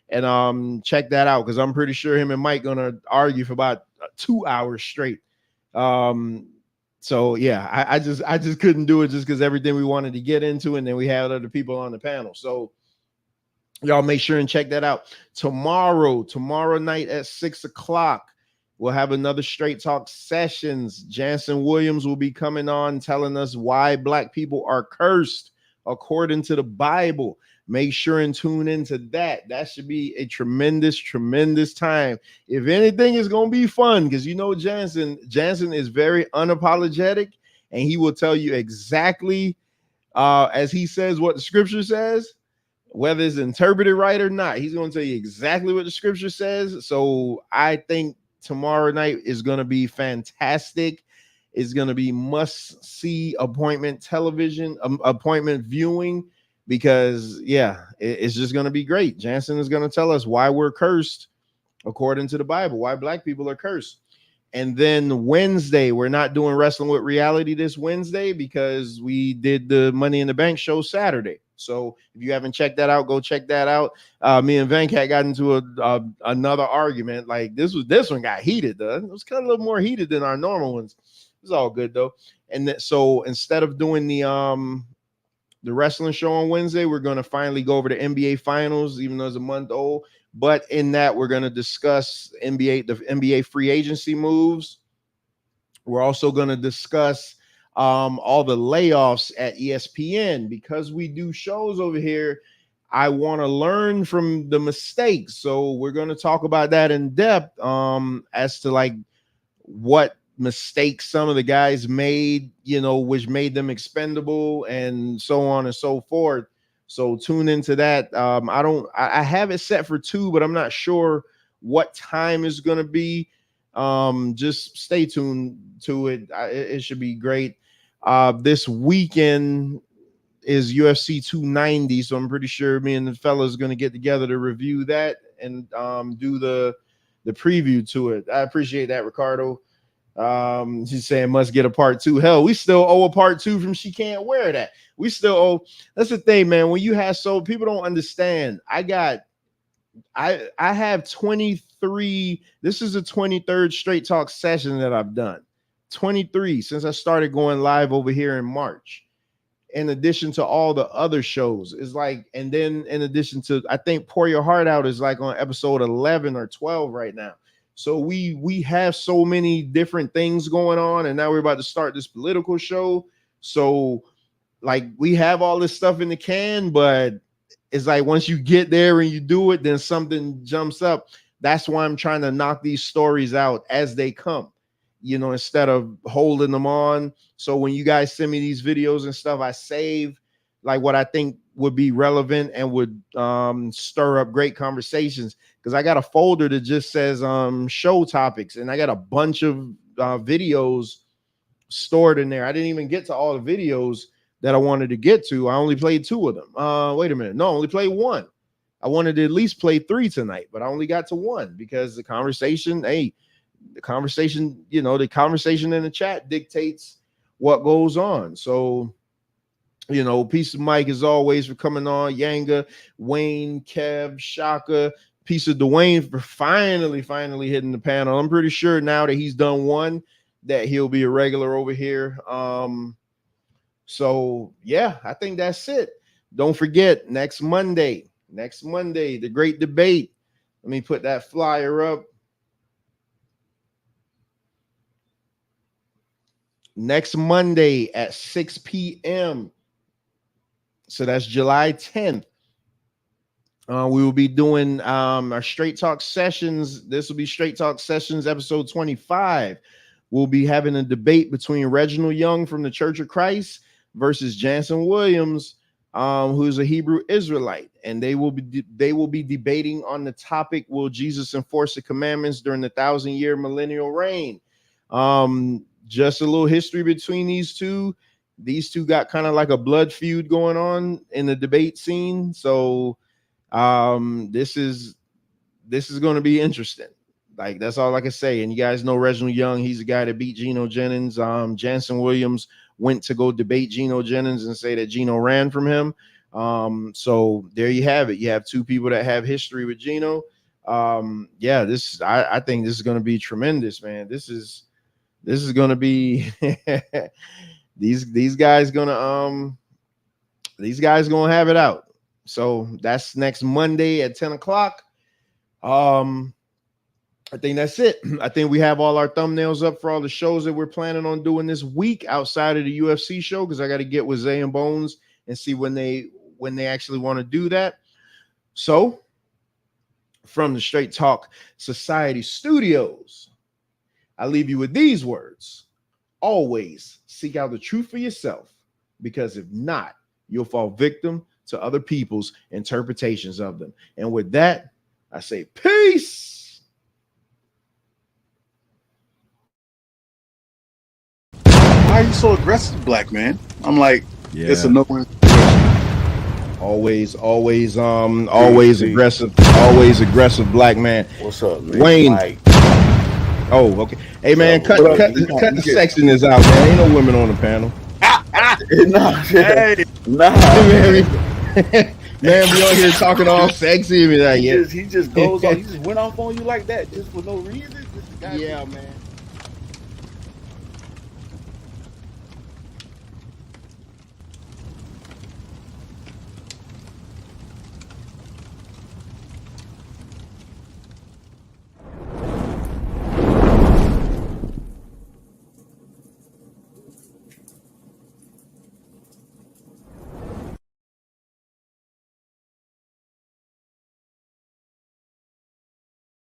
and check that out because I'm pretty sure him and Mike gonna argue for about 2 hours straight. So yeah, I just couldn't do it just because everything we wanted to get into, and then we had other people on the panel. So y'all make sure and check that out. Tomorrow night at 6:00. We'll have another Straight Talk Sessions. Jansen Williams will be coming on telling us why black people are cursed according to the Bible. Make sure and tune into that. That should be a tremendous, tremendous time. If anything is going to be fun, because you know Jansen is very unapologetic, and he will tell you exactly as he says what the scripture says, whether it's interpreted right or not. He's going to tell you exactly what the scripture says. So I think tomorrow night is going to be fantastic. It's going to be must-see appointment television, appointment viewing because it's just going to be great. Jansen is going to tell us why we're cursed according to the Bible, why black people are cursed. And then Wednesday, we're not doing Wrestling with Reality this Wednesday because we did the Money in the Bank show Saturday. So if you haven't checked that out, go check that out. Me and Venkat got into another argument. Like this one got heated, though. It was kind of a little more heated than our normal ones. It's all good though. And so instead of doing the wrestling show on Wednesday, we're going to finally go over the NBA finals, even though it's a month old. But in that, we're going to discuss the NBA free agency moves. We're also going to discuss all the layoffs at ESPN. Because we do shows over here, I want to learn from the mistakes. So we're going to talk about that in depth as to like what mistakes some of the guys made, which made them expendable and so on and so forth. So tune into that. I have it set for 2, but I'm not sure what time is going to be. Just stay tuned to it. It should be great. This weekend is UFC 290. So I'm pretty sure me and the fellas are going to get together to review that and do the preview to it. I appreciate that, Ricardo. She's saying must get a part 2. Hell, we still owe a part 2 from She Can't Wear That. We still owe. That's the thing, man. When you have people don't understand. I have 23. This is the 23rd Straight Talk session that I've done. 23 since I started going live over here in March. In addition to all the other shows, is like, and then in addition to, I think Pour Your Heart Out is like on episode 11 or 12 right now. So we have so many different things going on, and now we're about to start this political show. So like we have all this stuff in the can, but it's like once you get there and you do it, then something jumps up. That's why I'm trying to knock these stories out as they come, instead of holding them on. So when you guys send me these videos and stuff, I save like what I think would be relevant and would stir up great conversations. Because I got a folder that just says show topics, and I got a bunch of videos stored in there. I didn't even get to all the videos that I wanted to get to. I only played 2 of them. Wait a minute. No, I only played 1. I wanted to at least play 3 tonight, but I only got to 1 because the conversation in the chat dictates what goes on. So, peace of Mike as always for coming on. Yanga, Wayne, Kev, Shaka. Piece of Dwayne for finally hitting the panel. I'm pretty sure now that he's done 1 that he'll be a regular over here. So yeah, I think that's it. Don't forget next Monday, the great debate. Let me put that flyer up. Next Monday at 6 p.m. So that's July 10th. We will be doing our Straight Talk sessions. This will be Straight Talk sessions episode 25. We'll be having a debate between Reginald Young from the Church of Christ versus Jansen Williams, who's a Hebrew Israelite, and they will be debating on the topic: will Jesus enforce the commandments during the 1,000-year millennial reign? Just a little history between these two. These two got kind of like a blood feud going on in the debate scene. So this is going to be interesting. Like, that's all I can say. And you guys know Reginald Young, he's the guy that beat Geno Jennings. Jansen Williams went to go debate Geno Jennings and say that Geno ran from him. So there you have it. You have 2 people that have history with Geno. Yeah, I think this is going to be tremendous, man. This is going to be these guys going to have it out. So that's next Monday at 10 o'clock. I think that's it. I think we have all our thumbnails up for all the shows that we're planning on doing this week outside of the UFC show, because I got to get with Zay and Bones and see when they actually want to do that. So from the Straight Talk Society Studios, I leave you with these words. Always seek out the truth for yourself, because if not, you'll fall victim to other people's interpretations of them. And with that, I say peace. Why are you so aggressive, black man? I'm like, Yeah. it's a no-win. Always Hey, aggressive black man. What's up, man? Wayne. Mike. Oh, okay. Hey man, cut What up? the sexiness out, man. Ain't no women on the panel. Man, we on here talking all sexy. He just goes on. He just went off on you like that just for no reason. Yeah, man.